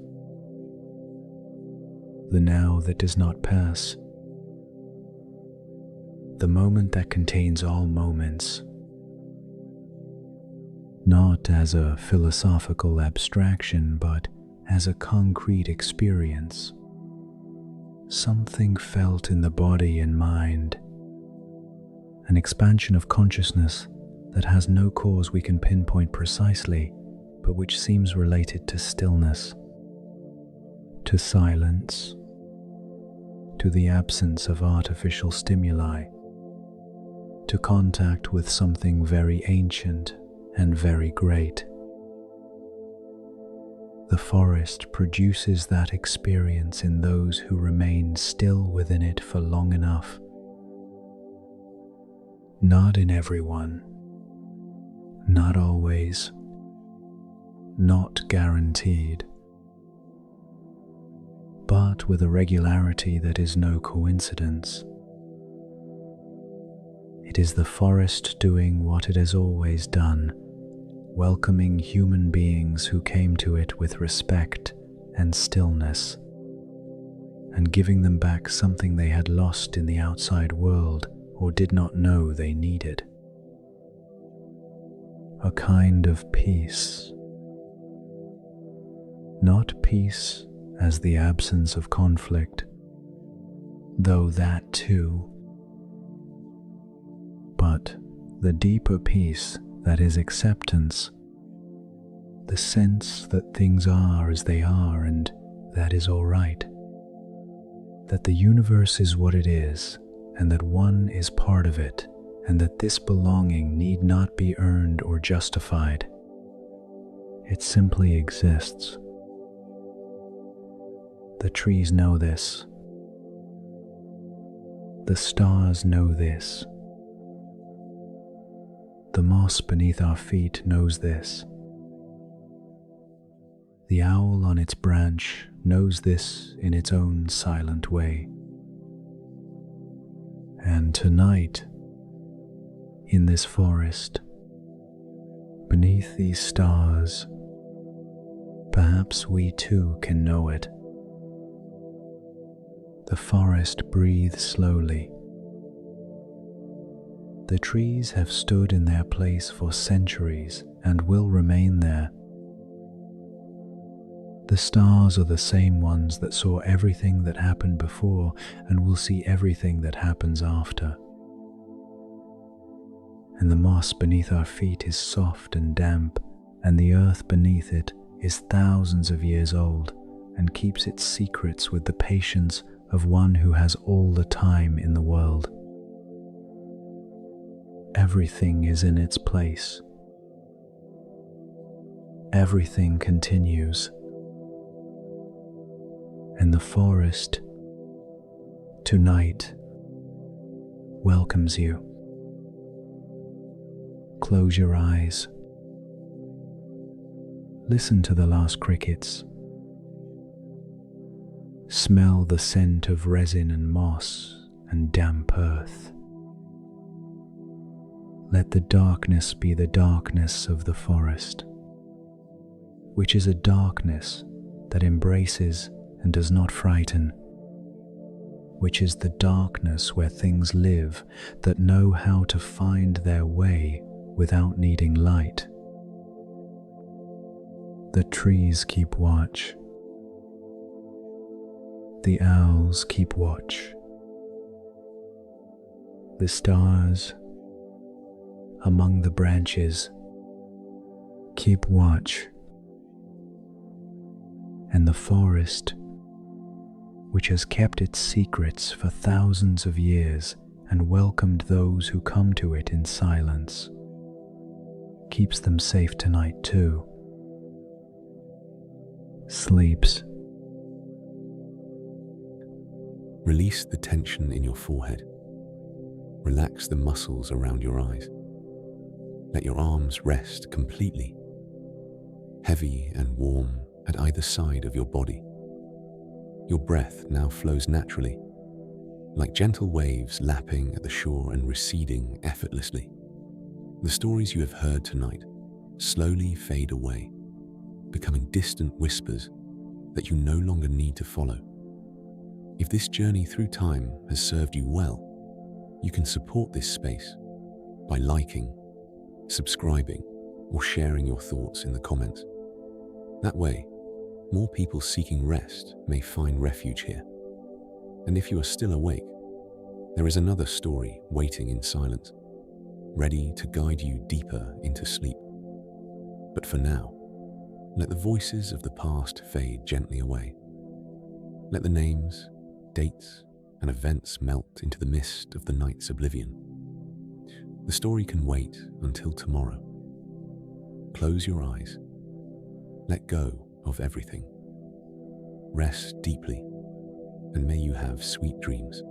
[SPEAKER 2] the now that does not pass, the moment that contains all moments, not as a philosophical abstraction, but as a concrete experience, something felt in the body and mind, an expansion of consciousness that has no cause we can pinpoint precisely, but which seems related to stillness, to silence, to the absence of artificial stimuli, to contact with something very ancient and very great. The forest produces that experience in those who remain still within it for long enough. Not in everyone, not always, not guaranteed, but with a regularity that is no coincidence. It is the forest doing what it has always done, welcoming human beings who came to it with respect and stillness, and giving them back something they had lost in the outside world or did not know they needed. A kind of peace. Not peace as the absence of conflict, though that too, but the deeper peace that is acceptance, the sense that things are as they are and that is all right, that the universe is what it is and that one is part of it, and that this belonging need not be earned or justified. It simply exists. The trees know this. The stars know this. The moss beneath our feet knows this. The owl on its branch knows this in its own silent way. And tonight, in this forest, beneath these stars, perhaps we too can know it. The forest breathes slowly. The trees have stood in their place for centuries and will remain there. The stars are the same ones that saw everything that happened before and will see everything that happens after. And the moss beneath our feet is soft and damp, and the earth beneath it is thousands of years old and keeps its secrets with the patience of one who has all the time in the world. Everything is in its place. Everything continues. And the forest, tonight, welcomes you. Close your eyes. Listen to the last crickets. Smell the scent of resin and moss and damp earth. Let the darkness be the darkness of the forest, which is a darkness that embraces and does not frighten, which is the darkness where things live that know how to find their way without needing light. The trees keep watch. The owls keep watch. The stars among the branches keep watch. And the forest, which has kept its secrets for thousands of years and welcomed those who come to it in silence, keeps them safe tonight too. Sleeps.
[SPEAKER 1] Release the tension in your forehead. Relax the muscles around your eyes. Let your arms rest completely, heavy and warm at either side of your body. Your breath now flows naturally, like gentle waves lapping at the shore and receding effortlessly. The stories you have heard tonight slowly fade away, becoming distant whispers that you no longer need to follow. If this journey through time has served you well, you can support this space by liking, subscribing, or sharing your thoughts in the comments. That way, more people seeking rest may find refuge here. And if you are still awake, there is another story waiting in silence, ready to guide you deeper into sleep. But for now, let the voices of the past fade gently away. Let the names, dates, and events melt into the mist of the night's oblivion. The story can wait until tomorrow. Close your eyes. Let go of everything. Rest deeply, and may you have sweet dreams.